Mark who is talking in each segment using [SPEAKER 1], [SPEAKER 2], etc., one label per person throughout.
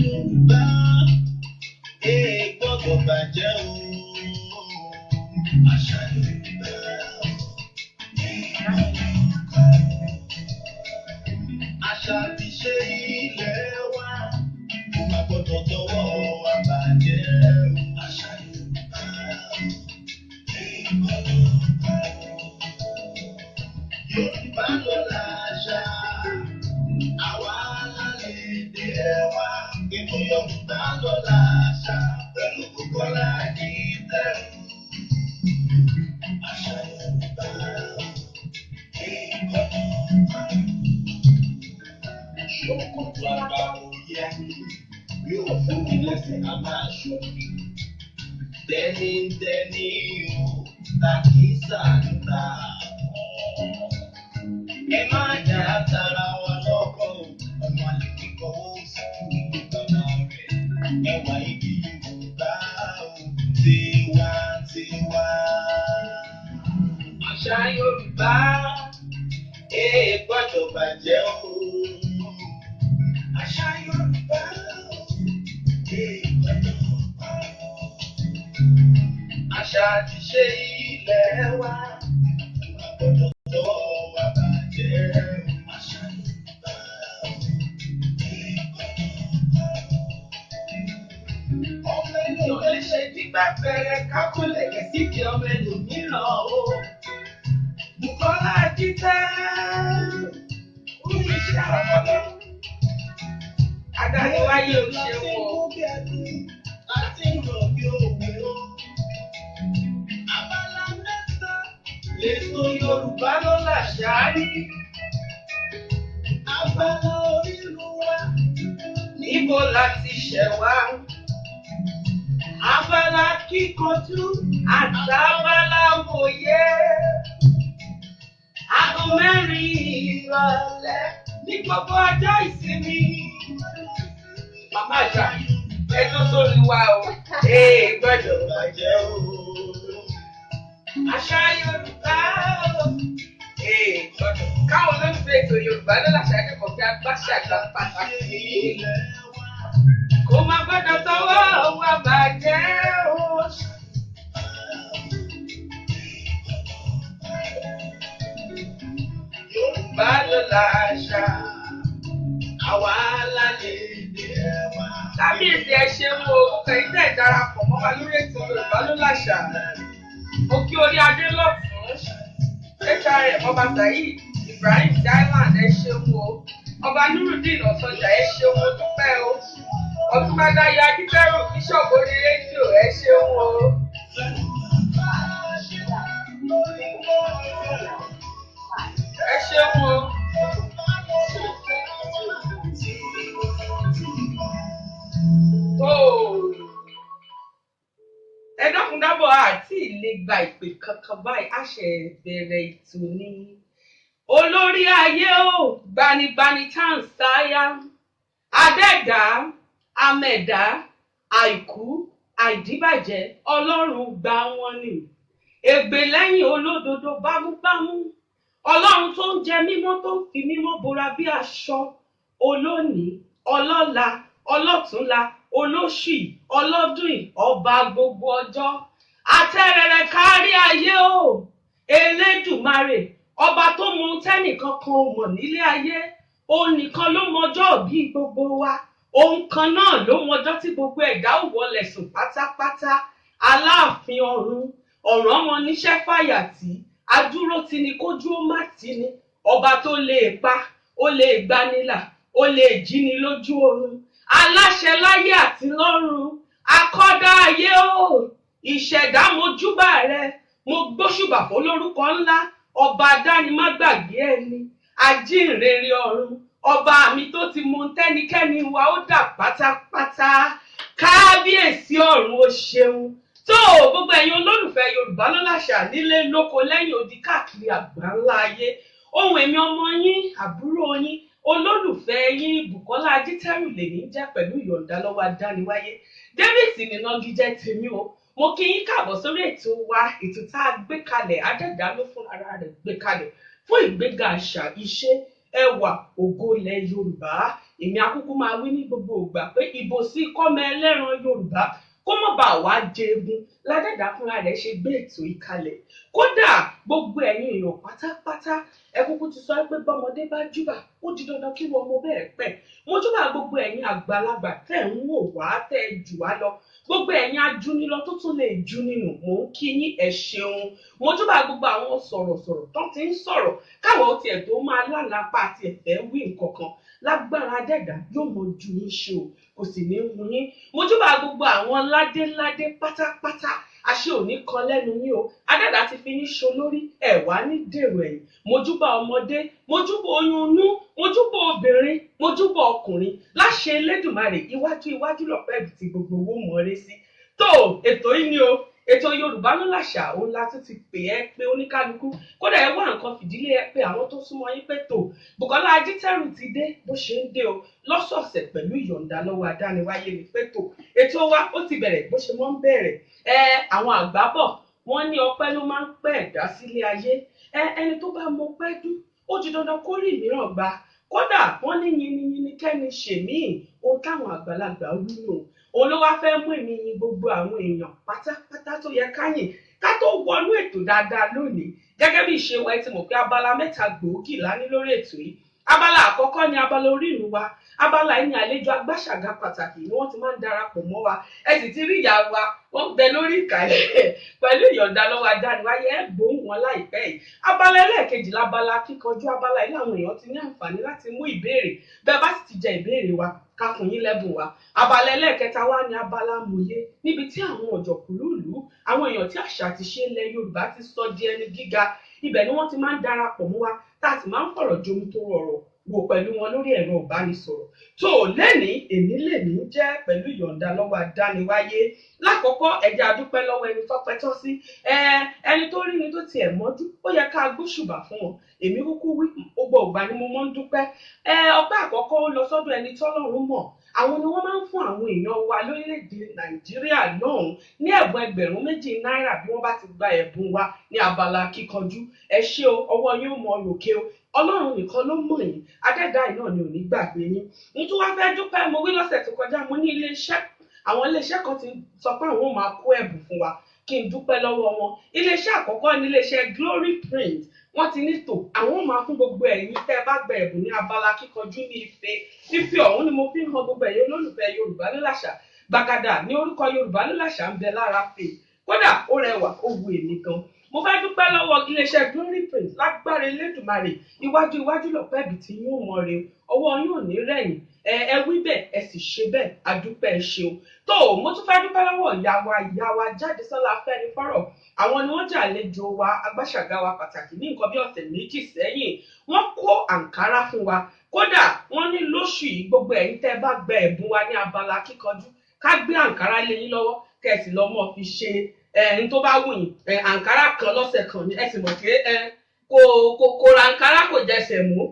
[SPEAKER 1] Yoruba, gbọ́dọ̀ bàjẹ́ o. Àṣà Yorùbá, àṣà ti ṣe ilẹ̀ wa, kò má gbọ́dọ̀ tọwọ́ wa bàjẹ́ o. Àṣà Yorùbá, Yorùbá ló láṣà, àwa lálẹ́ èdè wa. Ètò Yorùbá ló láṣà, pẹ̀lú gbogbo láàyè tẹ̀rù. Àṣà Yorùbá, ṣòkòtò àgbàwò yẹ yóò fún mi lẹ́sẹ̀ a máa ṣòfin. Tẹ́nítẹ́ní o, tàkísà ń tà. Ẹ má jà tara wa lọ́kọ̀ o, ọmọ àlè kíkọ́ ó sì kú ìlú bàbá rẹ̀. Ẹwà èdè Yorùbá o, tiwantiwa. Àṣà Yorùbá, gbọ́dọ̀ bàjẹ́ o. Àṣà Yorùbá, gbọ́dọ̀ bàjẹ́. Àṣà ti ṣe ilẹ̀ wa, gbọ́dọ̀ tọwọ́ wa bàjẹ́. Àṣà Yorùbá, ọmọ ènìyàn lè ṣe dígbà bẹ̀rẹ̀ kákólẹ̀kẹ̀ síbi ọmọ ẹlòmíràn o. Bùkọ́lá Jíjẹ́, oríṣi àbọ̀lọ́. Adájúwáyé ò ṣe wọ̀. Láti ń rọ̀ bí òwe o. Abala mẹ́ta lèso Yorùbá ló làṣà rí. Abala orírun wa níbo láti ṣẹ̀ wá. Abala kíkanjú àtàbálà wòye. Aago 4 ìrọ̀lẹ́ ní gbogbo ọjọ́ ìsinmi. Màmá àgbà, ẹ tó sórí wa o. Gbọ́dọ̀ bàjẹ́ o. Àṣà Yorùbá o. Gbọ́dọ̀ káwọn olólùfẹ́ ètò Yorùbá lọ́làṣà ẹ̀kọ́ bí agbáṣàgbà pàtàkì. Kò má gbọ́dọ̀ tọwọ́ wa bàjẹ́ o. Yorùbá ló láṣà, àwa lálẹ́ èdè wa. Kábíyèsí ẹ ṣeun o, kẹ̀yìn tẹ̀ darapọ̀ mọ́ wa lórí ètò Yorùbá ló láṣà. Mo kí orí adé lọ́tún, HRM ọba Saheed Ibrahim Diamond ẹ ṣeun o. Ọba Nurudeen Ọ̀sọ̀jà ẹ ṣeun o dúpẹ́ o. Ọ̀túnbádáyọ̀ Akíntẹ́rù Bíṣọ̀bù orí rédíò ẹ ṣeun o. Ẹ ṣeun o. Ẹ dákun dábọ̀ àti ilé gba ìpè kankan báyìí a ṣe bẹ̀rẹ̀ ètò ní. Olórí ayé o, gbanigbani tá ń sáyà. Adẹ́dá, amẹ̀dá, àìkú, àìdíbàjẹ́, Ọlọ́run gba wọn ni. Ègbè lẹ́yìn olódodo bámúbámú. Ọlọ́run tó ń jẹ mímọ́ tó ń fi mímọ́ bora bí aṣọ. Olónìí, ọlọ́la, ọlọ́túnla, olóṣì, ọlọ́dún, ọba gbogbo ọjọ́. Àtẹ́rẹrẹ kárí ayé o. Elédùmarè, ọba tó mọ tẹ́nìkan kan ò mọ̀ nílé ayé. Òun nìkan ló mọjọ́ bí gbogbo wa. Òun kan náà ló mọjọ́ tí gbogbo ẹ̀dá ò wọlé sùn pátápátá. Aláàfin ọ̀run, ọ̀ràn wọn níṣẹ́ fàyàtì. Adúró ti ni kójú ó má ti ni. Ọba tó lè pa, ó lè gbanilà, ó lè jíni lójú oorun. Aláṣẹ láyé àti lọ́run. Akọ́dá ayé o. Ìṣẹ̀dá mojúbà rẹ. Mo gbóṣùbà fólórúkọ ńlá. Ọba adánimágbàgbé ẹni. Ajínrere ọ̀run. Ọba mi tó ti mú tẹ́nikẹ́ni wa ó dà pátápátá. Kábíyèsí ọ̀run ó ṣeun. Tó gbogbo ẹ̀yin olólùfẹ́ Yorùbá ló láṣà nílé lóko lẹ́yìn odi káàkiri àgbáńlá ayé. Ohun èmi ọmọ yín, àbúrò yín, olólùfẹ́ yín Bùkọ́lá Ajítẹ́rù lèmi ń jẹ́ pẹ̀lú ìyọ̀ǹda lọ́wọ́ adániwáyé. David Nínàgí jẹ́ tèmi o. Mo kí yín káàbọ̀ sórí ètò wa, ètò tá a gbé kalẹ̀, Adẹ́dàá ló fún ara rẹ̀ gbé kalẹ̀ fún ìgbéga àṣà, ìṣe, ẹwà, ògo ilẹ̀ Yorùbá. èmi akúkú máa wí ní gbogbo ìgbà pé ìbò sí kọ́mọ ẹlẹ́ran Yorùbá kó má bàa wá jẹgun ládẹ́dàá fúnra rẹ̀ ṣe gbé ètò ìkalẹ̀. Kódà gbogbo ẹ̀yin èèyàn pátápátá ẹ kúkú ti sọ pé bọ́mọdé bá júbà ó di dandan kí wọ́n ọmọ bẹ́ẹ̀ pẹ̀. Mo júbà gbogbo ẹ̀yin àgbàlagbà tẹ̀ ń wò wá tẹ̀ jù wá lọ, gbogbo ẹ̀yin ajúnilọ tó tún lè jú nínú, mò ń kí yín ẹ ṣeun. Mo júbà gbogbo àwọn sọ̀rọ̀sọ̀rọ̀ tó ti ń sọ̀rọ̀ káwọn tiẹ̀ tó máa lálàpá àti ẹ̀fẹ́ wí nǹkan kan, lágbára dẹ́dà yóò mọ ju yín ṣe o, kò sì ní hun yín. Mo júbà gbogbo àwọn ládéládé pátápátá, àṣẹ òní kan lẹ́nu yín o, adẹ́dà ti fi yín ṣolórí ẹ̀ wá ní dèrò ẹ̀yìn. Mo júbà ọmọdé, mo júbà oyún inú, mo júbà obìnrin, mo júbà ọkùnrin, láṣẹ Elédùmarè iwájú iwájú lọ̀pẹ́ ibi tí gbogbo owó mọ̀ọ́rẹ́ sí. Tó ètò yìí ni o, ètò Yorùbá ló làṣà, òun la tún ti pè ẹ́ pé oníkálukú kódà ẹ wá nǹkan fìdílé ẹ pé àwọn tó súnmọ́ yín pé tó Bùkọ́lá Ajítẹ́rù ti dé bó ṣe ń dé o lọ́sọ̀ọ̀sẹ̀ pẹ̀lú ìyọ̀ǹda lọ́wọ́ adániwáyé ni pé tó ètò wa ó ti bẹ̀rẹ̀ bó ṣe mọ́ ń bẹ̀rẹ̀. Àwọn àgbà bọ̀ wọ́n ní ọpẹ́ ló máa ń pẹ́ ẹ̀dá sílé ayé. Ẹni tó bá mọ pẹ́ dú ó di dandan kó rí mìíràn gbà. Kódà wọ́n ní yiniyini kẹ́ni ṣèmíì, ohun táwọn àgbàlagbà wúlò òun ló wá fẹ́ mú èmi yin gbogbo àwọn èèyàn pátápátá tó yẹ káyìn ká tó wọnú ètò dáadáa lónìí. Gẹ́gẹ́ bí ìṣe wa ẹ ti mọ̀ pé abala mẹ́ta gbòógì la ní lórí ètò yìí. Abala àkọ́kọ́ ni abala orí ìlú wa. Abala yìí ni àlejò agbáṣàgà pàtàkì ni wọ́n ti máa ń darapọ̀ mọ́ wa. Ẹ sì ti rí ìyá wa wọ́n bẹ lórí ìkàlẹ̀ pẹ̀lú ìyọ̀ǹda lọ́wọ́ adániwáyé ẹ gbóhùn wọn láìpẹ́ yìí. Abala ẹlẹ́ẹ̀kejì labala kíkanjú. Abala yìí làwọn èèyàn ti ní àǹfààní láti mú ìbéèrè, bẹ́ẹ̀ bá sì ti jẹ ìbéèrè wa ká fún yín lẹ́bùn wa. Abala ẹlẹ́ẹ̀kẹta wá ní abala mòye, níbi tí àwọn ọ̀jọ̀kúlú ìlú, àwọn èèyàn tí àṣà àti ìṣe ilẹ̀ Yorùbá ti sọ di ẹni gíga, ibẹ̀ ni wọ́n ti máa ń darapọ̀ mọ́ wa tá a sì máa ń fọ̀rọ̀ jomi tó rọrọ̀ wò pẹ̀lú wọn lórí ẹ̀rọ ìbánisọ̀rọ̀. Tó lẹ́ni èmi lèmi jẹ́ pẹ̀lú ìyọ̀ǹda lọ́wọ́ adániwáyé. Lákọ̀ọ́kọ́ ẹ jẹ́ a dúpẹ́ lọ́wọ́ ẹni tó pẹ́ tọ́ sí, ẹni tó rí ni tó tiẹ̀ mọ́jú, ó yẹ ká gbóṣùbà fún wọn. Èmi kúkú wí gbogbo ìgbà ni mo máa ń dúpẹ́. Ọpẹ́ àkọ́kọ́ ó lọ sọ́dọ̀ ẹni tọ́lọ́run mọ̀. Àwọn ni wọ́n máa ń fún àwọn èèyàn wa lórílẹ̀‐èdè Nàìjíríà lọ́hùn ní ẹ̀bùn ẹgbẹ̀rún 2 náírà bí wọ́n bá ti gba ẹ̀bùn wa ní abala kíkanjú. Ẹ ṣé o, ọwọ́ yín ó mọ lòkè o. Ọlọ́run nìkan ló mọ̀ yín, adẹ́dá yìí náà ni ò ní gbàgbé yín. Mo tún wá fẹ́ dúpẹ́, mo wí lọ́sẹ̀ tó kọjá, mo ní àwọn iléeṣẹ́ kan ti sọ pé àwọn ò máa kó ẹ̀bùn fún wa kí n dúpẹ́ lọ́wọ́ wọn. Iléeṣẹ́ àkọ́kọ́ ní iléeṣẹ́ Glory Print, wọ́n ti ní tò àwọn máa fún gbogbo ẹ̀yin tẹ́ bá gba ẹ̀bùn ní abala kíkanjú ní ife ọ̀hún ni mo fi ń hàn gbogbo ẹ̀yin olólùfẹ́ Yorùbá ló làṣà. Gbàgàdà ní orúkọ Yorùbá ló làṣà ń bẹ lára fè, kódà ó rẹwà ó wu èmi gan. Mo fẹ́ dúpẹ́ lọ́wọ́ iléeṣẹ́ Glory Print, lágbára Elédùmarè iwájú iwájú lọ̀pẹ́ ibi tí yóò mọ re, ọwọ́ yóò ní rẹ̀yìn. Ẹ wí bẹ́ẹ̀ ẹ sì ṣe bẹ́ẹ̀, adúpẹ́ ẹ ṣeun. Tó mo tún fẹ́ dúpẹ́ lọ́wọ́ ìyá wa Jádesọ́lá Fẹ́nifọ́rọ̀. Àwọn ni wọ́n jẹ́ àlejò wa agbáṣàgà wa pàtàkì ní nǹkan bí ọ̀sẹ̀ méjì sẹ́yìn. Wọ́n kó àǹkárá fún wa, kódà wọ́n ní lóṣù yìí gbogbo ẹ̀yin tẹ́ bá gba ẹ̀bùn wa ní abala kíkanjú ká gbé àǹkárá lé yín lọ́wọ́ kẹ́sì lọ́mọ fi ṣe ẹni tó bá wù yín. Àǹkárá kan lọ́sẹ̀ kan ni ẹ sì mọ̀ pé kò ra àǹkárá kò jẹ sẹ̀mó.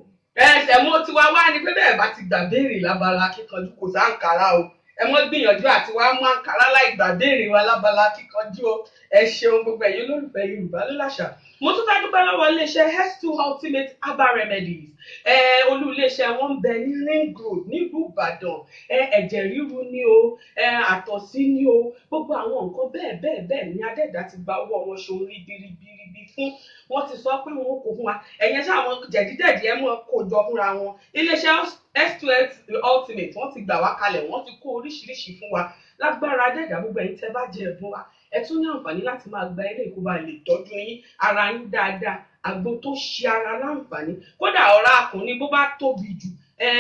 [SPEAKER 1] Sẹ̀mó tiwa wá ní pé bẹ́ẹ̀ bá ti gbà béèrè lábala kíkanjú kò sí àǹkárá o. Ẹ mọ́ gbìyànjú àti wá mú àǹkárá láì gbà béèrè wa lábala kíkanjú o. Ẹ ṣeun gbogbo ẹ̀yin olólùfẹ́ Yorùbá ló làṣà. Mo tún fẹ́ dúpẹ́ lọ́wọ́ iléeṣẹ́ S2 Ultimate Herbal Remedies. Olú iléeṣẹ́ wọn ń bẹ ní Ring Road nílùú Ìbàdàn. Ẹ̀jẹ̀ ríru ni o, àtọ̀sí ni o, gbogbo àwọn nǹkan bẹ́ẹ̀ ni adẹ́dá ti gba owó wọn ṣòun ribiribi fún. Wọ́n ti sọ pé wọn kò fún wa, ẹ̀yẹn ṣáà wọn jẹ̀díjẹ̀dí ẹ̀ mọ́ kó jọ fúnra wọn. Iléeṣẹ́ S2 Ultimate wọ́n ti gbà wá kalẹ̀, wọ́n ti kó oríṣiríṣi fún wa. Lágbára adẹ́dá gbogbo ẹ̀yin tẹ́ bá jẹ ẹ̀bùn wa, ẹ tún ní àǹfààní láti máa gba eré kó bá lè tọ́jú yín ara yín dáadáa. Àgbo tó ṣe ara láǹfààní, kódà ọ̀rá akùnrin bó bá tóbi jù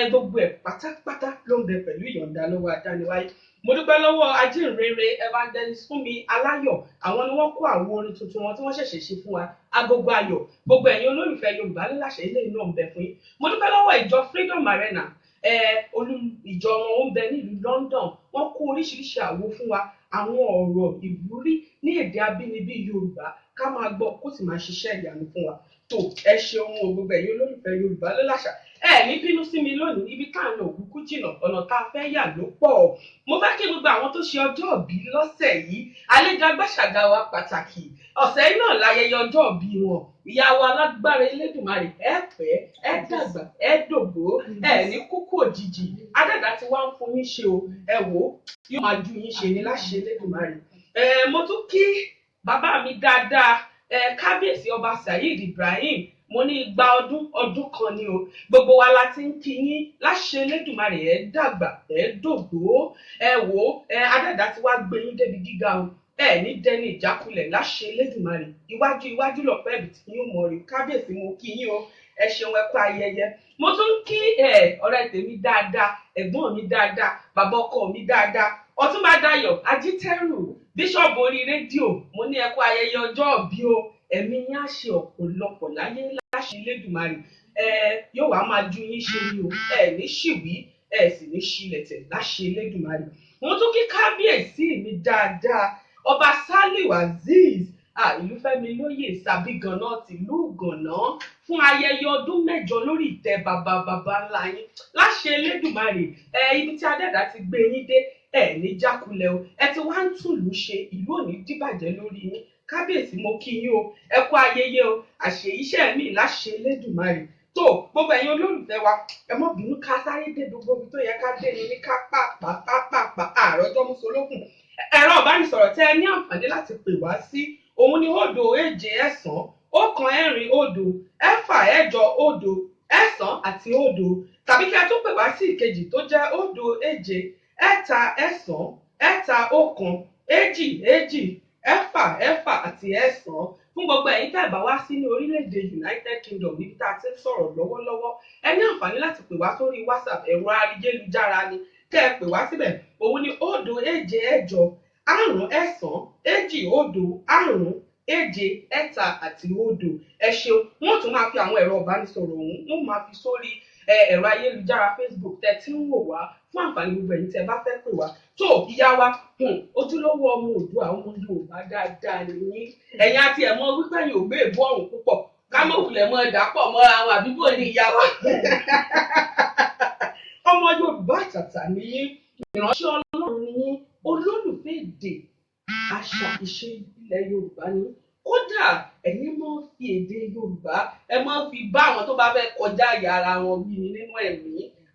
[SPEAKER 1] gbogbo ẹ̀ pátápátá ló ń bẹ pẹ̀lú ìyọ̀ǹda lọ́wọ́ adániwáyé. Mo dúpẹ́ lọ́wọ́ ajínrere Evangelist Fúnmi Aláyọ̀. Àwọn ni wọ́n kó àwo orin tuntun wọn tí wọ́n ṣẹ̀ṣẹ̀ ṣe fún wa, Agogo Ayọ̀. Gbogbo ẹ̀yin olólùfẹ́ Yorùbá ló làṣẹ ilé náà ń bẹ fún yín. Mo dúpẹ́ lọ́wọ́ ìjọ Freedom Arena, olú ìjọ wọn ó ń bẹ nílùú London. Wọ́n kó oríṣiríṣi àwo fún wa, àwọn ọ̀rọ̀ ìwúrí ní èdè abínibí Yorùbá ká máa gbọ́ kó sì máa ṣiṣẹ́ ìyanu fún wa. Tó ẹ ṣeun o gbogbo ẹ̀yin olólùfẹ́ Yorùbá ló làṣà. Ní bínú sí mi lónìí, ibi tá à ń lọ òkúkú jìnnà, ọ̀nà tá a fẹ́ yà ló pọ̀. Mo fẹ́ kí gbogbo àwọn tó ṣe ọjọ́ ìbí lọ́sẹ̀ yìí, àlejò agbáṣàgà wa pàtàkì, ọ̀sẹ̀ yìí náà láyẹyẹ ọjọ́ ìbí wọn. Ìyá wa alágbára Elédùmarè ẹ pẹ́ ẹ dàgbà ẹ dògbó ẹ ní kúkú òjijì. Adẹ́dà ti wá ń fún yín ṣe o. Ẹ wò ó yóò máa ju yín ṣe ní láṣẹ Elédùmarè. Mo tún kí bàbá mi dáadáa kábíyèsí ọba Saheed Ibrahim. Mo ní igba ọdún kan ni o. Gbogbo wa la ti ń kí yín láṣẹ Elédùmarè ẹ dàgbà ẹ dògbó. Ẹ wò ó Adẹ́dà ti wá gbé yín débi gíga o. Ẹ ní dẹni ìjákulẹ̀ láṣẹ Elédùmarè. Iwájú lọ̀pẹ́ ibi tí yín mọ̀ rí. Kábíyèsí mo kí yín o. Ẹ ṣeun ẹ kú ayẹyẹ. Mo tún kí ọ̀rẹ́ tèmi dáadáa, ẹ̀gbọ́n mi dáadáa, bàbá ọkọ mi dáadáa, Ọ̀túnba Dayọ̀ Ajítẹ́rù, bíṣọ̀bù orí rédíò. Mo ní ẹ kú ayẹyẹ ọjọ́ ìbí o. Ẹ̀mí yín á ṣe ọ̀pọ̀lọpọ̀ láyé láṣẹ Elédùmarè. Yóò wá máa ju yín ṣe ni o. Ẹ ní ṣìwí, ẹ sì ní ṣílẹ̀tẹ̀ láṣẹ Elédùmarè. Mo tún kí kábíyèsí mi dáadáa, ọba Saliu Azeez Ìlúfẹ́mi lóyè Sàbí Gànà tìlú Gànà fún ayẹyẹ ọdún 8 lórí ìtẹ́ bàbá ńlá yín láṣẹ Elédùmarè. Ibi tí Adẹ́dà ti gbé yín dé ẹ ní jákulẹ̀ o. Ẹ ti wá ń túlù ṣe, ìlú ò ní dìbàjẹ́ lórí yín. Kábíyèsí mo kí yín o. Ẹ kú ayẹyẹ o. Àṣẹ iṣẹ́ mi láṣẹ Elédùmarè. Tó gbogbo ẹ̀yin olólùfẹ́ wa ẹ mọ́ bínú ká sáré dé gbogbo ibi tó yẹ ká dé ní ká pàpà àròjọ́ mùsùlùkùn. Ẹ̀rọ ìbánisọ̀rọ̀ tẹ́ ẹ ní àǹfààní láti pè wá sí òun ni 079 1 àti 0 tàbí kí ẹ tún pè wá sí ìkejì tó jẹ́ 0 àti 9 fún gbogbo ẹ̀yin tẹ́ bá wá sí ní orílẹ̀-èdè United Kingdom níbi tá a ti ń sọ̀rọ̀ lọ́wọ́lọ́wọ́. Ẹ ní àǹfààní láti pè wá sórí WhatsApp ẹ̀rọ ayélujára ni kẹ́ ẹ pè wá síbẹ̀ òun ni 0 àti 0. Ẹ ṣeun wọ́n tún máa fi àwọn ẹ̀rọ ìbánisọ̀rọ̀ ọ̀hún wọ́n máa fi sórí ẹ̀rọ ayélujára Facebook tẹ́ tí ń wò wá fún àǹfààní gbogbo ẹ̀yin tẹ́ bá fẹ́ pè wá. Tó ìyá wa ojúlówó ọmọ Oòduà ọmọ Yorùbá dáadáa ni ẹ̀yin àti ẹ̀mọ́ wípé ẹ̀yin ò gbé èbú ọ̀hún púpọ̀ ká mọ̀ wulẹ̀ mọ́ ẹ̀dá pọ̀ mọ́ àwọn àbíbò ní ìyá wa. Ọmọ Yorùbá àtàtà ni yín, ìránṣẹ́ Ọlọ́run ni yín, olólùfẹ́ èdè àṣà ìṣe ilẹ̀ Yorùbá ni. Kódà ẹ̀yin máa ń fi èdè Yorùbá ẹ máa ń fi bá àwọn tó bá fẹ́ kọjá àyà ara wọn wí ni nínú ẹ̀mí.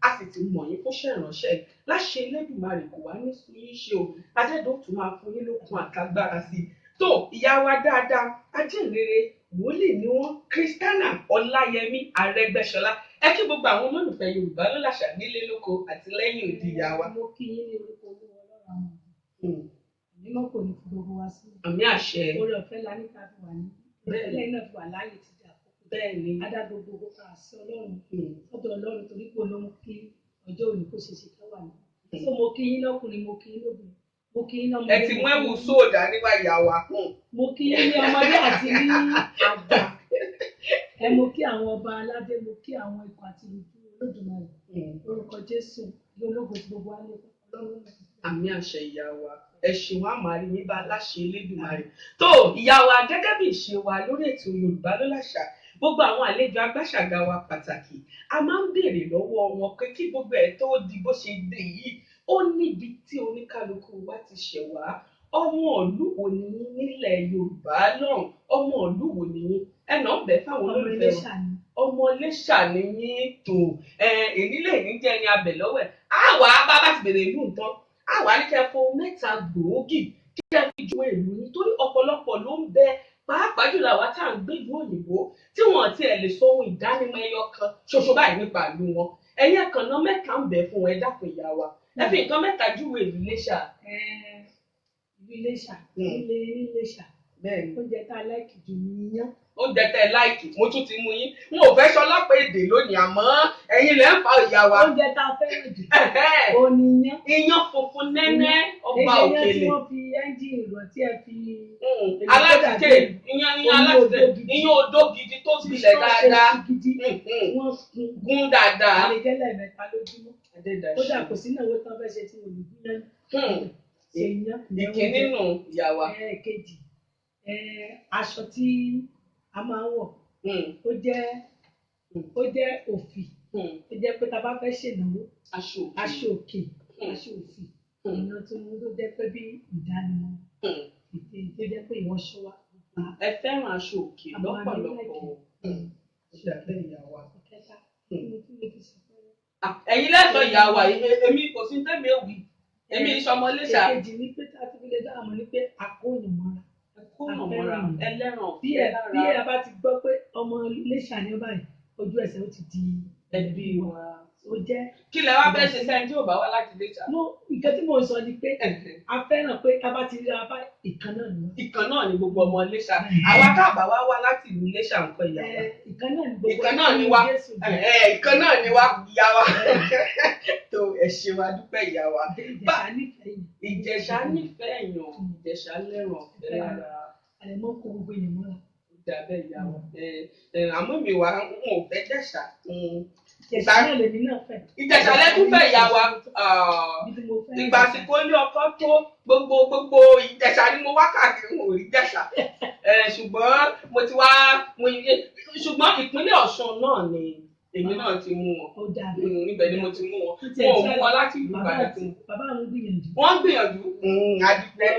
[SPEAKER 1] A sì ti mọ̀ yín fún ṣèrànṣẹ́ láṣẹ Elédùmarè kò wá ní sún yín ṣe o. Adẹ́dọ̀ tún máa fún yín lókun àtagbára sí i. Tó ìyá wa dáadáa ajínrere wòlíì ni wọ́n Christiana Olayemi Aregbesola. Ẹ kí gbogbo àwọn olólùfẹ́ Yorùbá ló láṣà nílé lóko àti lẹ́yìn òdì ìyá wa.
[SPEAKER 2] Mo kí yín ní orúkọ Olúwa Ọlọ́run àwọn mímọ́ kò ní fi gbogbo wa sí.
[SPEAKER 1] Àmì àṣẹ.
[SPEAKER 2] Oore ọ̀fẹ́ la ní ká fi wà ní. Bẹ́ẹ̀ náà fi wà láàyè ti dà kókó.
[SPEAKER 1] Bẹ́ẹ̀ ni.
[SPEAKER 2] Adá gbogbo ká sí Ọlọ́run. Ọ̀dọ̀ Ọlọ́run torí pé olóhùn kí ọjọ́ òní kó ṣe ṣe ká wà ní. So mo kí yín lọ́kùnrin, mo kí yín lóbìnrin, mo kí yín lọ́mọdé.
[SPEAKER 1] Ẹ ti mú ẹ̀wù sóòdà nígbà ìyá wa.
[SPEAKER 2] Mo kí yín ní ọmọdé àti ní àgbà. Mo kí àwọn ọba aládé, mo kí àwọn ikọ̀ àti ìlú Olódùmarè. Orúkọ Jésù ológo tí gbogbo wa lè Ọlọ́run.
[SPEAKER 1] Àmì àṣẹ ìyá wa. Ẹ ṣeun àmàrí yín bá láṣẹ Elédùmarè. Tó ìyá wa gẹ́gẹ́ bí ìṣe wa lórí ètò Yorùbá ló láṣà gbogbo àwọn àlejò agbáṣàgà wa pàtàkì a máa ń béèrè lọ́wọ́ wọn pé kí gbogbo ẹ̀ tó di bó ṣe dé yìí ó níbi tí oníkálukú wa ti ṣẹ̀ wá. Ọmọ ìlú wo ni yín nílẹ̀ Yorùbá náà? Ọmọ ìlú wo ni yín? Ẹnà ọbẹ fáwọn olólùfẹ́ wọn. Ọmọ Iléṣà ni yín tó èyí lè ní jẹ́ ẹni abẹ lọ́wọ́ ẹ̀. Àwa bá ti bèrè ìlú nǹkan àwa ní kẹ́ fún 3 gbòógì kí kẹ́ fi ju ìlú yín torí ọ̀pọ̀lọpọ̀ ló ń bẹ pàápàá jùlọ àwa tá à ń gbé ìlú òyìnbó tí wọ́n ti ẹ̀ lè sọ ohun ìdánimọ̀ ẹyọ kan ṣoṣo báyìí nípa ìlú wọn. Ẹ̀yin ẹ̀kan náà 3 ń bẹ fún ẹ dákun ìyá wa. Ẹ fi nǹkan 3 júwe ìlú Iléṣà.
[SPEAKER 2] Ìlú Iléṣà ilé Iléṣà bẹ́ẹ̀ni oúnjẹ tá a láìkì jù ní iyán.
[SPEAKER 1] Oúnjẹ tẹ́ ẹ láìkì mo tún ti mú yín n ò fẹ́ ṣọlọ́pàá èdè lónìí àmọ́ ẹ̀yin lẹ́ ń fa ìyá wa.
[SPEAKER 2] Oúnjẹ tá a fẹ́ràn jù ó ní iyán.
[SPEAKER 1] Iyán funfun nẹ́nẹ́ ọba òkèlè.
[SPEAKER 2] Iyán tí wọ́n fi ẹ́ńjìnì rọ̀ tí ẹ fi.
[SPEAKER 1] Alátìké iyán alátìké iyán odó gidi tó gbilẹ̀ dáadáa.
[SPEAKER 2] Wọ́n
[SPEAKER 1] gún dáadáa.
[SPEAKER 2] Àlejẹ́lẹ̀ 3 lójúmọ́. Kódà kò sí náà wọ́n tán fẹ́ ṣe tí wọ́n lè gún náà.
[SPEAKER 1] Ìkíní nù ìyá wa.
[SPEAKER 2] Kejì aṣọ tí a máa ń wọ̀ ó jẹ́ òfì ó jẹ́ pé tá a bá fẹ́ ṣènáwó aṣọ òkè aṣọ òfì ìná tí wọ́n tó jẹ́ pé bí ìdánimọ̀ tó jẹ́ pé ìwọ́n ṣọ́ wa
[SPEAKER 1] ẹ fẹ́ràn aṣọ òkè lọ́pọ̀lọpọ̀. Ṣé abẹ́ ìyá wa? Ẹ̀yin lẹ́sọ̀ ìyá wa, èmi kò sí tẹ́mi òwì, èmi ìṣọmọ Iléṣà.
[SPEAKER 2] Èkejì ní pé tá a ti fi lè dáhùn ní pé àkóyàn mọ́ra.
[SPEAKER 1] Ẹlẹ́ràn
[SPEAKER 2] bí ẹ bá ti gbọ́ pé ọmọ Iléṣà ní ọba yìí ojú ẹsẹ̀ ó ti di
[SPEAKER 1] ẹbí wa.
[SPEAKER 2] Ó jẹ́.
[SPEAKER 1] Kí lẹ wá fẹ́ ṣe sẹ́ni tí ò bá wá láti Iléṣà?
[SPEAKER 2] Nǹkan tí mo sọ ni pé a fẹ́ràn pé tá a bá ti rí abá ìkan náà ni.
[SPEAKER 1] Ìkan náà ni gbogbo ọmọ Iléṣà. Àwa káàbà wá láti ìlú Iléṣà nǹkan ìyá wa.
[SPEAKER 2] Ìkan náà ni gbogbo
[SPEAKER 1] ìkan náà ni wá. Ìkan náà ni wá ìyá wa. Tó ẹ ṣe wa dúpẹ́ ìyá wa. Ìjẹ̀ṣà nífẹ̀ẹ́ èèyàn. Ìjẹ̀ṣà lẹ́ràn ọ̀fẹ́ lára.
[SPEAKER 2] Àlẹ́mọ́ kó gbogbo èèyàn mọ́ra.
[SPEAKER 1] Dàbẹ́ ìyá wa. Àmọ́ mi wà n ò fẹ́ Jẹ̀ṣà.
[SPEAKER 2] Ìjẹ̀ṣà náà lèmi náà fẹ́.
[SPEAKER 1] Ìjẹ̀ṣà lẹ́kún fẹ́ ìyá wa. Ìgbà àsìkò ilé ọkọ tó gbogbo Ìjẹ̀ṣà ni mo wá káàkiri mo rí Jẹ̀ṣà. Ṣùgbọ́n mo ti wá ṣùgbọ́n ìpínlẹ̀ Ọ̀ṣun náà ni èmi náà ti mú wọn. Níbẹ̀ ni mo ti mú wọn. Wọn ò mú wọn láti ìlú Ìbàdàn tí mo.
[SPEAKER 2] Bàbá mi gbìyànjú.
[SPEAKER 1] Wọ́n gbìyànjú. Adúpẹ́.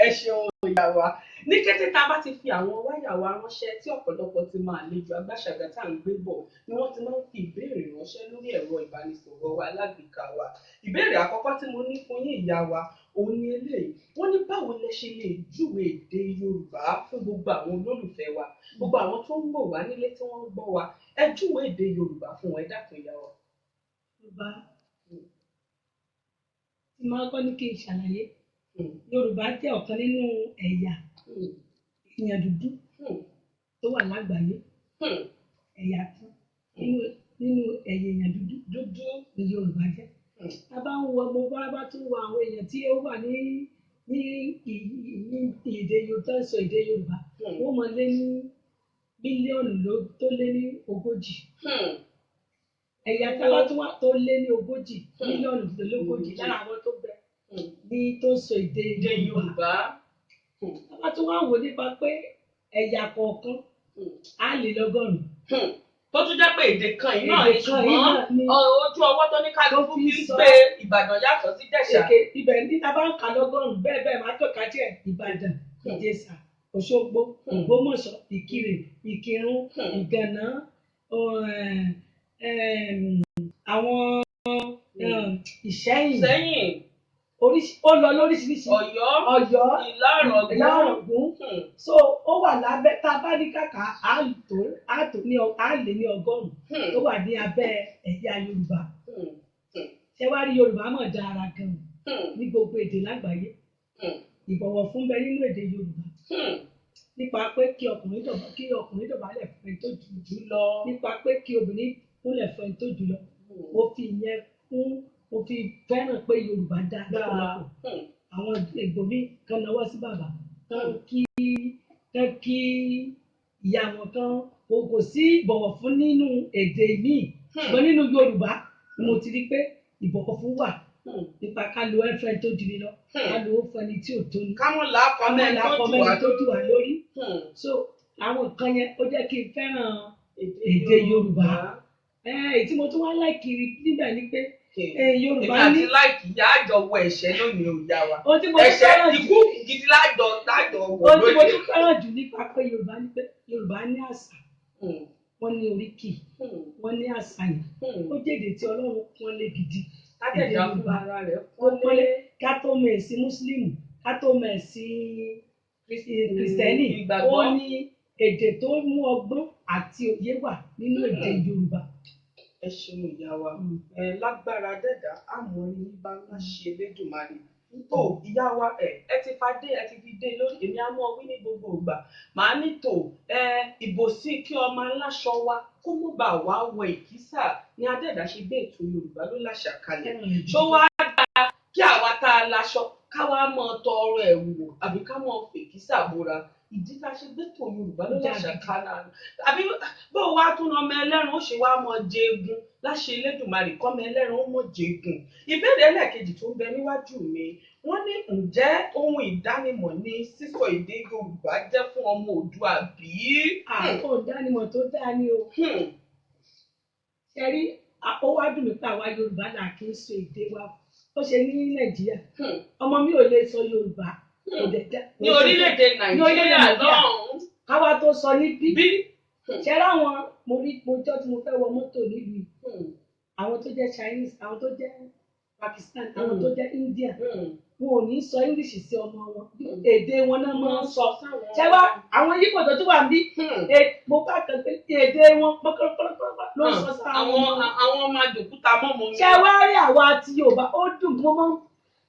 [SPEAKER 1] Ẹ ṣeun ìyá wa. Ní kété tá a bá ti fi àwọn wáyà wa ránṣẹ́ tí ọ̀pọ̀lọpọ̀ ti máa àlejò agbáṣàgà tá à ń gbé bọ̀ ni wọ́n ti máa ń fi ìbéèrè ránṣẹ́ lórí ẹ̀rọ ìbánisọ̀rọ̀ wa alágbèéká wa. Ìbéèrè àkọ́kọ́ tí mo ní fún yín ìyá wa òun ni eléyìí. Wọ́n ní báwo lẹ ṣe lè júwe èdè Yorùbá fún gbogbo àwọn olólùfẹ́ wa, gbogbo àwọn tó ń wò wá nílé tí wọ́n ń gbọ́ wa. Ẹ júwe èdè Yorùbá fún wọn, ẹ dákun ìyá wa.
[SPEAKER 2] Yorùbá tí máa kọ́ ní kí n ṣàlàyé. Yorùbá jẹ́ ọ̀kan nínú ẹ̀yà èèyàn dúdú tó wà lágbàáyé. Ẹ̀yà kan nínú ẹ̀yà èèyàn dúdú ni Yorùbá jẹ́. A bá ń wo gbogbo bá tún wo àwọn èèyàn tí ó wà ní èdè Yorùbá ń sọ èdè Yorùbá wọ́n máa lé ní mílíọ̀nù tó lé ní 40. Ẹ̀yà tábà tún wà tó lé ní 40 mílíọ̀nù tó lé 40 lára àwọn tó bẹ ní tó ń sọ èdè Yorùbá. Tábà tún wà wò nípa pé ẹ̀yà kọ̀ọ̀kan á lé lọ́gọ́rùn-ún.
[SPEAKER 1] Tó tún jẹ́ pé èdè kan yìí náà ni ṣùgbọ́n ojú ọwọ́ tó ní kálukú fi ń gbé Ìbàdàn yàtọ̀ sí Jẹ̀ṣà.
[SPEAKER 2] Ibẹ̀ ní tábà ń kà lọ́gọ́rùn-ún bẹ́ẹ̀ máa tọ́ka díẹ̀ Ìbàdàn, Ìjẹ̀ṣà, Òṣogbo, Ògbómọ̀ṣọ́, Ìkirè, Ìkìrun, Ìgànná, àwọn Ìṣẹ́yìn. Ó lọ lóríṣiríṣi. Ọ̀yọ́, Ìlá-Ọ̀ràngún. So ó wà lábẹ́ tá a bá ní kàkà á lé ní 100 tó wà ní abẹ́ ẹ̀yà Yorùbá. Ṣé wá rí Yorùbá mọ̀ dára gan-an ní gbogbo èdè lágbàáyé. Ìbọ̀wọ̀ fún bẹ nínú èdè Yorùbá. Nípa pé kí ọkùnrin dọ̀bálẹ̀ fún ẹni tó jù lọ. Nípa pé kí obìnrin kúnlẹ̀ fún ẹni tó jù lọ. Mo fi fẹ́ràn pé Yorùbá dá lọ́pọ̀lọpọ̀. Àwọn ìgbòmí kan náwó sí bàbá kan kí ìyá wọn kan kò sí ìbọ̀wọ̀ fún nínú èdè míì ṣùgbọ́n nínú Yorùbá ni mo ti rí pé ìbọ̀wọ̀ fún wà nípa ká lo ẹ̀fẹ̀ tó jù ní lọ ká lo ẹ̀fẹ̀ ni tí ò tó ní.
[SPEAKER 1] Káwọn làákọ̀ọ́mẹ́ni
[SPEAKER 2] tó jù wá lórí. So àwọn nǹkan yẹn ó jẹ́ kí n fẹ́ràn èdè Yorùbá. Èyí tí mo tún wá láìkiri níbẹ̀ ni pé Yorùbá ní.
[SPEAKER 1] Èmi àti láìkì ìyá àjọwọ̀ ẹ̀ṣẹ̀ lónìí ò yá wa.
[SPEAKER 2] Ẹ̀ṣẹ̀
[SPEAKER 1] ikú gidi lájọ wọ̀
[SPEAKER 2] lónìí. Ohun tí mo tún fẹ́ràn jù nípa pé Yorùbá ní àṣà. Wọ́n ní oríkì. Wọ́n ní àṣàyàn. Ó jẹ́ èdè tí Ọlọ́run pọ́n lé gidi.
[SPEAKER 1] Adẹ̀dá fún ara rẹ̀
[SPEAKER 2] pọ́n lé. Ká tó mọ̀ ẹ̀sìn Mùsùlùmí, ká tó mọ̀ ẹ̀sìn Kìrìsìtẹ́nì. Ó ní èdè tó mú ọgbọ́n àti òye wà nínú èdè Yorùbá.
[SPEAKER 1] Ẹ ṣeun ìyá wa. Lágbára dẹ́dà àmọ́ ní bá ńlá ṣe Elédùmarè. Tó ìyá wa ẹ ti fi dé lórí èmi á mọ̀ wí ní gbogbo ìgbà. Màá ní tò ìbòsí kí ọmọ aláṣọ wa kó mú bà wá wọ ìkísà ní Adẹ́dà ṣe gbé ètò Yorùbá ló láṣà kalẹ̀. Ṣó wá dáa kí àwa tá a láṣọ káwa mọ̀ tọrọ ẹ̀wù àbí ká mọ̀ fèkísà bóra. Ìdí tá a ṣe gbé ètò Yorùbá ló láṣà kalẹ̀. Àbí bó wá tún ọmọ ẹlẹ́rìn ó ṣe wá mọ jẹgun láṣẹ Elédùmarè kọ́mọ ẹlẹ́rìn ó mọ jẹgun. Ìbéèrè ẹlẹ́ẹ̀kejì tó ń bẹ níwájú mi wọ́n ní ǹjẹ́ ohun ìdánimọ̀ ní sísọ èdè Yorùbá jẹ́ fún ọmọ Oòduà bí?
[SPEAKER 2] Àwọn ìdánimọ̀ tó dáa ni o. Ṣé rí ó wá dùn mí pé àwa Yorùbá là kí ń sọ èdè wa ó ṣe ní Nàìjíríà. Ọmọ mi ò lè sọ Yorùbá
[SPEAKER 1] ní orílẹ̀-èdè Nàìjíríà lọ́hùn-ún.
[SPEAKER 2] Káwá tó sọ ní bí ṣe láwọn mo jọ́ tí mo fẹ́ wọ mọ́tò nílùú àwọn tó jẹ́ Chinese, àwọn tó jẹ́ Pakistan, àwọn tó jẹ́ India wọn ò ní sọ English sí ọmọ wọn èdè wọn náà máa ń sọ ṣé wá àwọn Yíbò tó tún wà níbí mo bá kàn pé èdè wọn pọkọpọkọpọ ló ń sọ sáà
[SPEAKER 1] àwọn ọmọ àjòkúta mọ́mọ́ mi.
[SPEAKER 2] ṣé wá rí àwa àti Yorùbá ó dùn mọ́ mọ́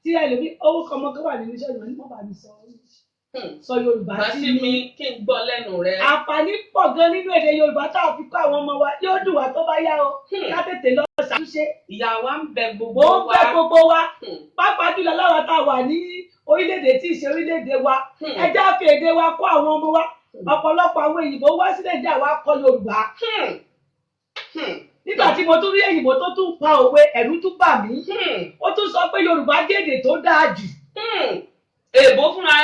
[SPEAKER 2] tí ẹlòmí owó kan mọ́ kó wà nínú iṣẹ́ ìwọ̀n ní mọ́ bá mi sọ Yorùbá
[SPEAKER 1] sí mi kí n gbọ́ lẹ́nu rẹ̀.
[SPEAKER 2] àǹfààní pọ̀ gan nínú èdè Yorùbá tá a fi kọ́ àwọn ọmọ wa yóò dùn wá tó bá yá o ká tètè lọ ṣàtúnṣe.
[SPEAKER 1] Ìyá wa ń bẹ gbogbo
[SPEAKER 2] wa pàápàá jùlọ láwa tá a wà ní orílẹ̀-èdè tí ì ṣe orílẹ̀-èdè wa ẹ jẹ́ á fi èdè wa kọ́ àwọn ọmọ wa ọ̀pọ̀lọpọ̀ àwọn òyìnbó wá sílẹ̀ jẹ́ àwa kọ́ Yorùbá. Nígbà tí mo tún rí èyìnbó tó tún pa òwe ẹ̀rù tún bà mí ó tún sọ pé Yorùbá jẹ́ èdè tó dáa jù.
[SPEAKER 1] Èèbó fúnra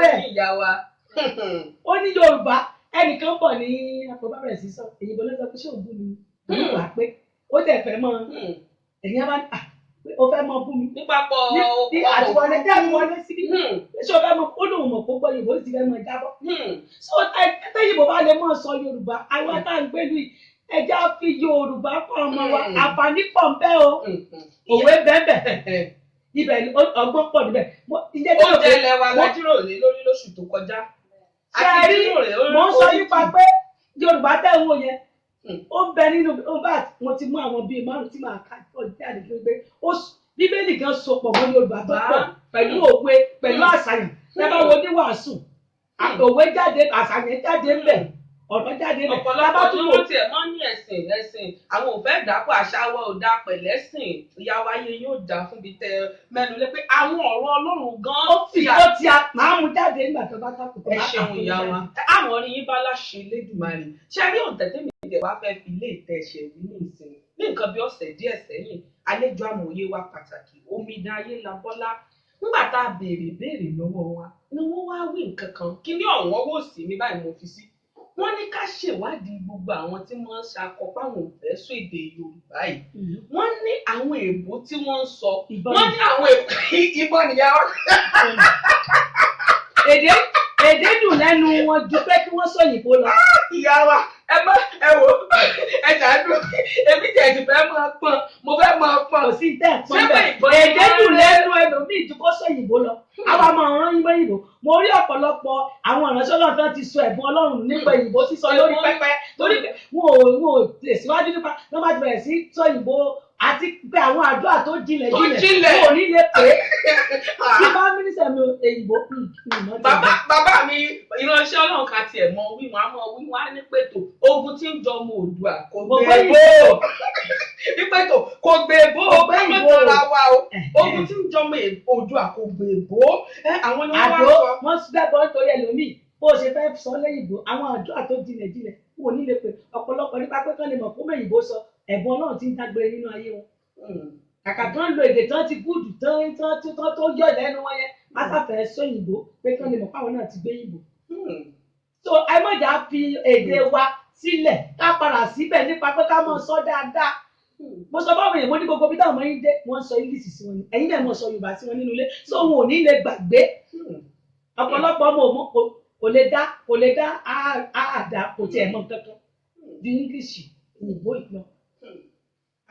[SPEAKER 1] rẹ̀ ní ìyá wa.
[SPEAKER 2] Ó ní Yorùbá ẹnìkan bọ̀ ní àpòbá bẹ̀rẹ̀ sí sọ èyìnbó ló sọ pé ṣé òun bú mi Yorùbá pé ó tẹ̀ fẹ́ mọ́ ẹ̀yìn bá ó fẹ́ mọ́ bú mi.
[SPEAKER 1] Nípapọ̀
[SPEAKER 2] àtiwọlé jáde síbí ṣé o fẹ́ mọ́ ó lóun mọ̀ kó gbọ́ Yorùbá ó sì fẹ́ mọ́ jábọ́. So tẹ́yìnbó bá lè mọ̀ sọ Yorùbá àwọn tá à ń gbé lùi ẹja fi Yorùbá kọ́ ọmọ wa àǹfààní pọ̀ ń bẹ o òwe bẹ́ẹ̀ ibẹ̀ ọgbọ́n pọ̀ níbẹ̀.
[SPEAKER 1] Ó jẹ́lẹ̀ wa lájúrò lé lórí lóṣù tó kọjá.
[SPEAKER 2] Ṣé mo ń sọ nípa pé Yorùbá tẹ̀ ń wò yẹn ó ń bẹ nínú mo ti mú àwọn bíi márùn tí màá ká jáde fún pé Bíbélì gan so pọ̀ mọ́ Yorùbá tó pọ̀ pẹ̀lú òwe pẹ̀lú àṣàyàn tẹ́ bá wo oníwàásù òwe jáde àṣàyàn jáde ń bẹ̀ ọ̀rọ̀ jáde rẹ̀.
[SPEAKER 1] Ọ̀pọ̀lọpọ̀ ló tiẹ̀ mọ́ ní ẹ̀sìn àwọn ò fẹ́ dàpọ̀ àṣàwọ̀ ò dà pẹ̀lẹ́sìn ìyàwó ayé yóò dà fún bí tẹ mẹ́nu lé pé àwọn ọ̀rọ̀ Ọlọ́run gan.
[SPEAKER 2] Ó ti máa mú jáde nígbà tó bá kápò tó bá
[SPEAKER 1] ṣeun ìyá wa. Àwọn orin yín bá láṣẹ Elédùmarè. Ṣé rí òǹtẹ̀tẹ̀ mi ìdẹ̀ wá fẹ́ fi ilé ìtẹ̀ ẹ̀ṣẹ̀ wí ní ìsìn ní nǹkan bí ọ̀sẹ̀ díẹ̀ sẹ́yìn àlejò amòye wa pàtàkì Omidan Ayélabọ́lá nígbà tá a béèrè lọ́wọ́ wa ni wọ́n wá wí nǹkan kan kí ní ọ̀wọ́n wò sí mi báyìí mo fi sí. Wọ́n ní ká ṣèwádìí gbogbo àwọn tí wọ́n ń ṣakọ páwọn òfẹ́ sọ èdè Yorùbá yìí. Wọ́n ní àwọn èèbó tí wọ́n ń sọ. Wọ́n ní àwọn ìbọn nìyá wa.
[SPEAKER 2] Èdè dùn lẹ́nu wọn ju pé kí wọ́n sọ òyìnbó lọ.
[SPEAKER 1] Ìyá wa ẹ wò ẹ ṣàánú èmi tẹ̀ ti fẹ́ máa pọ́n mo fẹ́ máa pọ́n.
[SPEAKER 2] Kò sí tẹ̀ pọ́n bẹ́ẹ̀. Èdè dùn lẹ́nu ẹlòmíì ju kó sọ òyìnbó lọ. Àwa máa rán yín bẹ́yìnbó. Mo rí ọ̀pọ̀lọpọ̀ àwọn ìránṣẹ́ Ọlọ́run tó ti sọ ẹ̀bùn Ọlọ́run nípa òyìnbó sísọ lórí pẹpẹ torí pé wọn ò tẹ̀síwájú nípa ló bá ti bẹ̀rẹ̀ sí sọ òyìnbó àti pé àwọn àdúrà tó jinlẹ̀ wọn ò ní lè pè é. Bí bá mínísítà mi òyìnbó
[SPEAKER 1] bàbá mi ìránṣẹ́ Ọlọ́run kan tiẹ̀ mọ wí wọn á mọ wí wọn á ní pètò ogun tí ń jọ ọmọ Oòduà kò gbé bó ní pètò kò gbé bó ọmọdéra wa o ogun tí ń jọ ọmọ Oòduà kò gbé bó àwọn ni wọ́n wá sọ.
[SPEAKER 2] Wọ́n gbẹ́bọ̀ nítorí ẹlòmíì bó o ṣe fẹ́ sọ lẹ́yìnbó àwọn àdúrà tó jinlẹ̀ wọn ò ní lè pè ọ̀pọ̀lọpọ̀ nípa pé kán lè mọ̀ fún mẹ́yìnbó sọ ẹ̀bùn Ọlọ́run ti ń dágbére nínú ayé wọn. Kàkà tán lo èdè tán ti gúdù tán tó yọ lẹ́nu wọn yẹn má sàfẹ́ sóyìnbó pé kán lè mọ̀ fáwọn náà ti gbé yìnbó. So ẹ mọ̀jà fi èdè wa sílẹ̀ ká padà síbẹ̀ nípa pé ká mọ̀ sọ dáadáa. Mo sọ báwọn èèyàn mo ní gbogbo bí táwọn ọmọ yín dé wọ́n sọ English sí wọn ni ẹ̀yin náà mọ̀ sọ Yorùbá sí wọn nínú ilé so wọn ò ní lè gbàgbé. Ọ̀pọ̀lọpọ̀ ọmọ kò lè dá àdá kò tiẹ̀ mọ̀ kankan di English òyìnbó ìpín.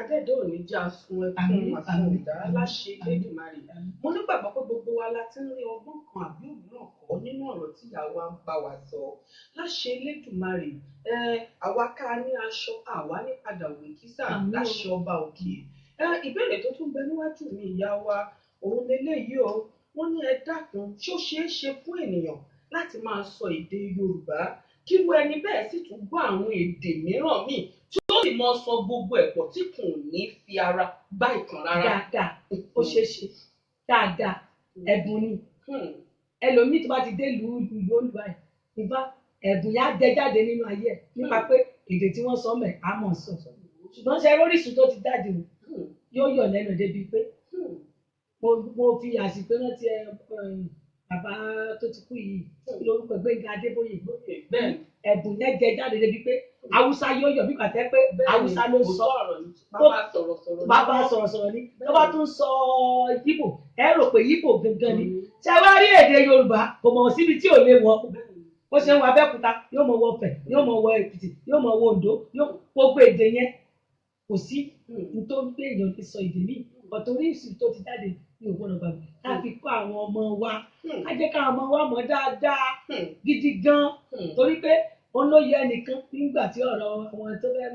[SPEAKER 1] Adẹ́dọ̀ ò ní jẹ́ asun ẹkún àsundà láṣẹ Elédùmarè. Mo nígbàgbọ́ pé gbogbo wa la ti ń rí ọgbọ́n kan àbí òmíràn kọ́ nínú ọ̀rọ̀ tí ìyá wa ń bá wa sọ. Láṣẹ Elédùmarè àwa ká ní aṣọ àwa ní padà wò kísà láṣẹ ọba òkè. Ìbéèrè tó tún bẹ níwájú mi ìyá wa òun leléyìí o. Wọ́n ní ẹ dákun ṣó ṣeé ṣe fún ènìyàn láti máa sọ èdè Yorùbá kí irú ẹni bẹ́ẹ̀ sì tún gbọ́ àwọn èdè mìíràn míì tí ó sì mọ sọ gbogbo ẹ̀pọ̀ tí kò ní fi ara gbá ìkan rárá.
[SPEAKER 2] Dáadáa ó ṣeé ṣe dáadáa ẹ̀bùn ni ẹlòmíì tó bá ti dé ìlú Olúwa ẹ̀ nígbà ẹ̀bùn yá jẹ jáde nínú ayé ẹ̀ nípa pé èdè tí wọ́n sọ mẹ́ á mọ̀ sọ ṣùgbọ́n ṣe orísun tó ti jáde yóò yọ̀ lẹ́nu débi pé mo fi àsìkò rántí bàbá tó ti kú yìí lórúkọ Gbẹ́ngà Adébóyè bẹ́ẹ̀ ẹ̀bùn yẹn jẹ jáde débi pé Haúsá yóò yọ bí kàtẹ́ pé Haúsá ló sọ bàbá sọ̀rọ̀sọ̀rọ̀ ni tó bá tún sọ Yíbò ẹ rò pé Yíbò gangan ni ṣé wá rí èdè Yorùbá kò mọ̀ síbi tí ò lè wọ̀ bó ṣe ń wọ Abẹ́òkúta yóò mọ̀ wọ Ọ̀fẹ́ yóò mọ̀ wọ Èkìtì yóò mọ̀ wọ Oǹdó gbogbo èdè yẹn kò sí nítorí pé èèyàn ti sọ èdè míì ọ̀tọ̀rí ìsìn tó ti jáde ní ògbónà gbàgbé ká fi kọ́ àwọn ọmọ wa ká jẹ́ káwọn ọmọ wa mọ̀ dáadáa gidi gan torí pé òun ló yẹ ẹnìkan nígbà tí ọ̀rọ̀ àwọn tó fẹ́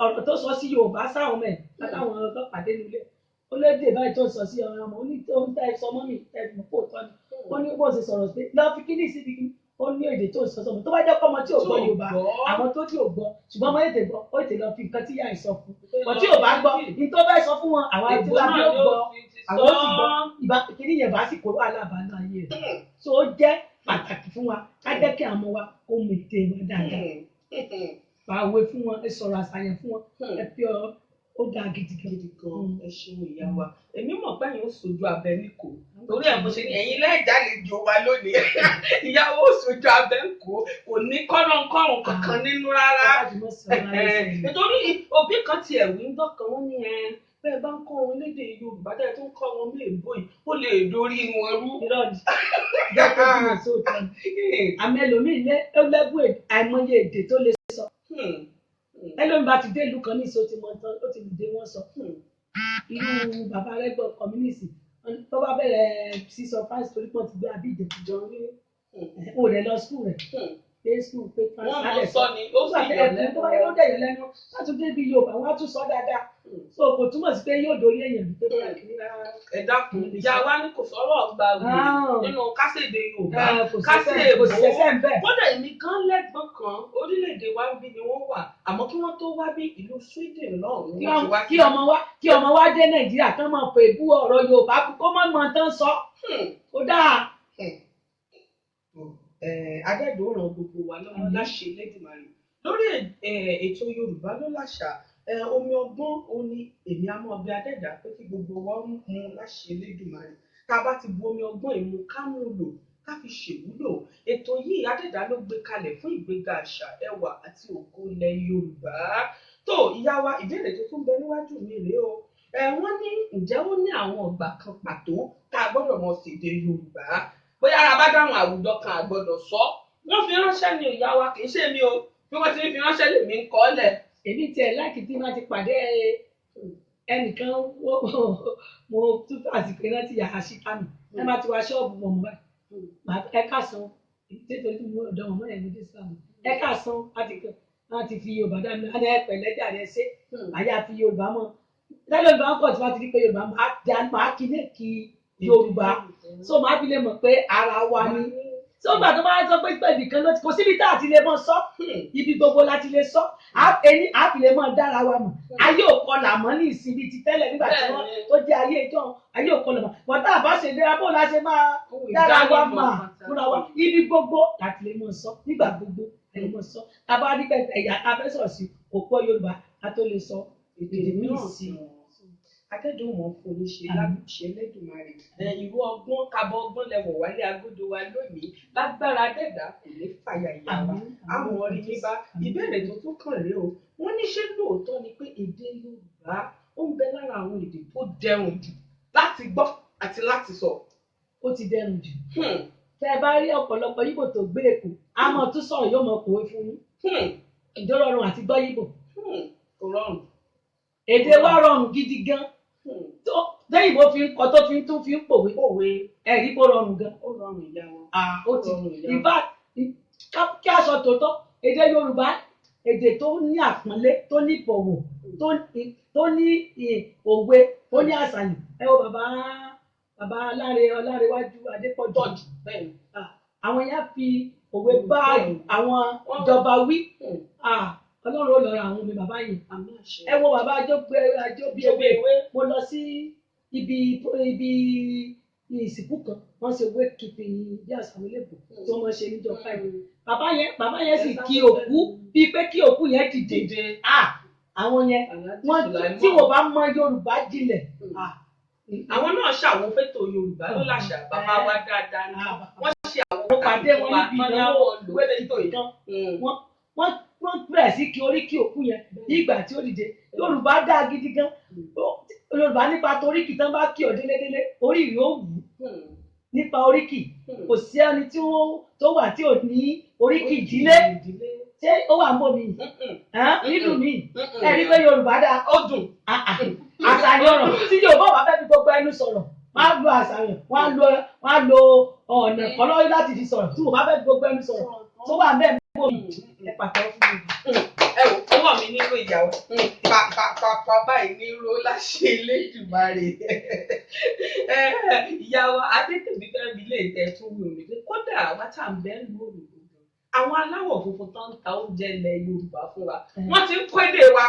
[SPEAKER 2] ọ̀rọ̀ tó sọ sí Yorùbá sáwọn mẹ́rin látàwọn ọ̀rọ̀ pàdé nílé ó lédè báyìí tó sọ sí ọ̀rọ̀ ọmọ onítorí tá ẹ sọ mọ́ mi ẹ mọ̀ kó tọ́ ni wọ́n ní bó ṣe sọ̀rọ̀ pé lọ́ọ́ fi kíní síbi kíní ó ní èdè tó sọ sọmọ tó bá jẹ́ kọ́mọ tí ò gbọ́ Yorùbá àwọn tó tí ò gbọ́ ṣùgbọ́n ọmọ èdè gbọ́ ó ètè lọ fi nǹkan tí yà ìsọ fún ọ̀ tí ò bá gbọ́ ní tó bá sọ fún wọn àwọn àti lábí ó gbọ́ àwọn ó sì gbọ́ ìbá kíní yẹn bá sì kó alábàánú ayé rẹ̀ tó jẹ́ pàtàkì fún wa ká jẹ́ kí àwọn wa kó mètè wọn dáadáa pàwé fún wọn ẹ sọ̀rọ̀ àṣàyàn fún wọn ẹ fi ó ga gidigidi
[SPEAKER 1] gan ẹ ṣeun ìyá wa èmi mọ̀ pé ẹ̀yin ó sojú abẹ ní kò torí ẹ̀ mo ṣe ní ẹ̀yin lẹ́ẹ̀jálejò wa lónìí ìyàwó ó sojú abẹ ń kó kò ní kọ́rọ̀ǹkọ́rùn kankan nínú rárá nítorí òbí kan tiẹ̀ wí ń dọ́kan wọn ní bẹ́ẹ̀ bá ń kọ́ wọn lédè Yorùbá dáa tó ń kọ́ wọn méèbó yìí ó lè dorí wọn rú.
[SPEAKER 2] jẹ́kọ́ bí wọ́n sọ tán àmẹ́lòmíì lẹ́gbọ̀n àìmọye èdè tó lè sọ ẹlòmíì bá ti dé ìlú kan ní ìṣó ti mọ tán ó ti lè dé wọn sọ irú bàbá Arẹ́gbẹ́ community tó bá bẹ̀rẹ̀ sísọ fáìsì torí pọ̀ ti gbé àbí ìdẹ̀kùjọ ní òòrẹ̀ lọ skul rẹ̀ pé skul pé fáìsì
[SPEAKER 1] alẹ̀ sọ ni ó sì yọ lẹ́nu
[SPEAKER 2] tó bá yẹ ló dẹ̀yẹ lẹ́nu láti dé bí Yorùbá wọn á tún sọ dáadáa so kò túmọ̀ sí pé yóò dorí èèyàn ní pé bóyá kìíní rárá.
[SPEAKER 1] ẹ dákun ìyá wa ní kò sọ̀rọ̀ ọgbà wèrè nínú kásèdè Yorùbá kásè
[SPEAKER 2] kò sí ẹsẹ̀ ń bẹ̀.
[SPEAKER 1] kódà èmi kan lẹ́gbọ́n kan orílẹ̀-èdè wa ń bí ni wọ́n wà àmọ́ kí wọ́n tó wá bí ìlú Sweden náà
[SPEAKER 2] kí ọmọ wa dé Nàìjíríà kán máa fò èbú ọ̀rọ̀ Yorùbá kó má mọ tán sọ ó dáa.
[SPEAKER 1] Adẹ́dùn ràn gbogbo wa lọ́wọ́ láṣẹ Elédùmarè lórí ètò Yorùbá ló láṣà omi ọgbọ́n òní èmi á mọ ọbẹ̀ Adẹ́dà pé kí gbogbo wa mú láṣẹ Elédùmarè tá a bá ti bu omi ọgbọ́n ìmú ká mú lò ká fi ṣèwúlò ètò yìí Adẹ́dà ló gbé kalẹ̀ fún ìgbéga àṣà ẹwà àti ògo ilẹ̀ Yorùbá tó ìyá wa ìbéèrè tó tún bẹ níwájú mi rèé o wọ́n ní ǹjẹ́ ó ní àwọn ọgbà kan pàtó tá a gbọ́dọ̀ mọ̀ sí èdè Yorùbá bóyá ara bá dáhùn àwùjọ kan àgbọ́dọ̀ sọ wọ́n fi ránṣẹ́ ní ìyá wa kì í ṣe mi o bí wọ́n ti fi ránṣẹ́ lèmi ń kọ́ lẹ̀.
[SPEAKER 2] èmi tiẹ̀ láti tí wọ́n ti pàdé ẹnìkan mo tún àsìkò iná ti yàrá síta mi ẹ máa ti wá ṣọ́ọ̀bù mọ̀ mọ́ báyìí ẹ káàsán nítorí tí mo dán ọmọ ẹ̀ ní dísàmù ẹ káàsán láti fi Yorùbá dá mi lọ́dẹ pẹ̀lẹ́jà rẹ ṣe àyà fi Yorùbá mọ́ lẹ́nu ìgbà ńkọ̀ tí wọ́n ti rí pé Yorùbá máa kí ní kí Yorùbá so máa fi lè mọ̀ pé ara wa ni so gbà tó máa sọ pé pẹ̀lú kan ló ti kò síbi tá a ti lè mọ sọ ibi gbogbo la ti lè sọ a fi lè mọ dára wa mọ̀ ayé òkọ làmọ́ ní ìsinmi ti tẹ́lẹ̀ nígbà tí wọ́n tó jẹ́ ayé ìjọ ayé òkọ làmọ́ wọ́n tá a bá ṣe dára bó la ṣe máa dára wa mọ̀ fúnra wa ibi gbogbo la ti lè mọ sọ nígbà gbogbo la lè mọ sọ tá a bá rí pẹ̀lú ẹ̀yà tá a fẹ́ sọ̀rọ̀ sí òpó Yorùbá a tó lè sọ èdè míì sí i.
[SPEAKER 1] Akẹ́dùn mọ̀ fún mi ṣe lábùṣe Elédùmarè ìwọ ọgbọ́n kabọ ọgbọ́n lẹwọ̀ wálé agodo wa lónìí lágbára Adẹ́dà kò ní fàyà ìyá wa àwọn orí ní bá ìbéèrè tó tún kàn rèé o wọ́n ní ṣé lóòótọ́ ni pé èdè Yorùbá ó ń bẹ lára àwọn èdè tó dẹrùn jù láti gbọ́ àti láti sọ.
[SPEAKER 2] ó ti dẹrùn jù tẹ́ ẹ bá rí ọ̀pọ̀lọpọ̀ Yíbò tó gbé Èkó a mọ̀ tún sọ̀rọ̀ yóò mọ̀ kòwé fún yín ìjọ rọrùn àti gbọ́ Yíbò
[SPEAKER 1] kò rọrùn
[SPEAKER 2] èdè wa rọrùn gidi gan lẹ́yìnbó fi ń kọ tó fi ń tún fi ń pòwe ẹ̀rí kó rọrùn gan.
[SPEAKER 1] ó rọrùn ìyá wọn.
[SPEAKER 2] ó ti ìbá kí a sọ tòótọ́ èdè Yorùbá èdè tó ní àpọ́nlé tó ní ìbọ̀wọ̀ tó ní òwe tó ní àṣàyàn ẹ wo bàbá Ọlárewájú Adépọ̀jù àwọn yẹn fi òwe bá àwọn ìjọba wí Ọlọ́run ó lọ ra àwọn omi bàbá yìí ẹ wo bàbá Àjọbíewé mo lọ sí ibi ìsìnkú kan wọ́n ṣe wake keeping bí àṣàwọ̀ ilébò tí wọ́n ṣe níjọ fáìlì bàbá yẹn sì kí òkú bíi pé kí òkú yẹn dìde àwọn yẹn wọ́n tí wọ́n bá mọ Yorùbá jinlẹ̀
[SPEAKER 1] àwọn náà ṣàwọn fẹ́tò Yorùbá ló láṣà bàbá wa dáadáa ni wọ́n ṣe àwọn
[SPEAKER 2] pàdé wọn níbi ìnáwó wẹ́lẹ́tò ìdán wọ́n bẹ̀rẹ̀ sí kí oríkì òkú yẹn nígbà tí ó dìde. Yorùbá dá gidi gan. Yorùbá nípa toríkì tán bá kí ọ délédélé orí rẹ̀ ó wù nípa oríkì. Kò sí ẹni tí tó wà tí ò ní oríkì ìdílé. Ṣé ó wà ń bò mí? Nínú mi ẹ rí pé Yorùbá dá ó dùn. Àṣàyàn ọ̀rọ̀ tí Yorùbá bá fẹ́ fi gbogbo ẹnu sọ̀rọ̀ wọ́n á lo àṣàyàn wọ́n á lo ọ̀nà kọ́lọ́rí láti fi sọ̀rọ̀ tí mo bá fẹ́ fi gbogbo ẹnu sọ̀rọ̀ tó wà bẹ́ẹ̀ mú mi ẹ pàtẹ́wọ́ fún mi.
[SPEAKER 1] Ẹ wò ó wà mí nínú ìyàwó pàpàpàpà báyìí nírú láṣẹ Elédùmarè. Ìyàwó Adétèmí fẹ́ mi lè tẹ̀ tún wù mí pé kódà àwa tá à ń bẹ́ẹ̀ lù òrùn àwọn aláwọ̀ funfun tó ń ta oúnjẹ ilẹ̀ Yorùbá fún wa wọ́n ti ń kéde wa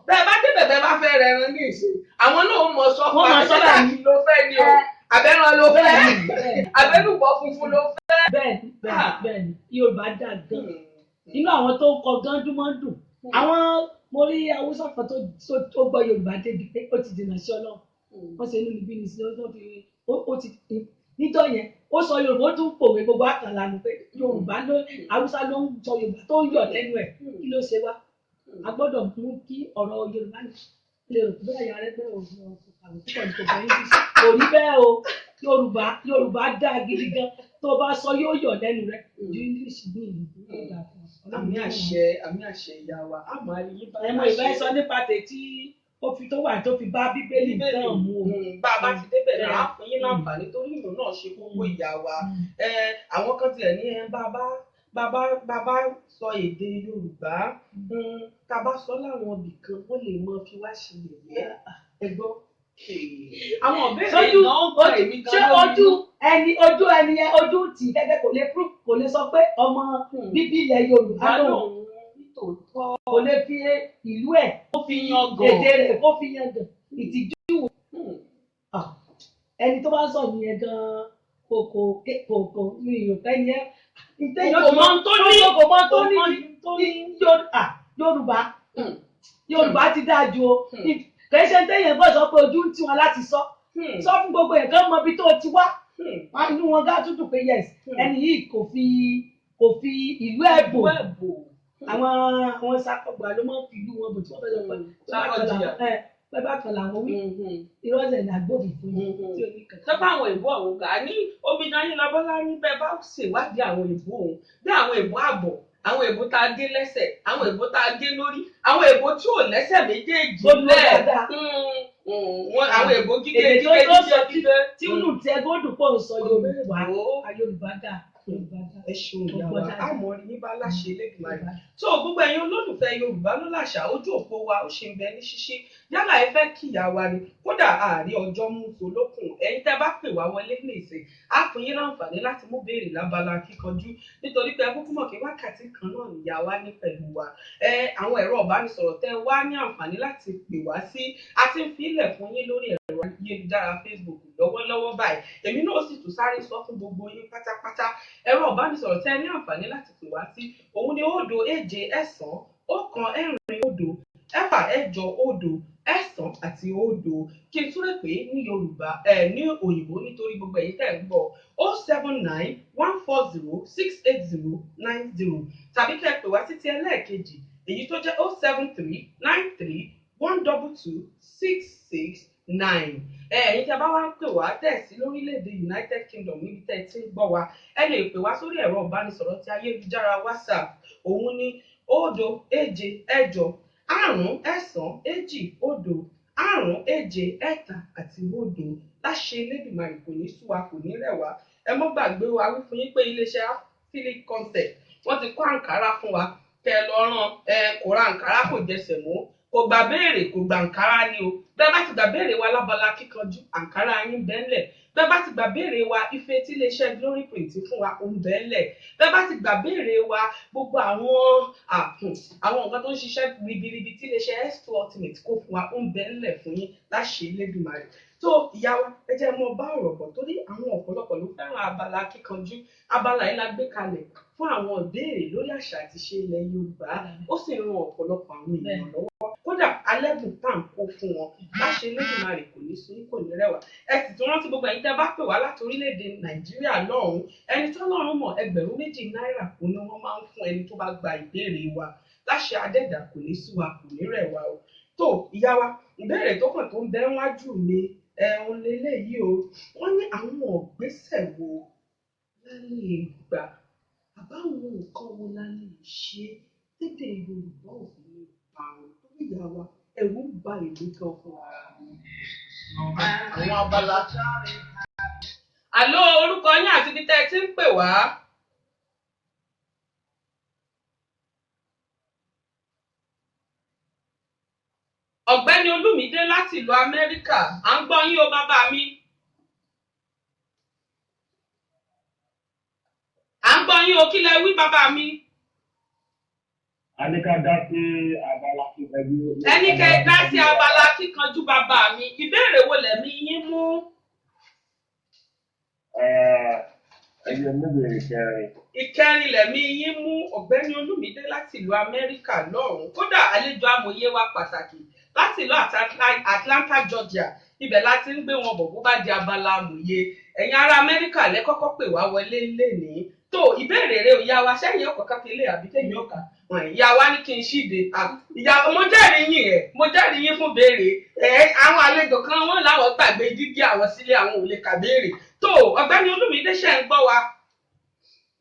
[SPEAKER 1] bẹ́ẹ̀ bá débẹ̀ bẹ́ẹ̀ bá fẹ́ rẹran ní ìsìn àwọn náà mọ̀ sọ fún wa sọ́dà kí ló fẹ́ ni o abẹ́ran ló fẹ́ abẹ́lùbọ̀ funfun ló fẹ́.
[SPEAKER 2] Bẹ́ẹ̀ni Yorùbá dà gan inú àwọn tó ń kọ gánjú máa ń dùn. Àwọn mo rí Haúsá kan tó gbọ́ Yorùbá débi pé ó ti dènà sí Ọlọ́run wọ́n ṣe inú níbí ní sí ó ti níjọ́ yẹn ó sọ Yorùbá ó tún pòwe gbogbo àkànlá nù pé Yorùbá ló Haúsá ló ń sọ Yorùbá tó ń yọ̀ lẹ́nu ẹ̀ kí ló ṣe wá. A gbọ́dọ̀ mú kí ọ̀rọ̀ Yorùbá lè rò pé báyà rẹ bẹ́ẹ̀ kò rí bẹ́ẹ̀ o. Yorùbá dá gidi gan tó bá sọ yóò yọ̀ lẹ́nu rẹ ju English bí ìlú tó dà fún ọ.
[SPEAKER 1] Àmì àṣẹ ìyá wa a máa rí yín bá a ṣe.
[SPEAKER 2] Ẹ̀mọ ìfẹ́ sọ nípa tètí ó fi tó wà tó fi bá Bíbélì náà mú o.
[SPEAKER 1] Bá a bá ti débẹ̀ náà á fún yín láǹfààní torí ìlú náà ṣe kókó ìyá wa. Àwọn kan tiẹ̀ ní bàbá sọ èdè Yorùbá tá a bá sọ láwọn ibì kan wọ́n lè mọ fi wá ṣe yẹ̀yẹ́ ẹgbọ́n. Àwọn ọ̀bẹ̀rẹ̀ náà ń kọ́ èmi gan lórí.
[SPEAKER 2] Ṣé ojú ẹni yẹn ojú tì gẹ́gẹ́ kò lè sọ pé ọmọ bíbí ilẹ̀ Yorùbá lòun kò lè fi ìlú ẹ̀
[SPEAKER 1] kó fi yangàn
[SPEAKER 2] èdè rẹ̀ kó fi yangàn ìtìjú ẹni tó bá ń sọ nìyẹn gan-an kò ní ìyọ̀pẹ́ yẹn.
[SPEAKER 1] Kò mọ tó ní
[SPEAKER 2] Yorùbá ti dáa ju o kìí ṣe téèyàn bọ́ sọ pé ojú ń tì wọn láti sọ fún gbogbo ẹ̀ kán mọ ibi tó ti wá inú wọn gá tútù pé yes ẹni yìí kò fi ìlú ẹ̀ bò àwọn sakọgbà ló máa ń fi ìlú wọn bò tí wọ́n fẹ́ lọ pẹ́ bá kan làwọn wí ìrọ́sẹ̀ ní agbófin fún yín tí ò ní kankan.
[SPEAKER 1] Sọ́kọ́ àwọn ìbò ọ̀hún gà ní Obìnrin Ayélabọ́lá ní bẹ́ẹ̀ bá ṣèwádìí àwọn ìbò ọ̀hún bí àwọn ìbò àbọ̀ àwọn èbó tá a gé lẹ́sẹ̀ àwọn èbó tá a gé lórí àwọn èbó tí ò lẹ́sẹ̀ méjèèjì bẹ́ẹ̀ àwọn èbó gígé
[SPEAKER 2] tí ó dùn tí ẹgbẹ́ òdùn pọ̀ ń sọ Yorùbá dà.
[SPEAKER 1] Ẹ ṣeun ìyá wa àmọ́ rí yín bá láṣẹ Elédùmarè. Tó gbogbo ẹ̀yin olólùfẹ́ Yorùbá ló làṣà ojú òpó wa ó ṣe ń bẹ ní ṣíṣí yálà ẹ fẹ́ kí ìyá wa ni kódà àárí ọjọ́ mú tolókùn ẹ̀yin tẹ́ bá pè wá wọlé ní ìsìn á fún yín láǹfààní láti mú béèrè lábala kíkanjú nítorí pé akókó mọ̀ kí wákàtí kan náà nìyá wa ní pẹ̀lú wa. Àwọn ẹ̀rọ ìbánisọ̀rọ̀ tẹ́ wá ní àǹfààní láti pè wá sí a ti ń fi ilẹ̀ fún yín lórí ẹ̀rọ ayélujára Facebook lọ́wọ́lọ́wọ́ báyìí èmi náà sì tún sáré sọ fún gbogbo yín pátápátá ẹ̀rọ ìbánisọ̀rọ̀ tẹ́ ní àǹfààní láti pè wá sí òun ni 0791490 àti 0 kí n tún lè pè ní Yorùbá ní òyìnbó nítorí gbogbo ẹ̀yin tẹ́ ń gbọ́ 07914068090 tàbí kẹ́ pè wá sí ti ẹlẹ́ẹ̀kejì èyí tó jẹ́ 07393126669. Ẹ̀yin tí a bá wá ń pè wá tẹ̀sí lórílẹ̀‐èdè United Kingdom níbi tẹ́ ẹ ti ń gbọ́ wa ẹ lè pè wá sórí ẹ̀rọ ìbánisọ̀rọ̀ ti ayélujára WhatsApp òun ni 074920573 àti 0 láṣẹ Elédùmarè kò ní sú wa kò ní rẹ̀ wá. Ẹ mọ́ gbàgbé wa wí fún yín pé iléeṣẹ́ Philip Concept wọ́n ti kó àǹkárá fún wa kẹ́ lọ rán kò ra àǹkárá kò jẹsẹ̀ mọ́ kò gbà béèrè kò gbà àǹkárá ni o bẹ́ẹ̀ bá ti gbà béèrè wa lábala kíkanjú àǹkárá yín bẹ́ẹ̀lẹ̀ bẹ́ẹ̀ bá ti gbà béèrè wa ife tí iléeṣẹ́ Glory Print fún wa ó ń bẹ́ẹ̀lẹ̀ bẹ́ẹ̀ bá ti gbà béèrè wa gbogbo àwọn nǹkan tó ń ṣiṣẹ́ ribiribi tí iléeṣẹ́ S2 Ultimate kó fún wa ó ń bẹ́ẹ̀lẹ̀ fún yín láṣẹ Elédùmarè. Tó ìyá wa ẹ jẹ́ mọ bá ọ̀rọ̀ bọ̀ torí àwọn ọ̀pọ̀lọpọ̀ ló fẹ́ràn abala kíkanjú abala yìí la gbé kalẹ̀ fún àwọn ìbéèrè lórí àṣà àti ìṣe ilẹ̀ Yorùbá ó sì ran ọ̀pọ̀lọpọ̀ àwọn èèyàn lọ́wọ́ kódà alẹ́bùn tá à ń kó fún wọn láṣẹ Elédùmarè kò ní sún kò ní rẹwà. Ẹ sì tún rántí gbogbo ẹ̀yin tẹ́ bá pè wá láti orílẹ̀-èdè Nàìjíríà lọ́hùn-ún ẹni tó lọ́rùn mọ̀ 2,000 náírà kò ní wọ́n máa ń fún ẹni tó bá gba ìbéèrè wa láṣẹ adẹ́dà kò ní sú wa kò ní rẹ̀ wá o. Tó ìyá wa ìbéèrè tó kàn tó ń bẹ wájú mi òun leléyìí o. Wọ́n ní àwọn ìgbésẹ̀ wo la lè gbà àbáwọn nǹkan wo la lè ṣe lédè Yorùbá òfin ní parun tó ìyá wa ẹ̀rù ń ba èmi gan fún àwọn abala. Àló orúkọ yín àti ibi tẹ́ ẹ ti ń pè wá. Ọ̀gbẹ́ni Olúmídé láti ìlú Amẹ́ríkà, à ń gbọ́ yín o bàbá mi. À ń gbọ́ yín o, kí lẹ wí bàbá mi.
[SPEAKER 3] Ẹni ká dá sí abala kíkanjú.
[SPEAKER 1] Ẹni ká dá sí abala kíkanjú bàbá mi. Ìbéèrè wo lẹ̀mí yín mú?
[SPEAKER 3] Ẹgbẹ́ méjèèrè kẹrin.
[SPEAKER 1] Ìkẹrin lẹ̀mí yín mú Ọ̀gbẹ́ni Olúmídé láti ìlú Amẹ́ríkà lọ́hùn-ún. Kódà àlejò amòye wa pàtàkì láti ìlú Atlanta, Georgia. Ibẹ̀ láti ń gbé wọn bọ̀ bó bá di abala amòye. Ẹ̀yin ará Amẹ́ríkà lẹ kọ́kọ́ pè wá wọlé lénìí. Tó ìbéèrè rẹ̀ ìyá wa sẹ́yìn ọkọ̀ kápẹ́lẹ́ àbí tẹ̀yìn ọkà. Ìyá wa ní kí n ṣíde. Ìyá mo jẹ́rìí yín ẹ̀ mo jẹ́rìí yín fún béèrè. Àwọn àlejò kan wọ́n láwọn gbàgbé dígí àwọn sílé àwọn ò lè kà béèrè. Tó Ọ̀gbẹ́ni Olúmídé ṣe ń gbọ́ wa.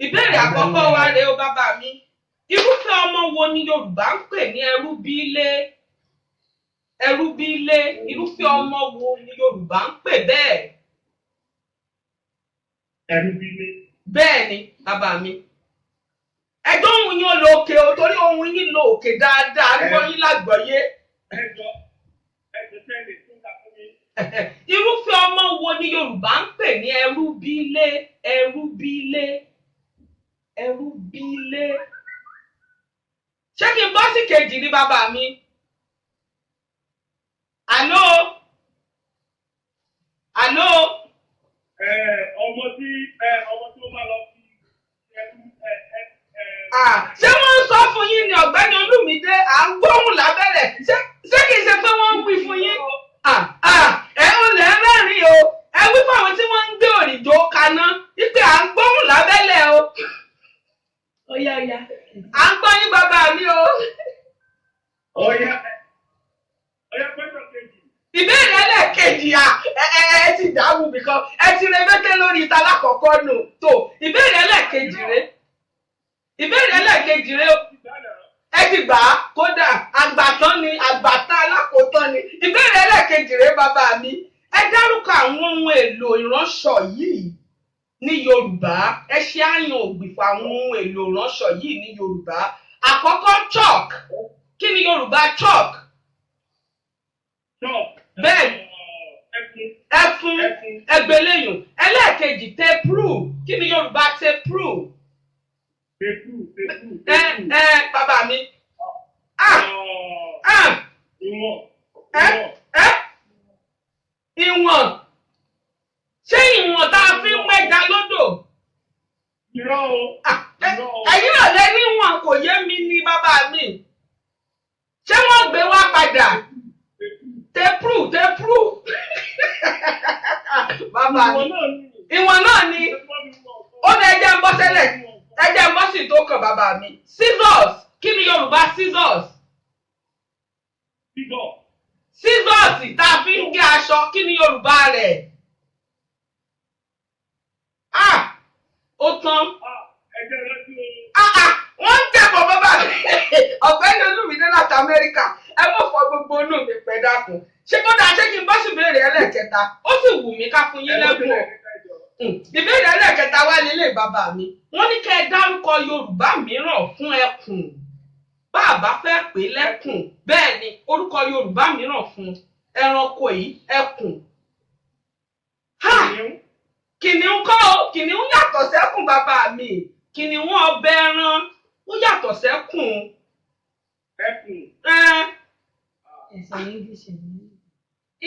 [SPEAKER 1] Ìbéèrè àkọ́kọ́ wa rèé o bàbá mi. Irúfẹ́ ọmọ wo ni Yorùbá ń pè ní ẹrú bí ilé? Ẹrú bí ilé, irúfẹ́ ọmọ wo ni Yorùbá ń pè bẹ́ẹ̀?
[SPEAKER 3] Ẹrú bí ilé.
[SPEAKER 1] Bẹ́ẹ̀ ni bàbá mi. Ẹjọ́ ohun yín lo òkè o torí ohun yín lo òkè dáadáa gbọ́ yín lágbọ́yé.
[SPEAKER 3] Ẹjọ́ tẹ́lẹ̀ fún kàkúrí.
[SPEAKER 1] Irúfẹ́ ọmọ wo ni Yorùbá ń pè ní ẹrú bí ilé? Ẹrú bí ilé. Ẹrú bí ilé. Ṣé kí n bọ́ sí kejì ní bàbá mi? Àló? Àló?
[SPEAKER 3] Ọmọ tí ó máa lọ sí ẹrú
[SPEAKER 1] ṣé wọ́n ń sọ fún yín ni Ọ̀gbẹ́ni Olúmídé à ń gbóhùn lábẹ́rẹ̀ ṣé kì í ṣe pé wọ́n ń wí fún yín? Ẹ ń lè rẹ́rìn o ẹ wí fún àwọn tí wọ́n ń gbé òrìjò kaná wípé à ń gbóhùn lábẹ́lẹ̀ o.
[SPEAKER 2] Ọ̀yá.
[SPEAKER 1] À ń gbọ́ yín bàbá mi o.
[SPEAKER 3] Ọ̀yá pẹ́sọ̀ kejì.
[SPEAKER 1] Ìbéèrè ẹlẹ́ẹ̀kejì ẹ ti dààmú bìkan ẹ ti rebété lórí ìta lákọ̀ọ́kọ́ nù tó ìbéèrè ẹlẹ́ẹ̀kejì rẹ̀. Ìbéèrè ẹlẹ́ẹ̀kejì rẹ̀ ẹ ti gbà á kódà àgbàtán ni àgbàtán alákòótán ni. Ìbéèrè ẹlẹ́ẹ̀kejì rẹ̀ bàbá mi ẹ dárúkọ àwọn ohun èlò ìránṣọ yìí ní Yorùbá. Ẹ ṣe àyàn ògbìfọ̀ àwọn ohun èlò ìránṣọ yìí ní Yorùbá. Àkọ́kọ́ chalk. Kí ni Yorùbá chalk? Bẹ́ẹ̀ ẹfun ẹgbẹ̀lẹ́yìn. Ẹlẹ́ẹ̀kejì tape rule. Kí ni Yorùbá tape rule? Bàbá mi. Ìwọ̀n. Ṣé ìwọ̀n tá a fi ń mẹ́ja lódò?
[SPEAKER 3] Irọ́ o.
[SPEAKER 1] Ẹ̀yin náà lẹ níwọ̀n kò yé mi ní bàbá mi. Ṣé wọ́n gbé wá padà? Tepru. Bàbá mi. Ìwọ̀n náà ni. Ó lè jẹ́ ń bọ́ sẹ́lẹ̀. Ẹ jẹ́ ń bọ́ sí tó kàn bàbá mi. Scissors. Kí ni Yorùbá scissors? Scissors tá a fi ń gé aṣọ. Kí ni Yorùbá rẹ̀? Ó tán. Wọ́n ń tẹ̀bọ̀ bàbá mi. Ọ̀gbẹ́ni Olúmídé láti Amẹ́ríkà. Ẹ mọ̀ fọ gbogbo inú mi pẹ̀ dákun. Ṣé kó dáa ṣé kí n bọ́ sí ìbéèrè ẹlẹ́ẹ̀kẹta? Ó sì wù mí ká fún yín lẹ́bùn o. Ìbéèrè ẹlẹ́ẹ̀kẹta wá nílé bàbá mi. Wọ́n ní kẹ́ ẹ dárúkọ Yorùbá mìíràn fún ẹkùn. Bá a bá fẹ́ pè lẹ́kùn. Bẹ́ẹ̀ ni orúkọ Yorùbá mìíràn fún ẹranko yìí ẹkùn. Kìnìún kọ́ o, kìnìún yàtọ̀ sẹ́kùn bàbá mi. Kìnìún ọbẹ̀ ẹran ó yàtọ̀ sẹ́kùn.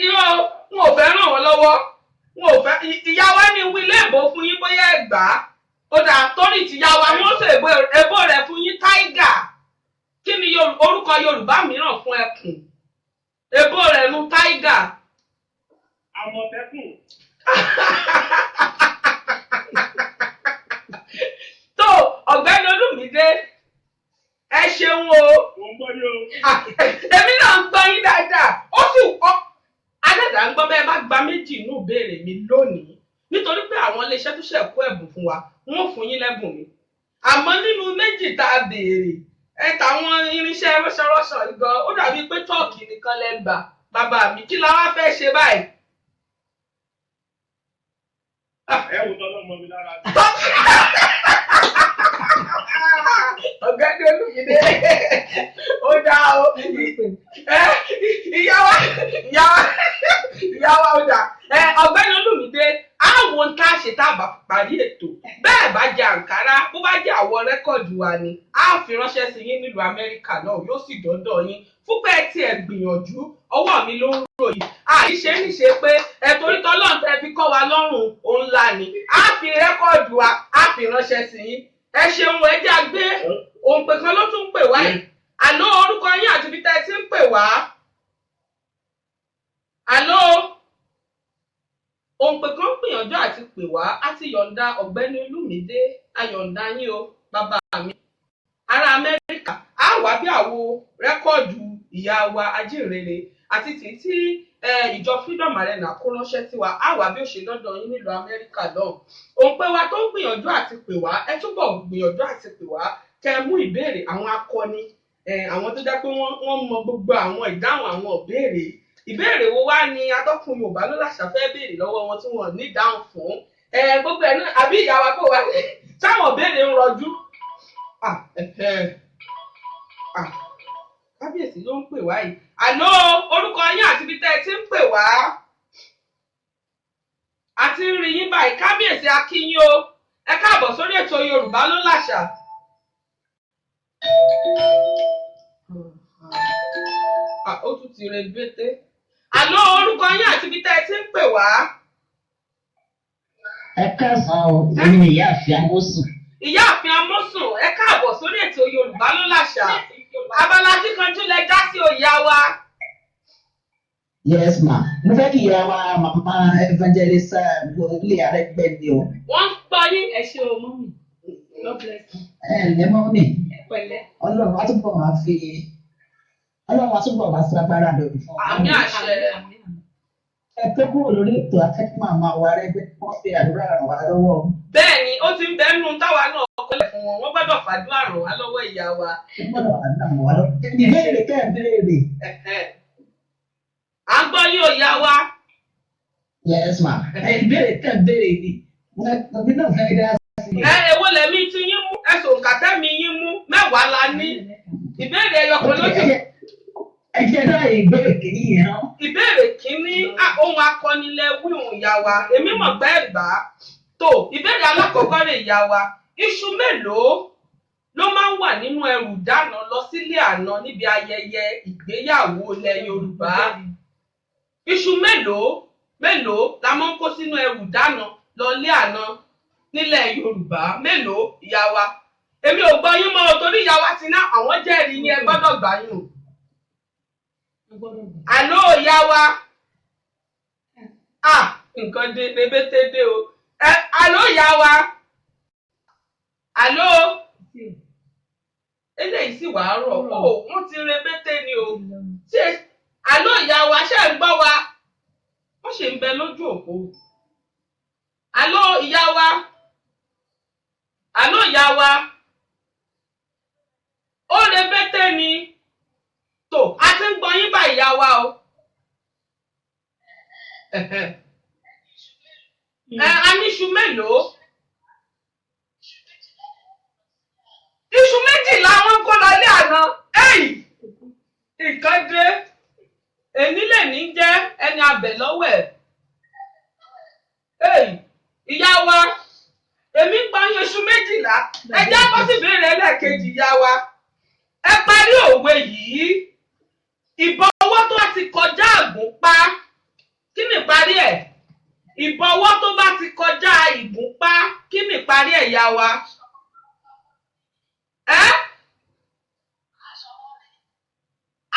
[SPEAKER 1] Irọ́ wọn ò fẹ́ ràn wọ́n lọ́wọ́. Wọn ò fẹ́ ìyá wa ní wílé èbó fún yín bóyá ẹ̀gbá. Ó dà torí tìyá wa wọ́n sọ èbó rẹ̀ fún yín tiger. Kí ni orúkọ Yorùbá mìíràn fún ẹkùn? Èbó rẹ̀ nu tiger.
[SPEAKER 3] Àmọ̀tẹ́kùn.
[SPEAKER 1] Tó Ọ̀gbẹ́ni Olúmídé ẹ ṣeun o. ṣùgbọ́n bẹ́ẹ̀ bá gba méjì inú ìbéèrè mi lónìí nítorí pé àwọn iléeṣẹ́ tó ṣe kó ẹ̀bùn fún wa wọ́n fún yín lẹ́bùn mi àmọ́ nínú méjì tá a béèrè tàwọn irinṣẹ́ rọ́ṣọrọ́ṣọ gan ó dàbí pé tọ́ọ̀kì nìkan lẹ gbà bàbá mi kí la wá fẹ́ ṣe báyìí.
[SPEAKER 3] Ẹ wò tọ́lọ́ mọ mi lára.
[SPEAKER 1] Ọ̀gá ni Olúmídé ó dá o ìyá wa ó dá ọ̀gbẹ́ni Olúmídé àwọn tá a ṣe tá a bá parí ètò bẹ́ẹ̀ bá jẹ àǹkárá bó bá jẹ́ àwọn rẹ́kọ̀dù wa ni a fi ránṣẹ́ sí yín nílùú Amẹ́ríkà náà yóò sì dọ́dọ̀ yín fúnpẹ́ tí ẹ gbìyànjú ọwọ́ mi ló ń ròyìn àìṣe níṣe pé torí tọ́lọ́run tẹ́ fi kọ́ wa lọ́rùn òun ńlá ni a fi rẹ́kọ̀dù wa a fi ránṣẹ́ sí yín ẹ ṣeun ẹ jẹ́ àgbé òǹpè kan ló tún ń pè wá yìí àló orúkọ yín àti ibi tẹ́ ẹ ti ń pè wá àló òǹpè kan gbìyànjú àti pè wá á ti yọ̀ǹda ọ̀gbẹ́ni Olúmídé ayọ̀ǹda yín o bàbá mi ará Amẹ́ríkà á wá bí àwo rẹ́kọ̀dù ìyá wa ajínrere àti tí ìjọ Freedom Arena kó ránṣẹ́ sí wa á wá bí ó ṣe dọ́dọ̀ yín nílùú Amẹ́ríkà náà òǹpè wa tó ń gbìyànjú àti pè wá ẹ túbọ̀ gbìyànjú àti pè wá kẹ́ ẹ mú ìbéèrè àwọn akọni àwọn tó jẹ́ pé wọ́n mọ gbogbo àwọn ìdáhùn àwọn ìbéèrè wo wá ni atọ́kùn Yorùbá ló làṣà fẹ́ béèrè lọ́wọ́ wọn tí wọ́n ní ìdáhùn fún gbogbo ẹ̀ náà àbí ìyá wa kò wá táwọn béèrè ń rọjú kábíyèsí ló ń pè wá yìí àná orúkọ yín àti ibi tẹ́ ẹ ti ń pè wá àti ń rí yín báyìí kábíyèsí akínyìn o ẹ káàbọ̀ sórí ètò Yorùbá ló làṣà. Ó tún ti rebete àná orúkọ yín àti ibi tẹ́ ẹ ti ń pè wá.
[SPEAKER 4] Ẹ káàsán o, èmi ni ìyáàfin Amósùn.
[SPEAKER 1] Ìyáàfin Amósùn ẹ káàbọ̀ sórí ètò Yorùbá ló làṣà abala kíkanjú lẹ já sí òyà wa.
[SPEAKER 4] Yes ma, mo fẹ́ kí ìyá wa màmá evangelist ilé Aregbe ni o.
[SPEAKER 1] Wọ́n ń gbọ́ yín.
[SPEAKER 2] Ẹ ṣe o mọ́mì. God bless you.
[SPEAKER 4] Ẹ ǹlẹ́ mọ́mì.
[SPEAKER 2] Ẹ pẹ̀lẹ́.
[SPEAKER 4] Ọlọ́run á túbọ̀ máa fi agbára lórí fún wa.
[SPEAKER 1] Àmín àṣẹ.
[SPEAKER 4] Ẹ tó kúrò lórí ètò akẹ́kọ̀ọ́ màmá wa Aregbe wọ́n fi àdúrà ràn wá lọ́wọ́.
[SPEAKER 1] Bẹ́ẹ̀ni ó ti ń bẹ́nu táwa náà kọ́lẹ̀ fún wọn wọ́n gbọ́dọ̀ fàdúrà ràn wá lọ́wọ́ ìyá wa.
[SPEAKER 4] Wọ́n gbọ́dọ̀ ràn wá lọ́wọ́. Ìbéèrè kẹ́ ẹ̀ béèrè.
[SPEAKER 1] À ń gbọ́ yín ò yá wa.
[SPEAKER 4] Yes ma, ìbéèrè kẹ́ ẹ̀ béèrè ni. Ọbí náà fẹ́ dá sí i.
[SPEAKER 1] Èwo lẹ̀mí tí yín mú ẹ̀sùn òǹkàtẹ́mi yín mú mẹ́wàá la ní. Ìbéèrè ẹyọkan ló ti.
[SPEAKER 4] Ẹ jẹ́ náà ìbéèrè kìíní yẹn.
[SPEAKER 1] Ìbéèrè kìíní ohun akọnilẹ̀ wíwùn ìyá wa èmi mọ̀ gbẹ́ ẹ̀gbá. Tó ìbéèrè alákọ̀ọ́kọ́ rẹ̀ ìyá wa iṣu mélòó ló máa ń wà nínú ẹrù dáná lọ sílé àná níbi ayẹyẹ ìgbéyàwó ilẹ̀ Yorùbá? Iṣu mélòó la máa ń kó sínú ẹrù dáná lọ lé àná nílẹ̀ Yorùbá mélòó ìyá wa? Èmi ò gbọ́ yín mọ́ o torí ìyá wa ti ná àwọn jẹ́rìí yín ẹ gbọ́dọ̀ gbà yín o. Àló ìyá wa nǹkan dé rebete dé o àló ìyá wa àló eléyìí sì wàá rọ̀ wọ́n ti rebete ni o ṣé àló ìyá wa ṣe ń gbọ́ wa wọ́n ṣe ń bẹ lójú òpó àló ìyá wa ó rebete ni tó a ti ń gbọ́ yín bá ìyá wa o. A ní iṣu mélòó? Iṣu méjìlá wọn kó lọ ilé àná. Nǹkan dé. Èmi lè ní jẹ́ ẹni abẹ̀ lọ́wọ́ ẹ̀. Ìyá wa, èmi ń pa yín iṣu méjìlá. Ẹ jẹ́ kó sì béèrè ẹlẹ́ẹ̀kejì ìyá wa. Ẹ parí òwe yìí. Ìbọwọ́ tó bá ti kọjá àgùnpá. Kí ni ìparí ẹ̀? Ìbọwọ́ tó bá ti kọjá ìgúnpá kí ni ìparí ẹ̀ yá wa?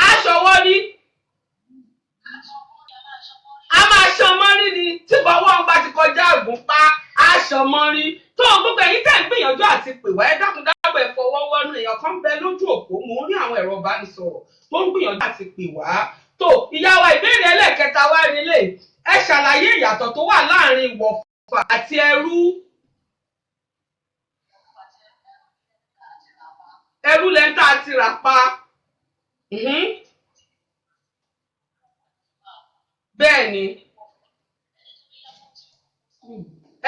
[SPEAKER 1] Aṣọwọ́rí. A máa ṣọmọ́rí ni tí bọ́wọ́ bá ti kọjá ìgúnpá aṣọmọ́rí. Tó gbogbo ẹ̀yin tẹ̀ ń gbìyànjú àti pè wá ẹ dákun dábọ̀ ẹ fọwọ́ wọ́nú èèyàn kan bẹ lójú òpó mò ń rí àwọn ẹ̀rọ ìbánisọ̀rọ̀ tó ń gbìyànjú àti pè wá. Tó ìyá wa ìbéèrè ẹlẹ́ẹ̀kẹta wá relé ṣàlàyé ìyàtọ̀ tó wà láàrin ìwọ̀fà àti ẹrú. Ẹrú lẹ́ńtà àti ràpá. Bẹ́ẹ̀ ni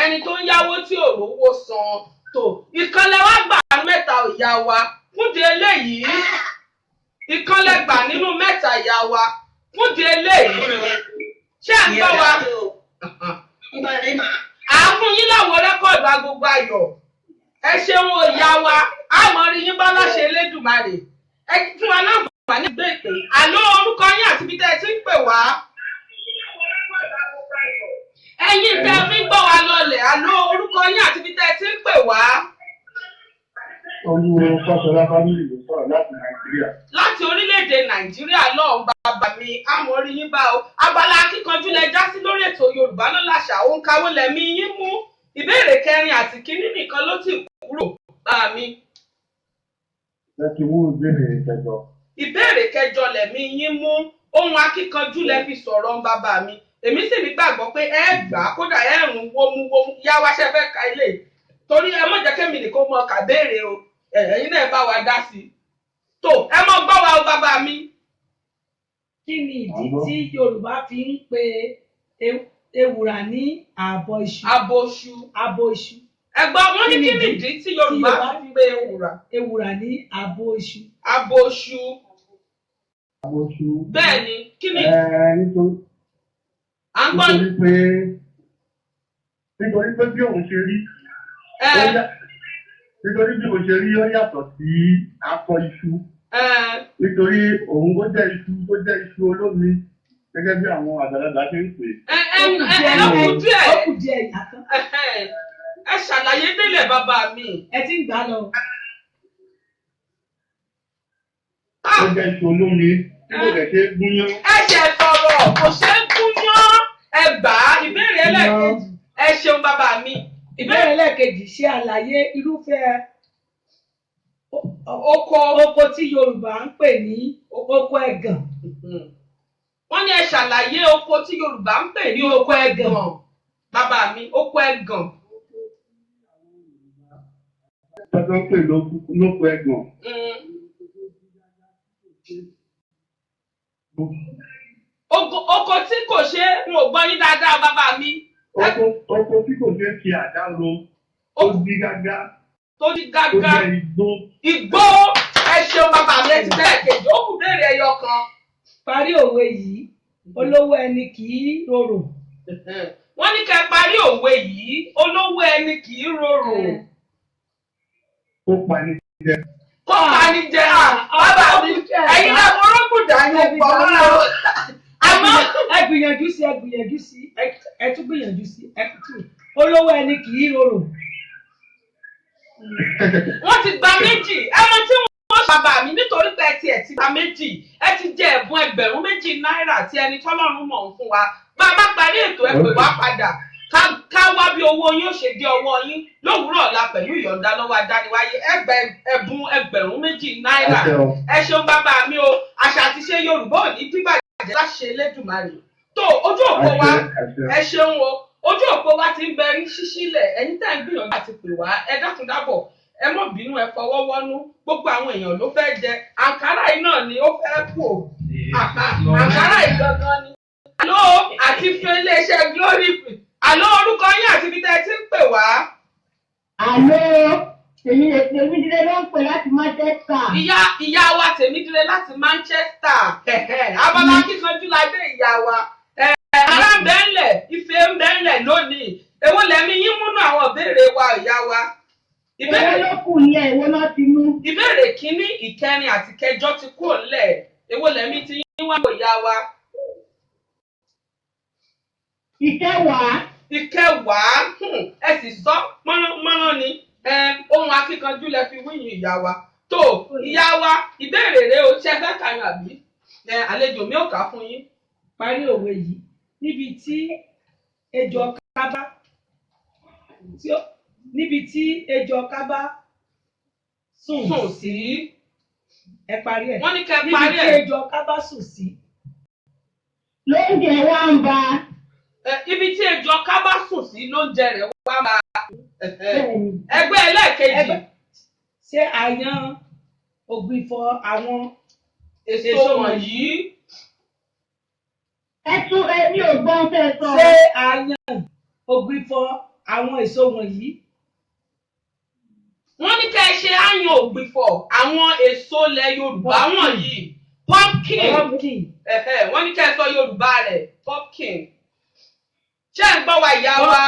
[SPEAKER 1] ẹni tó ń yáwó tí ò rówó san tó ìkànnì wa gbà mẹ́ta ìyá wa fúndi eléyìí ìkànnì gbà nínú mẹ́ta ìyá wa fúndi eléyìí ṣé à ń gbọ́ wa àáfún yín láwọn rẹ́kọ̀dù Agogo Ayọ̀ ẹ ṣeun ìyá wa àmọ́ rí yín bá láṣẹ Elédùmarè ẹ fún wa náà wà ní ìgbé ìpè àlọ́ orúkọ yín àti ibi tẹ́ ẹ ti ń pè wá. Ẹ̀yin tẹ́ fi ń gbọ́ wa lọlẹ̀ àlọ́ orúkọ yín àti ibi tẹ́ ẹ ti ń pè wá.
[SPEAKER 3] Olúwa fámìlì ló sọ̀rọ̀ láti Nàìjíríà.
[SPEAKER 1] Láti orílẹ̀-èdè Nàìjíríà lọ́hùn bàbá mi àmọ́ rí yín bá o. Abala akíkanjú lẹ já sí lórí ètò Yorùbá ló láṣà òun kawó lẹ̀mí yín mú. Ìbéèrè kẹrin àti kínní nìkan ló ti kúrò bá mi.
[SPEAKER 3] Ẹ ti wú ìbéèrè kẹjọ.
[SPEAKER 1] Ìbéèrè kẹjọ lẹ̀mí yín mú. Ohun akíkanjú lẹ fi sọ̀rọ̀ bàbá mi. Èmi sì ní gbàgbọ́ pé ẹ gbà kódà ẹ rùn wómúwómú yá wá ṣe fẹ́ ka ilé torí ẹ mọ̀ jẹ́ kémi nìkan mọ kà béèrè o ẹ̀yin náà bá wa dá sí i tó ẹ mọ gbọ́ wa o bàbá mi.
[SPEAKER 2] Kí ni ìdí tí Yorùbá fi ń pe ewùrà ní ààbọ̀ iṣu? Abo iṣu.
[SPEAKER 1] Ẹ gbọ́ wọ́n ní kí ni ìdí tí Yorùbá fi ń pe
[SPEAKER 2] ewùrà ní ààbọ̀ iṣu?
[SPEAKER 1] Abo iṣu. Bẹ́ẹ̀ ni kí ni.
[SPEAKER 3] Nítorí pé bí òun ṣe rí ó yàtọ̀ sí akọ iṣu. Nítorí òun ó jẹ́ iṣu olómi gẹ́gẹ́ bí àwọn àgbàlagbà ṣe ń pè.
[SPEAKER 2] Ó kù díẹ̀ yàtọ̀.
[SPEAKER 1] Ẹ ṣàlàyé délẹ̀ bàbá mi.
[SPEAKER 2] Ẹ ti ń gbà lọ.
[SPEAKER 3] Ó jẹ́ iṣu olómi tí kò dẹ̀ ṣe é gúnyán.
[SPEAKER 1] Ẹ ṣe sọ̀rọ̀ kò ṣe é gúnyán. Ẹ gbà á ìbéèrè ẹlẹ́ẹ̀kejì. Ẹ ṣeun bàbá mi.
[SPEAKER 2] Ìbéèrè ẹlẹ́ẹ̀kejì ṣe àlàyé irúfẹ́ oko tí Yorùbá ń pè ní oko ẹ̀gàn.
[SPEAKER 1] Wọ́n ní ẹ ṣàlàyé oko tí Yorùbá ń pè ní oko ẹ̀gàn. Bàbá mi oko ẹ̀gàn.
[SPEAKER 3] Tọ́jọ́ ń pè lóko ẹ̀gàn.
[SPEAKER 1] Oko tí kò ṣe é n ò gbọ́ yín dáadáa bàbá mi.
[SPEAKER 3] Oko tí kò ṣe é fi àdá ro tó dí gágá.
[SPEAKER 1] Tó dí gágá.
[SPEAKER 3] Tó jẹ́ igbó.
[SPEAKER 1] Igbó ẹ ṣeun bàbá mi ẹ ti bẹ́ẹ̀ kejì ó kù béèrè ẹyọ kan.
[SPEAKER 2] Parí òwe yìí olówó ẹni kì í rorò.
[SPEAKER 1] Wọ́n ní kẹ́ parí òwe yìí olówó ẹni kì í rorò.
[SPEAKER 3] Ó pa ní jẹ.
[SPEAKER 1] Kó pa ní jẹ bàbá mi ẹ̀yin náà mo rọ́gùn dání pọ̀ mọ́ra o. Àmọ́
[SPEAKER 2] ẹ gbìyànjú sí ẹ tún gbìyànjú sí ẹ tún olówó ẹni kì í rorò.
[SPEAKER 1] Wọ́n ti gba méjì ẹmọ tí wọ́n bàbá mi nítorí pé ẹ ti gba méjì ẹ ti jẹ ẹ̀bùn ẹgbẹ̀rún méjì náírà tí ẹni tọ́lọ́run mọ̀ ń fún wa bàbá parí ètò ẹ pè wá padà ká wá bí owó yín ó ṣe dé ọwọ́ yín lówùúrọ̀ ọ̀la pẹ̀lú ìyọ̀ǹda lọ́wọ́ adániwáyé ẹ̀bùn ẹgbẹ̀rún méjì náírà ẹ ṣeun bàbá mi o àṣà àti ṣe Yorùbá ò ní bíbàjẹ́ láṣẹ Elédùmarè tó ojú òpó wa ẹ ṣeun o ojú òpó wa ti ń bẹ ní ṣíṣílẹ̀ ẹ̀yin tẹ́ ń gbìyànjú àti pè wá ẹ dákun dábọ̀ ẹ mọ̀ bínú ẹ fọwọ́ wọ́nú gbogbo àwọn èèyàn ló fẹ́ jẹ àǹkárá yìí náà ni ó fẹ́ kú o àǹkárá yìí gangan ni. Àló àti fún iléeṣẹ́ Glory àló orúkọ yín àti ibi tẹ́ ẹ ti ń pè wá.
[SPEAKER 5] Àló Tèmídire ló ń pè láti Manchester.
[SPEAKER 1] Ìyá wa Tèmídire láti Manchester abala kíkanjú la dé ìyá wa. Ará ń bẹ́ńlẹ̀ ife ń bẹ́ńlẹ̀ lónìí èwo lẹ́mí yín múnú àwọn ìbéèrè wa ìyá wa.
[SPEAKER 5] Èwo ló kù yẹn èwo náà ti mú.
[SPEAKER 1] Ìbéèrè kínní ìkẹrin àti kẹjọ ti kú òǹlẹ̀ èwo lẹ́mí ti yín wá wò ìyá wa. Ìkẹwàá ẹ sì sọ mọ́rán ni ohun akíkanjú lẹ fi wíyìn ìyá wa. Tó ìyá wa ìbéèrè rẹ o ṣe fẹ́ kàyàn àbí àlejò mi ò kà fún yín.
[SPEAKER 2] Parí òwe yìí níbi tí ejò ọká bá sùn sí ẹ parí ẹ.
[SPEAKER 1] Wọ́n ní kẹ́ parí ẹ.
[SPEAKER 2] Níbi tí ejò ọká bá sùn sí.
[SPEAKER 5] Lóúnjẹ wa ń ba.
[SPEAKER 1] lọ ká bá sùn sí lóúnjẹ rẹ̀ wá máa ẹgbẹ́ ẹlẹ́ẹ̀kejì.
[SPEAKER 2] Ṣé àyàn ògbìfọ̀ àwọn
[SPEAKER 1] èso wọ̀nyí?
[SPEAKER 5] Ẹ̀sùn ẹ̀mí ò gbọ́n fẹ́ sọ.
[SPEAKER 2] Ṣé àyàn ògbìfọ̀ àwọn èso wọ̀nyí?
[SPEAKER 1] Wọ́n ní ká ẹ ṣe àyàn ògbìfọ̀ àwọn èso ilẹ̀ Yorùbá wọ̀nyí. Pumpkin. Wọ́n ní ká ẹ sọ Yorùbá rẹ̀ pumpkin. Ṣé ń gbọ́ wa ìyá wa?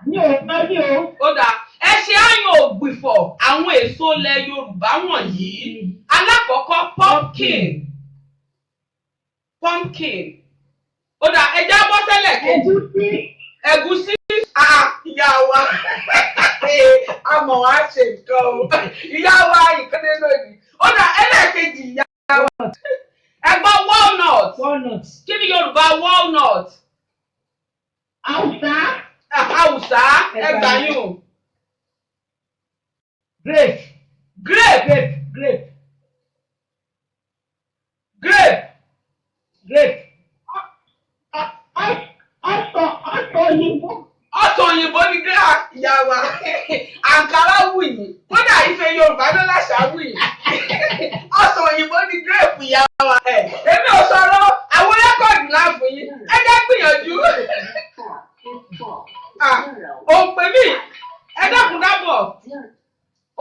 [SPEAKER 5] Mi ò gbọ́ ní o.
[SPEAKER 1] Ó dáa. Ẹ ṣe àyàn ògbìfọ̀ àwọn èso ilẹ̀ Yorùbá wọ̀nyí. Alákọ̀ọ́kọ́ pumpkin. Pumpkin. Ó dáa, ẹ já bọ́ sẹ́lẹ̀ kejì. Ẹ̀gúsí. Ìyá wa. Àmọ̀ wá ṣe nǹkan o. Ìyá wa ìkànnì lónìí. Ó dáa, ẹlẹ́ẹ̀kejì ìyá wa. Ẹ gbọ́ walnut.
[SPEAKER 2] Walnut.
[SPEAKER 1] Kí ni Yorùbá walnut?
[SPEAKER 5] Àwùsá.
[SPEAKER 1] Àwùsá. Ẹgbà yín.
[SPEAKER 2] Grape.
[SPEAKER 1] Grape.
[SPEAKER 2] Grape.
[SPEAKER 1] Grape.
[SPEAKER 2] Grape.
[SPEAKER 5] Ọ̀sọ̀ òyìnbó.
[SPEAKER 1] Ọ̀sán òyìnbó ni ìyá wa. Àǹkárá wù yín. Kódà ife Yorùbá ló láṣà wù yín. Ọ̀sán òyìnbó ni grape ìyá wa. Èmi ò sọ̀rọ̀ àwọn rẹ́kọ̀dì láàfù yín. Ẹ jẹ́ gbìyànjú. Òǹpẹ mi, ẹ dákun dábọ̀.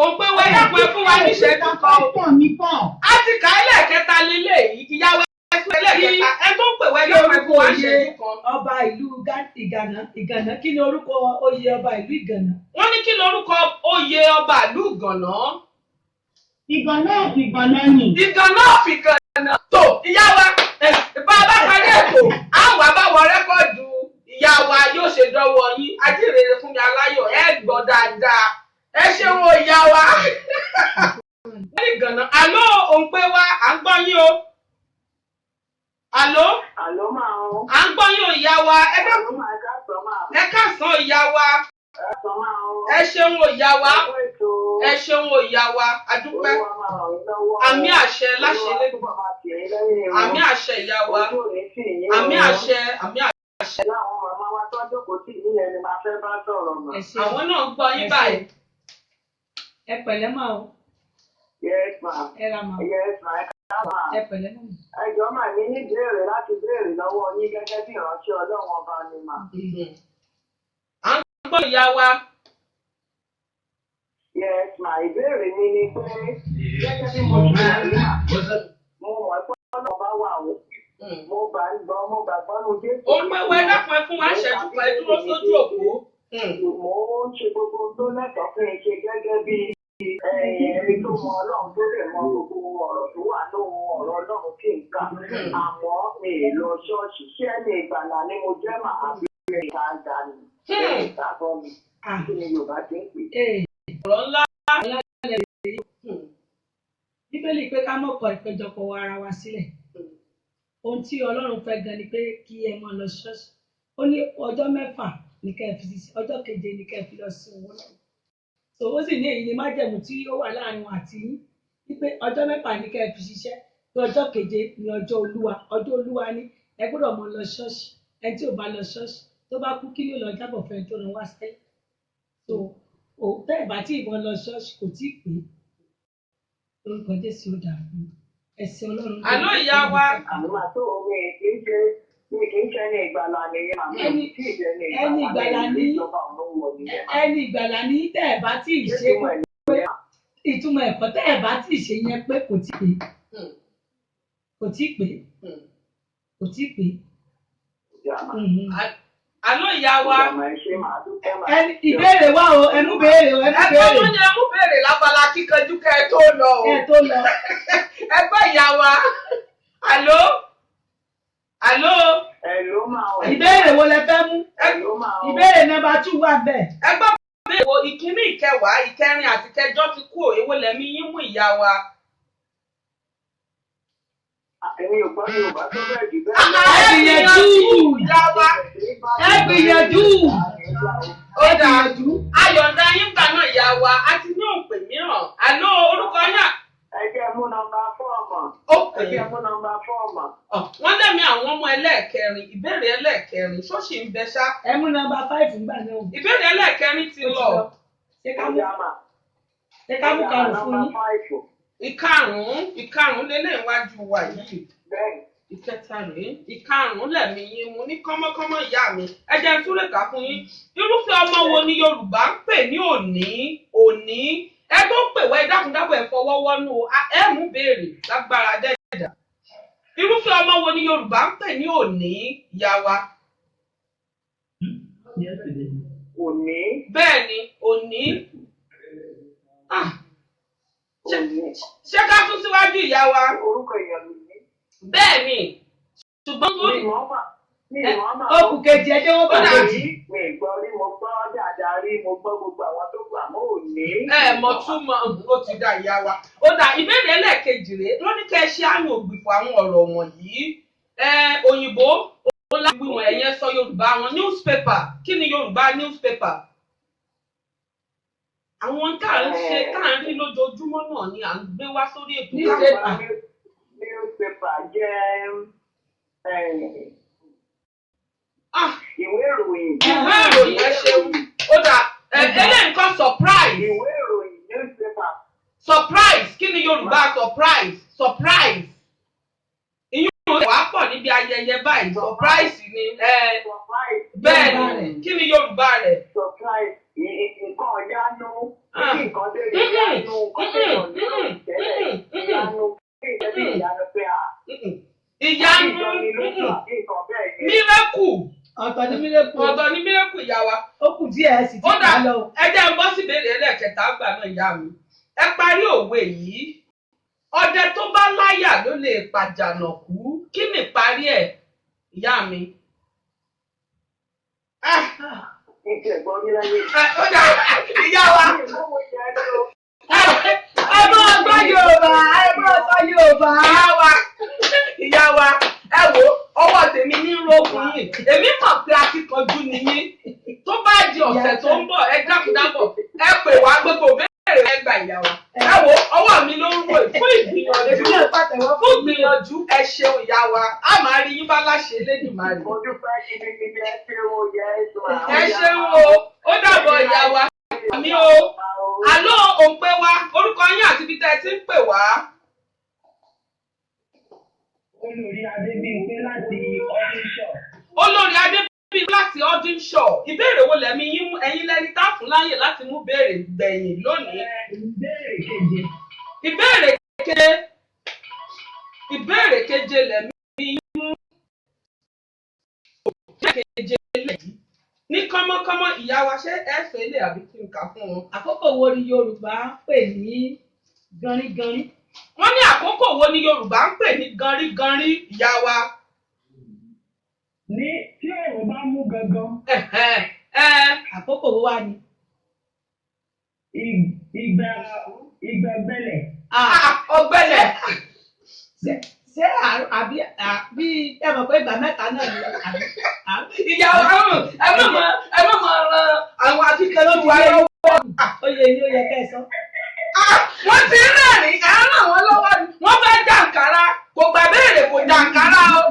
[SPEAKER 1] Òǹpẹ wa ẹ dákun ẹ fún wa ní ìṣẹ́jú kan. A ti kà á lẹ́ẹ̀kẹta lélẹ̀ yìí. Ìyá wa ẹ fún ẹlẹ́ẹ̀kẹta. Ẹ tó ń pè wá ẹ dákun ẹ fún wa ní ìṣẹ́jú kan.
[SPEAKER 2] Ọba ìlú Ìgànná. Kí ni orúkọ oyè ọba ìlú Ìgànná?
[SPEAKER 1] Wọ́n ní kí lorúkọ oyè ọba ìlú Ìgànná?
[SPEAKER 5] Ìgànná ni.
[SPEAKER 1] Ìgànná Ìgànná. Tó ìyá wa bá a bá parí ètò àwọn àbáwọ̀ rẹ́kọ̀dù ìyá wa yóò ṣe dọ́wọ́ yín. Ajínrere fún mi aláyọ̀ ẹ gbọ́ dáadáa. Ẹ ṣeun o ìyá wa. Wọ́n ní Ìgànná. Àló òǹpẹ wa à ń gbọ́ yín o. Àló.
[SPEAKER 6] Àló máa ń.
[SPEAKER 1] À ń gbọ́ yín o ìyá wa. Ẹ dákun. Ẹ káàsán ìyá wa. Ẹ ṣeun o ìyá wa. Ẹ ṣeun o ìyá wa. Adúpẹ́. Àmì àṣẹ láṣẹ lẹ́nu. Àmì àṣẹ ìyá wa. Àmì àṣẹ. Àmì àṣẹ.
[SPEAKER 6] Láwọn màmá wa tó jókòó tì ní ẹni máa fẹ́ bá sọ̀rọ̀ mọ́.
[SPEAKER 1] Àwọn náà ń gbọ́ yín báyìí.
[SPEAKER 2] Ẹ pẹ̀lẹ́ máa o.
[SPEAKER 6] Yes ma.
[SPEAKER 2] Ẹ ra máa o.
[SPEAKER 6] Yes ma.
[SPEAKER 2] Ẹ pẹ̀lẹ́ máa o.
[SPEAKER 6] Ẹjọ́ mà ní ìbéèrè láti béèrè lọ́wọ́ yín gẹ́gẹ́ bí ìránṣẹ́ Ọlọ́run ọba ni mà.
[SPEAKER 1] À ń gbọ́ ìyá wa.
[SPEAKER 6] Yes ma, ìbéèrè mi ni pé gẹ́gẹ́ bí mo ṣe wà ní mo mọ̀ pé Ọlọ́run bá wà wò. Mo gbàgbọ́ nu Jésù.
[SPEAKER 1] Òǹpẹ wa ẹ dákun ẹ fún wa ṣẹ́jú kan ẹ dúró sójú òpó.
[SPEAKER 6] Mo ń ṣe gbogbo tó lẹ́tọ̀ọ́ fún ṣe gẹ́gẹ́ bí ẹni tó mọ Ọlọ́run tó lè mọ gbogbo ọ̀rọ̀ tó wà lóhun ọ̀rọ̀ Ọlọ́run kí n kà. Àmọ́ mi ì lọ ṣọ́ọ̀ṣì ṣé ní ìgbàlà ni mo jẹ́ màá bí ìta dání. Ìtàbọ̀ mi kí ni Yorùbá ti ń pè.
[SPEAKER 1] Ọ̀rọ̀ ńlá.
[SPEAKER 2] Bíbélì pé ká mọ̀ kọ ìpéjọpọ̀ ara wa sílẹ̀. Ohun tí Ọlọ́run fẹ́ gan ni pé kí ẹ máa lọ ṣọ́ọ̀ṣì. Ó ní ọjọ́ mẹ́fà ní ká ẹ fi sí, ọjọ́ keje ní ká ẹ fi lọ sí owó náà. So ó sì ní èyí ni májẹ̀mú tí ó wà láàrin wọn àti yín. Wípé ọjọ́ mẹ́fà ní ká ẹ fi ṣiṣẹ́. Pé ọjọ́ keje ni ọjọ́ Olúwa. Ọjọ́ Olúwa ni ẹ gbọ́dọ̀ máa lọ ṣọ́ọ̀ṣì. Ẹni tí ò bá lọ ṣọ́ọ̀ṣì tó bá kú kí yóò lọ jábọ̀ fẹ́ tó rán wá sẹ́yìn. So tẹ́ ẹ̀ bá tí ìbọn lọ ṣọ́ọ̀ṣì kò tí ì pé. Orúkọ Jésù ó dà fún mi. Ẹ̀sìn Ọlọ́run.
[SPEAKER 1] Àló ìyá wa.
[SPEAKER 6] Àmọ́ tó mi kì í ṣe ní ìgbàlà nìyẹn.
[SPEAKER 2] Ẹni ìgbàlà ní ẹni ìgbàlà ní tẹ́ ẹ̀ bá tí ì ṣe pé ìtumọ̀ ẹ̀kọ́ tẹ́ ẹ̀ bá tí ì ṣe yẹn pé kò tí pé. Kò tí pé. Kò tí pé.
[SPEAKER 1] Àló ìyá wa.
[SPEAKER 2] Ìbéèrè wa o, ẹ mú béèrè o, ẹ mú béèrè.
[SPEAKER 1] Ẹgbẹ́ wọn ni ẹ mú béèrè lábala kíkanjú kẹ́ ẹ tó lọ o.
[SPEAKER 2] Ẹ tó lọ.
[SPEAKER 1] Ẹgbẹ́ ìyá wa. Àló. Àló.
[SPEAKER 6] Ẹ̀ló máa wọ̀.
[SPEAKER 2] Ìbéèrè wo lẹ fẹ́ mú?
[SPEAKER 6] Ẹ̀ló máa wọ̀.
[SPEAKER 2] Ìbéèrè nọ́mbà 2 wà bẹ́ẹ̀.
[SPEAKER 1] Ẹgbẹ́ béèrè wo ìkíní ìkẹwàá ìkẹrin àti kẹjọ ti kú èwo lẹ́mí yín mú ìyá wa.
[SPEAKER 6] Èmi ò gbọ́ Yorùbá tó bẹ́ẹ̀ jù bẹ́ẹ̀.
[SPEAKER 2] Ẹ gbìyànjú
[SPEAKER 1] ìyá wa.
[SPEAKER 2] Ẹ gbìyànjú.
[SPEAKER 1] Ó dáa. Ayọ̀ǹda yín gbà náà ìyá wa. A ti ní òǹpè mìíràn. Àló orúkọ yàn.
[SPEAKER 6] Ẹ jẹ́ mú nọ́mbà 4 mọ̀.
[SPEAKER 1] Okay.
[SPEAKER 6] Ẹgbẹ́ fún nọ́mbà 4 mà.
[SPEAKER 1] Wọ́n lẹ́mi àwọn ọmọ ẹlẹ́ẹ̀kẹrin, ìbéèrè ẹlẹ́ẹ̀kẹrin, ṣọ́ọ̀ṣì ń bẹ ṣá.
[SPEAKER 2] Ẹ mú nọ́mbà 5 ńgbà náà.
[SPEAKER 1] Ìbéèrè ẹlẹ́ẹ̀kẹrin ti lọ.
[SPEAKER 2] Ṣé ká mú karùn fún yín?
[SPEAKER 1] Ìkarùn lélẹ̀ iwájú wa yìí.
[SPEAKER 6] Bẹ́ẹ̀ni.
[SPEAKER 1] Ìkẹta rèé, ìkarùn lẹ̀mí yín mu ní kọ́mọ́kọ́mọ́ ìyá mi. Ẹ jẹ́ n tún lè kà fún yín. Irúfẹ́ ọmọ wo ni Yorùbá ń pè ní òní? Òní. Ẹ tó pè wá ẹ dákúndábọ̀ ẹ fọwọ́ wọ́nú ẹ mú béèrè lágbára dẹ́ẹ̀dà. Irúfẹ́ ọmọ wo ni Yorùbá ń pè ní òní, ìyá wa?
[SPEAKER 6] Òní.
[SPEAKER 1] Bẹ́ẹ̀ni, òní. Ṣé ká tún síwájú ìyá wa?
[SPEAKER 6] Orúkọ èèyàn mi ní.
[SPEAKER 1] Bẹ́ẹ̀ni, ṣùgbọ́n
[SPEAKER 2] Ó kù kejì ẹjẹ́ wọ́n bá kejì.
[SPEAKER 6] Mi gbọ́ rí, mo gbọ́ dáadáa rí, mo gbọ́ gbogbo àwọn tó gbà mọ́ òní.
[SPEAKER 1] Mọ̀ túmọ̀ ó ti dá ìyá wa. Ó dà ìbéèrè ẹlẹ́ẹ̀kejì rèé, wọ́n ní kẹ́ ẹ ṣe àmì ògbìfọ̀ àwọn ọ̀rọ̀ wọ̀nyí. Òyìnbó ó lágbí wọn ẹ̀yẹn sọ Yorùbá wọn newspaper. Kí ni Yorùbá newspaper? Àwọn tá à ń ṣe tá à ń rí lójoojúmọ́ náà ni à ń gbé wá sórí ètò.
[SPEAKER 6] Newspaper jẹ́ ìwé ìròyìn.
[SPEAKER 1] Ìwé ìròyìn ẹ ṣeun. Ó dà ẹlẹ́ nǹkan surprise.
[SPEAKER 6] Ìwé ìròyìn newspaper.
[SPEAKER 1] Surprise kí ni Yorùbá surprise? Surprise. Ìyún wàá pọ̀ níbi ayẹyẹ báyìí. Surprise ni. Bẹ́ẹ̀ ni kí ni Yorùbá rẹ̀?
[SPEAKER 6] Surprise nǹkan ìyanu. Nǹkan tẹ̀lé ìyanu. Nǹkan tẹ̀lé ìtẹ́lẹ̀ ìyanu. Ìyanu pé a.
[SPEAKER 1] Ìyanu. Miracle.
[SPEAKER 2] Ọ̀tọ̀ ni miracle.
[SPEAKER 1] Ọ̀tọ̀ ni miracle ìyá wa.
[SPEAKER 2] Ó kù díẹ̀ sì ti bá lọ.
[SPEAKER 1] Ẹ jẹ́ n bọ́ sí ìbéèrè ẹlẹ́ẹ̀kẹta àgbà náà ìyá mi. Ẹ parí òwe yìí. Ọdẹ tó bá láyà ló lè pàjànàkú. Kí ni ìparí ẹ̀ ìyá mi? Ó dà ìyá wa.
[SPEAKER 2] Ẹ máa gbọ́ Yorùbá, ẹ máa sọ Yorùbá.
[SPEAKER 1] Ìyá wa, ẹ wo ọwọ́ tèmi ní rógun yìí. Èmi mọ̀ pé akíkanjú ni yín. Tó bá di ọ̀sẹ̀ tó ń bọ̀, ẹ dákúndábọ̀. Ẹ pè wá gbogbo béèrè ẹgbà ìyá wa. Ẹ wo ọwọ́ mi ló ń rò fún ìgbìyànjú. Fún ìgbìyànjú ẹ ṣeun ìyá wa. A máa rí yín bá láṣẹ Elédùmarè.
[SPEAKER 6] Mo dúpẹ́ gidigidi ẹ ṣeun o, yẹ ẹ sùn àwọn.
[SPEAKER 1] Ẹ ṣeun o, ó dàbọ̀ ìyá wa. Àmì o, àlọ́ òǹpẹ wa, orúkọ yín àti ibi tẹ́ ẹ ti ń pè wá.
[SPEAKER 5] Olórí Adébíyìnpé láti Audition.
[SPEAKER 1] Olórí Adébíyìnpé láti Audition. Ìbéèrè wo lẹ̀mí yín mú ẹ̀yin lẹ́ni tá fún láyè láti mú béèrè gbẹ̀yìn lónìí? Ìbéèrè keje lẹ̀mí yín mú. Keje lẹ́yìn. Ní kọ́mọ́kọ́mọ́ ìyá wa ṣé ẹ fẹ́ lè àbí kí n kà fún wọn?
[SPEAKER 2] Àkókò wo ni Yorùbá ń pè ní gánrígánrí?
[SPEAKER 1] Wọ́n ní àkókò wo ni Yorùbá ń pè ní gánrígánrí ìyá wa?
[SPEAKER 5] Ní tí òun bá mú gangan.
[SPEAKER 2] Àkókò wo wá ni?
[SPEAKER 5] Ìgbà ọ̀gbẹlẹ̀.
[SPEAKER 1] Ọ̀gbẹlẹ̀.
[SPEAKER 2] Ṣé àbí ẹ mọ̀ pé ìgbà mẹ́ta náà ni àbí?
[SPEAKER 1] Ìyá wa ẹ má mọ ran àwọn akíkanjú wa lọ́wọ́.
[SPEAKER 2] Oyè ni ó yẹ kẹ́ ẹ sọ.
[SPEAKER 1] Wọ́n ti ń rẹ̀rìn ẹ̀ ràn wọ́n lọ́wọ́ ni. Wọ́n fẹ́ jàǹkárá. Kò gbà béèrè kò jàǹkárá o.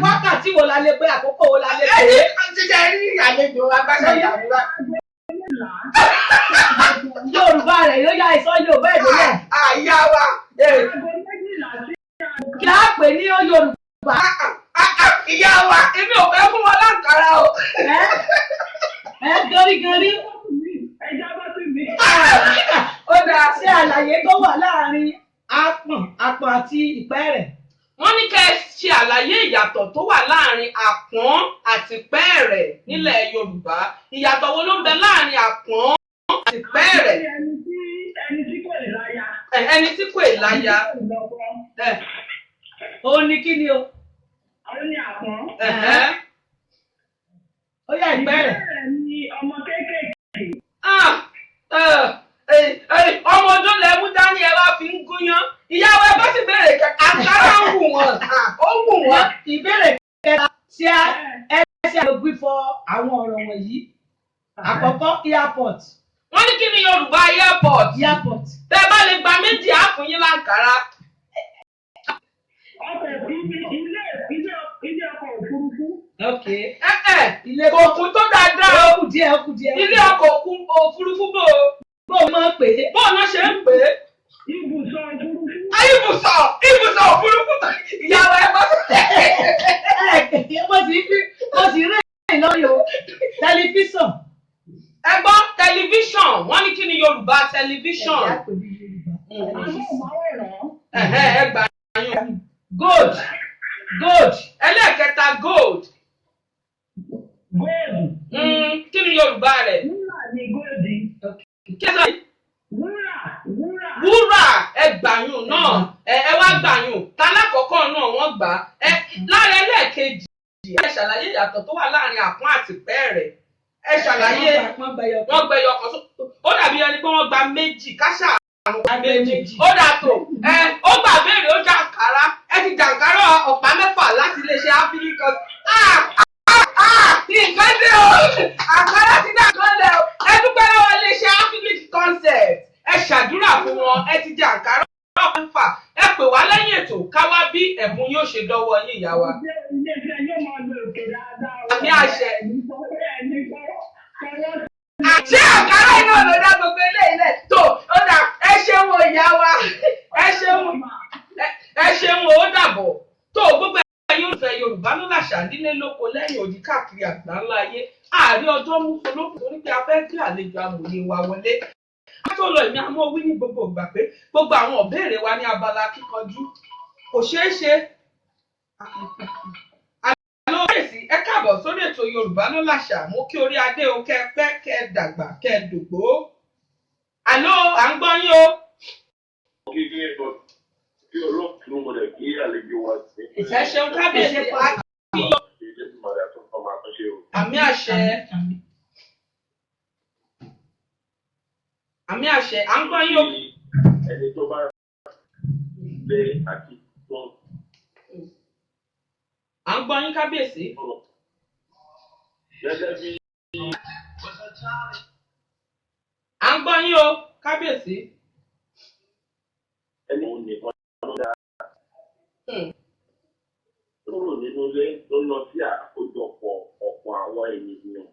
[SPEAKER 2] Wákàtí wo la lè pé àkókò wo la lè pé?
[SPEAKER 1] Ti jẹ́ rí àlejò agbáṣẹ́ ìyàwó wa.
[SPEAKER 2] Yorùbá rẹ̀ yóò yá ìsọ Yorùbá èdè rẹ̀.
[SPEAKER 1] Àyà wa.
[SPEAKER 2] Kí á pè ní Yorùbá.
[SPEAKER 1] Ìyá wa, èmi ò fẹ́ fún wọn láǹkárá o.
[SPEAKER 2] Gánrígánrí. Ó dáa ṣe àlàyé tó wà láàrin àpọ̀n àti ìpẹ́ẹ̀rẹ̀.
[SPEAKER 1] Wọ́n ní kẹ́ ẹ ṣe àlàyé ìyàtọ̀ tó wà láàrin àpọ́n àti pẹ́ẹ̀rẹ̀ nílẹ̀ Yorùbá. Ìyàtọ̀ wo ló ń bẹ láàrin àpọ́n àti pẹ́ẹ̀rẹ̀?
[SPEAKER 5] Ẹni tí kò lè láya.
[SPEAKER 1] Ẹni tí kò lè láya.
[SPEAKER 2] Ó ní kí ni o?
[SPEAKER 5] Ó ní àpọ́n.
[SPEAKER 2] Ó yá ìpẹ́ẹ̀rẹ̀.
[SPEAKER 5] Ìpẹ́ẹ̀rẹ̀ ni ọmọ kéékèèké.
[SPEAKER 1] Ọmọ ọdún lẹ mú dání ẹ wá fi ń gúnyán. Ìyàwó ẹ bá sì béèrè kẹta àkàrà ń wù wọn. Ó wù wọn.
[SPEAKER 2] Ìbéèrè kẹta ṣé ẹ ṣe àlògbé fọ àwọn ọ̀rọ̀ wọ̀nyí. Àkọ́kọ́ airport.
[SPEAKER 1] wọ́n ní kí ni Yorùbá airport.
[SPEAKER 2] Airport.
[SPEAKER 1] Tẹ́ bá lè gba méjì á fún yín láǹkárá.
[SPEAKER 5] Ọkọ̀ ilé ọkọ̀ òfurufú.
[SPEAKER 2] Okay.
[SPEAKER 1] Ilé òkun tó dáadáa o.
[SPEAKER 2] Ó kù díẹ̀.
[SPEAKER 1] Ilé ọkọ̀ òfurufú bò ó.
[SPEAKER 2] Bó o máa ń pè é.
[SPEAKER 1] Bó o náà ṣe ń pè é.
[SPEAKER 5] Ibùsọ̀ òfurufú.
[SPEAKER 1] Ibùsọ̀ òfurufú. Ìyàwó ẹ bá tó tẹ̀.
[SPEAKER 2] Mo sì rí ẹ̀yìn lórí o. Tẹlifíṣàn.
[SPEAKER 1] Ẹ gbọ́ tẹlifíṣàn. Wọ́n ní kí ni Yorùbá tẹlifíṣàn. Ẹ gbà yín. Gold. Ẹlẹ́ẹ̀kẹta gold. Kí ni Yorùbá rẹ̀?
[SPEAKER 5] Wúrà ni góòdì.
[SPEAKER 1] Kí ló yẹ?
[SPEAKER 5] Wúrà.
[SPEAKER 1] Ẹ gbàyùn náà. Ẹ wá gbàyùn. Tálákọ̀ọ́kọ́ náà wọ́n gbà. Lára ẹlẹ́ẹ̀kejì. Ẹ ṣàlàyé ìyàtọ̀ tó wà láàrin àpọ́n àti pẹ́ẹ̀rẹ̀. Ẹ ṣàlàyé wọ́n gbẹyọ kan. Ó dàbí ẹni pé wọ́n gba méjì káṣà àwọn méjì. Ó dà tó. Ó gbà béèrè ó jàǹkárá. Ẹ ti jàǹkárá ọ̀pá mẹ́fà láti iléeṣẹ́ Áfíríkà. Nǹkan dé o. Àǹkárá ti dà kan lẹ̀ o. Ẹ dúpẹ́ lọ́wọ́ iléeṣẹ́ Áfíríkà concept. Ẹ ṣàdúrà fún wọn. Ẹ ti jàǹkárá ọ̀pá mẹ́fà. Ẹ pè wá lẹ́yìn ètò káwá bí ẹ̀bùn yóò ṣe dọ́wọ́ yín ìyá wa.
[SPEAKER 5] Ilé-iṣẹ́ yóò máa lo òkè dáadáa.
[SPEAKER 1] Àmì àṣẹ. Àti àǹkárá iná ló dá gbogbo eléyìí lẹ̀ tó ó dà ẹ ṣeun o ìyá wa ẹ ṣeun ó dàbọ̀ tó gbogbo ẹ̀yin olùfẹ́ Yorùbá ló làṣà nílé lóko lẹ́yìn odi káàkiri àgbáńlá ayé ààrẹ ọjọ́ mú solókùn torí pé a fẹ́ gbé àlejò amòye wa wọlé. A tó lọ ìní àmọ́ wí ní gbogbo ìgbà pé gbogbo àwọn ìbéèrè wa ní abala kíkanjú kò ṣeé ṣe. Ẹ káàbọ̀ sórí ètò Yorùbá ló làṣà mú kí orí adé o kẹ́ pẹ́ kẹ́ dàgbà kẹ́ dògbó. Àló à ń gbọ́ yín o. Ẹ ṣeun kábíyèsí àmì àṣẹ. Àmì àṣẹ à ń gbọ́ yín o.
[SPEAKER 7] Ẹni tó bá lé àti tó.
[SPEAKER 1] À ń gbọ́ yín kábíyèsí.
[SPEAKER 7] Gẹ́gẹ́ bí.
[SPEAKER 1] À ń gbọ́ yín o kábíyèsí.
[SPEAKER 7] Ẹni òun nìkan ló dá. Kúrò nínú ilé tó lọ sí àkójọpọ̀ ọ̀pọ̀ àwọn ènìyàn.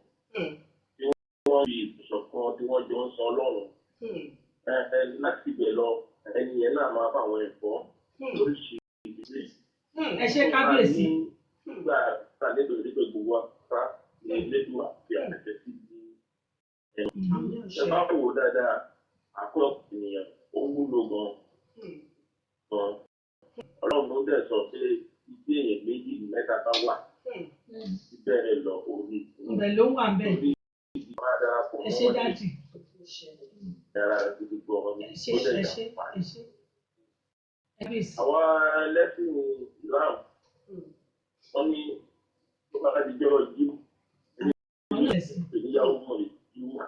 [SPEAKER 7] Tí wọ́n fi ìbùsọ̀ kan tí wọ́n jọ ń sọ Ọlọ́run. Láti ibẹ̀ lọ ẹni yẹn náà máa bá àwọn ẹ̀fọ́ lóríṣiríṣi.
[SPEAKER 2] Ẹ ṣe kábíyèsí.
[SPEAKER 7] Nígbà tá a nílò nígbà gbogbo wa ní lẹ́dùn àti àtẹ̀tẹ̀ sí ní ẹ̀yìn. Ẹ bá wò dáadáa, àkọ́ ènìyàn ó wúlò gan-an. Ọlọ́run ló dẹ̀ sọ pé ìdí èèyàn méjì mẹ́ta bá wà. Bẹ́ẹ̀ lọ orí.
[SPEAKER 2] Ibẹ̀ ló wà bẹ́ẹ̀. Ẹ ṣe dájú.
[SPEAKER 7] Yàrá gidi gan-an ni ó dẹ̀ jà pa. Àwọn ẹlẹ́sìn Islam wọ́n ní tó bá ti jọ́ jímọ̀ ìgbéyàwó mọ̀ lè jímọ̀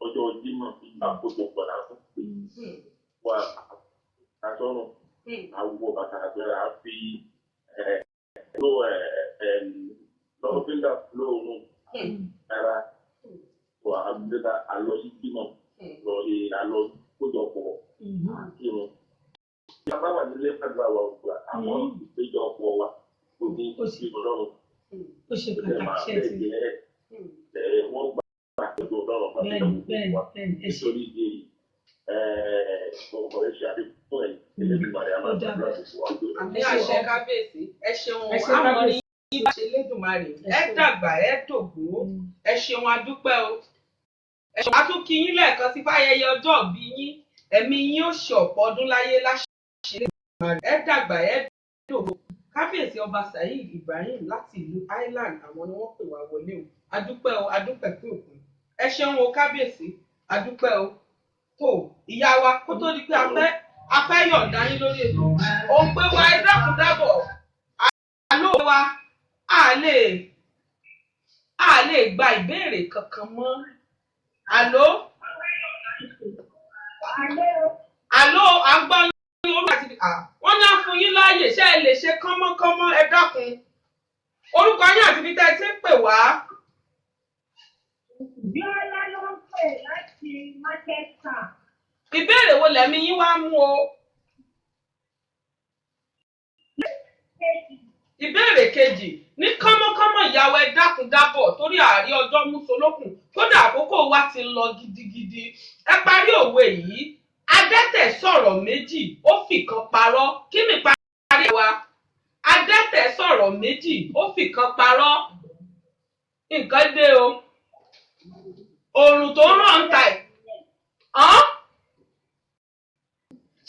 [SPEAKER 7] ọjọ́ jímọ̀ àkójọpọ̀ lásán pé wà àtọ́nà àwọ̀ bàtà àgbẹ̀rẹ̀ á fi lọ́fíńdà lóòrùn ara wà àgbẹ̀dà àlọ́ sí jímọ̀ lọ àlọ́ kójọpọ̀ àkírun. Ìjọba wà nílé fẹ́gbà wa ògbà àwọn ìpéjọpọ̀ wa kò ní ìṣèjọba Ọlọ́run.
[SPEAKER 2] Ó ṣe pàtàkì ṣe ti.
[SPEAKER 7] Wọ́n gbà pẹ̀lú Ọlọ́run pàtó ìjọba wa nítorí ìdí ọkọ̀ ẹ̀ṣẹ̀ àdéhùn ẹ̀ Elédùmarè àmàlà ìwà.
[SPEAKER 1] Àmì àṣẹ kábíyèsí ẹ ṣeun àwọn ní bá ṣe Elédùmarè ẹ dàgbà ẹ dògbó ẹ ṣeun adúpẹ́ o. Ẹ ṣeun atúnkì yín lẹ́ẹ̀kan sí fáyẹyẹ ọjọ́ ìbí yín ẹ̀mí yín ó ṣe ọ̀pọ̀ ọdún láyé láṣẹ Elédùmarè ẹ dàgbà ẹ dògbó. Kábíyèsí ọba Saheed Ibrahim láti ìlú Ireland àwọn ni wọ́n pè wá wọlé o adúpẹ́ o adúpẹ́ pé òkun ẹ ṣeun o kábíyèsí adúpẹ́ o tó ìyá wa kó tó di pé a fẹ́ yọ̀ǹda yín lórí ètò òun pé wa ẹ dákun dábọ̀ àlọ́ wa a lè gba ìbéèrè kankan mọ́ àlọ́ àgbọ̀n wọ́n ní àfún yín láàyè ṣé ẹ lè ṣe kánmọ́kánmọ́ ẹ dákun orúkọ yín àti ibi tẹ́ ẹ ti ń pè wá.
[SPEAKER 5] Bíọ́lá ló ń pè láti
[SPEAKER 1] Ìbéèrè wo lẹ̀mí yín wá mú o? Ìbéèrè kejì ní kánmọ́kánmọ́ ìyàwó ẹ dákun dábọ̀ torí àárí ọjọ́ músolókùn kódà àkókò wa ti ń lọ gidigidi. Ẹ parí òwe yìí. Adẹ́tẹ̀ sọ̀rọ̀ méjì ó fìkan parọ́. Kí ni parí wa? Adẹ́tẹ̀ sọ̀rọ̀ méjì ó fìkan parọ́. Nǹkan dé o. Òòrùn tó ràn ń ta ẹ̀.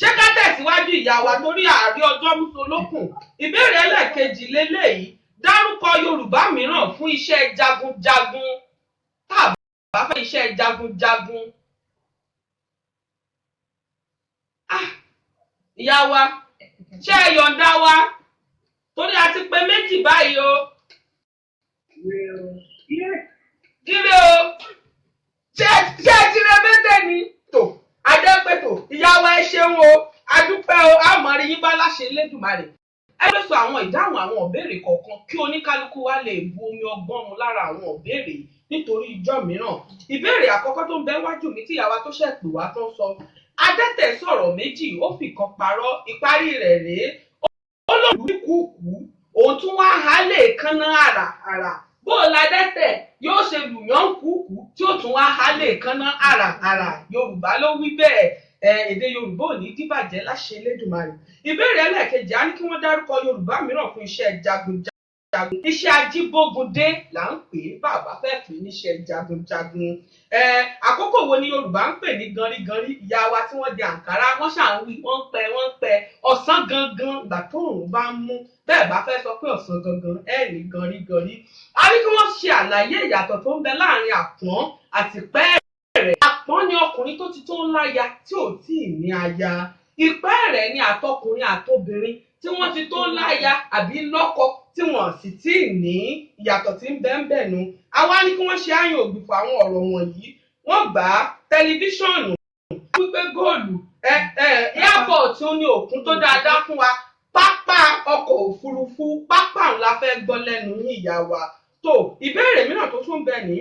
[SPEAKER 1] Ṣé ká tẹ̀síwájú ìyá wa torí àárí ọjọ́ músolókùn? Ìbéèrè ẹlẹ́ẹ̀kejì lélẹ́yìí. Dárúkọ Yorùbá mìíràn fún iṣẹ́ jagunjagun. Tá a bá fẹ́ iṣẹ́ jagunjagun. Ìyá wa, ṣé ẹ yọ̀ǹda wa? Torí a ti pé méjì báyìí o. Kíre o. Ṣé ẹ ti rẹ bẹ́tẹ̀ ni? Tò, Adépẹ̀tò, ìyá wa ẹ ṣeun o. Adúpẹ́ o, a mọ̀ rí yín bá láṣẹ Elédùmarè. Ẹ lè sọ àwọn ìdáhùn àwọn ìbéèrè kọ̀ọ̀kan kí oníkálukú wa lè bu omi ọgbọ́n mu lára àwọn ìbéèrè nítorí ìjọ mìíràn. Ìbéèrè àkọ́kọ́ tó ń bẹ wájú mi tí ìyá wa tó ṣẹ̀ pè wá tó ń sọ. Adẹ́tẹ̀ sọ̀rọ̀ méjì ó fìkan parọ́. Ìparí rẹ̀ rèé. Ó lòlù ní kúùkù. Òun tún wá hálè kánná àrà. Bó o la dẹ́tẹ̀ yóò ṣe lùyàn kúùkù tí ó tún wá hálè kánná àrà. Yorùbá ló wí bẹ́ẹ̀. Èdè Yorùbá ò ní díbàjẹ́ láṣẹ Elédùmarè. Ìbéèrè ẹlẹ́ẹ̀kejì á ní kí wọ́n dárúkọ Yorùbá mìíràn fún iṣẹ́ jagunjagun. Iṣẹ́ ajíbógundé là ń pè é bàbá fẹ́ pè é níṣẹ́ jagunjagun. Àkókò wo ni Yorùbá ń pè ní ganríganrí? Ìyá wa tí wọ́n di àǹkárá wọ́n ṣàǹwí wọ́n pẹ́ ọ̀sán gangan ìgbà tó òun bá ń mú. Bẹ́ẹ̀ bá fẹ́ sọ pé ọ̀sán gangan ní ganríganrí. A ní kí wọ́n ṣe àlàyé ìyàtọ̀ tó ń bẹ láàrin àpọ́n àti pẹ́ẹ̀rẹ̀. Àpọ́n ni ọkùnrin tó ti tó ń láya tí ò tíì ní aya. Ìpẹ́ẹ̀rẹ̀ ni àtọkùnrin àtobìnrin tí wọ́n ti tó ń láya àbí lọ́kọ tí wọ́n sì tíì ní. Ìyàtọ̀ tí ń bẹ ń bẹ nu. Àwa ní kí wọ́n ṣe àyàn ògbìn fún àwọn ọ̀rọ̀ wọ̀nyí. Wọ́n gbà á tẹlifíṣọ̀nù wípé góòlù airport ó ní òkun tó dáadáa fún wa. Pápá ọkọ̀ òfurufú pápá ńlá fẹ́ gbọ́ lẹ́nu yín ìyá wa. Tó ìbéèrè mìíràn tó tún bẹ ní.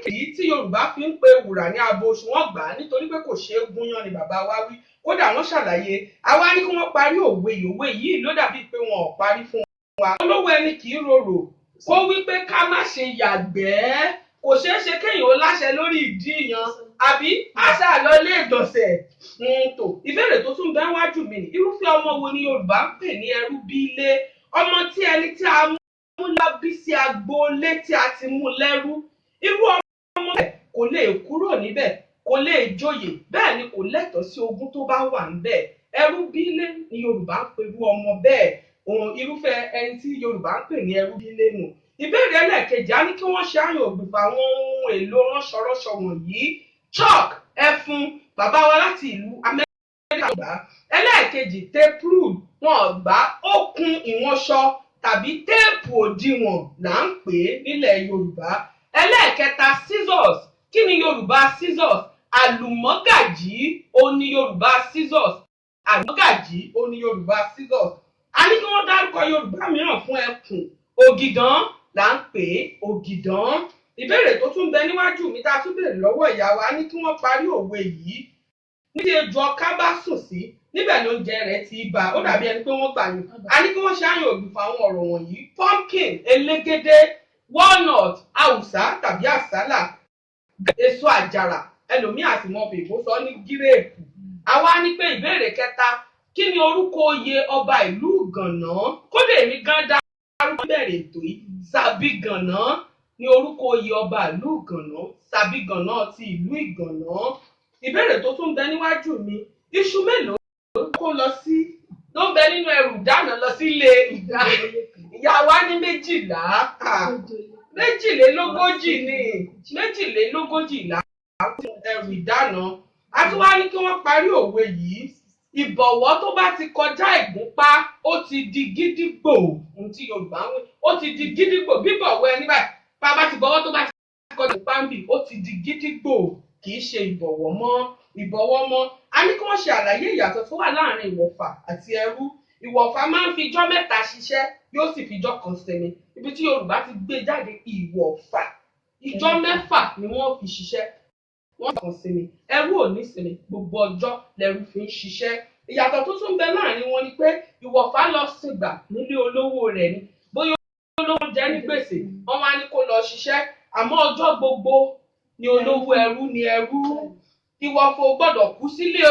[SPEAKER 1] Èyí tí Yorùbá fi ń pe wùrà ní abo oṣù wọn gbà á nítorí pé kò ṣeé gúnyán ni bàbá wa wí. Kódà wọ́n ṣàlàyé àwa ní kí wọ́n parí òwe yìí ló dàbí pé wọn ò parí fún wa. Olówó ẹni kì í rorò kó wí pé ká má ṣe yàgbẹ́. Kò ṣeé ṣe kéèyàn ó láṣẹ lórí ìdí ìyan àbí àṣà lọ ilé ìgbọ̀nsẹ̀. Tó ìbéèrè tó tún bẹ wájú mi ní irúfẹ́ ọmọ wo ni Yorùbá ń pè ní ẹrú bí ilé? Ọmọ tí ẹni tí a mú lábí sí agboolé tí a ti mú lẹ́rú. Irú ọmọ bẹ́ẹ̀ kò lè kúrò níbẹ̀, kò lè joyè, bẹ́ẹ̀ ni kò lẹ́tọ̀ọ́ sí ogún tó bá wà níbẹ̀. Ẹrú bí ilé ni Yorùbá ń pè irú ọmọ bẹ́ẹ̀. Irúfẹ́ ẹni tí Yorùbá ń pè ní ẹrú bí ilé nù. Ìbéèrè ẹlẹ́ẹ̀kejì á ní kí wọ́n ṣe àyàn ògbìn fún àwọn ohun èlò ránṣọránṣọ wọ̀nyí. Chalk ẹfun bàbá wa láti ìlú Amẹ́ríkà gbà. Ẹlẹ́ẹ̀kejì tape rule wọn gbà. Okùn ìwọ̀nṣọ tàbí téèpù òdiwọ̀n là ń pè é nílẹ̀ Yorùbá. Ẹlẹ́ẹ̀kẹta scissors. Kí ni Yorùbá scissors? Àlùmọ́gàjí ó ní Yorùbá scissors. Àlùmọ́gàjí ó ní Yorùbá scissors. A ní kí wọ́n dárúkọ Yorùbá mìíràn fún ẹkùn. Ògìdán là ń pè é ògìdán. Ìbéèrè tó tún bẹ níwájú mi tá a tún béèrè lọ́wọ́ ìyá wa ní kí wọ́n parí òwe yìí. Níbi ejò ọká bá sùn sí níbẹ̀ ló ń jẹ rẹ̀ ti ibà. Ó dàbí ẹni pé wọ́n gbà ní. A ní kí wọ́n ṣe àyàn ògbìn fún àwọn ọ̀rọ̀ wọ̀nyí. Pumpkin elégédé, walnut haúsá tàbí àsálà, èso àjàrà ẹlòmíì àti mọ̀fì ìbò sọ ní gírèèpù. Àwa ní pé ìbéèrè kẹta kí ni orúkọ oyè ọba ìlú Ìgànná? Kódà èmi gan dárúkọ bẹ̀rẹ̀ ètò yìí. Sàbígànná ni orúkọ oyè ọba ìlú Ìgànná. Sàbígànná ti ìlú Ìgànná. Ìbéèrè tó tún bẹ níwájú mi. Iṣu mélòó kó lọ sí ló ń bẹ nínú ẹrù ìdáná lọ sí ilé ìdáná? Ìyá wa ní 12. 22 ni 22 là ẹrù ìdáná. A tún wá ní kí wọ́n parí òwe yìí. Ìbọ̀wọ́ tó bá ti kọjá ìgúnpá ó ti di gídígbò. Ohun tí Yorùbá ń wí ó ti di gídígbò. Bíbọ̀wọ́ ẹni báyìí bá ti bọ̀wọ́ tó bá ti kọjá ìgúnpá ń bì ó ti di gídígbò. Kì í ṣe ìbọ̀wọ́ mọ́. A ní kí wọ́n ṣe àlàyé ìyàtọ̀ tó wà láàrin ìwọ̀fà àti ẹrú. Ìwọ̀fà máa ń fi ijọ́ 3 ṣiṣẹ́ yóò sì fi ijọ́ 1 sinmi. Ibi tí Yorùbá ti gbé jáde ìwọ̀fà ijọ́ 6 ni wọ́n fi ṣiṣẹ́. wọ́n kàn sinmi ẹrú ò ní sinmi gbogbo ọjọ́ lẹ́rú fi ń ṣiṣẹ́ ìyàtọ̀ tó tún bẹ láàrin wọn ni pé ìwọ̀fà lọ sìgbà nílé olówó rẹ̀ ni bóyá olówó jẹ́ ní gbèsè wọ́n wá ní kó lọ ṣiṣẹ́ àmọ́ ọjọ́ gbogbo ni olówó ẹrú ni ẹrú ìwọ̀fà ò gbọ́dọ̀ kú sílé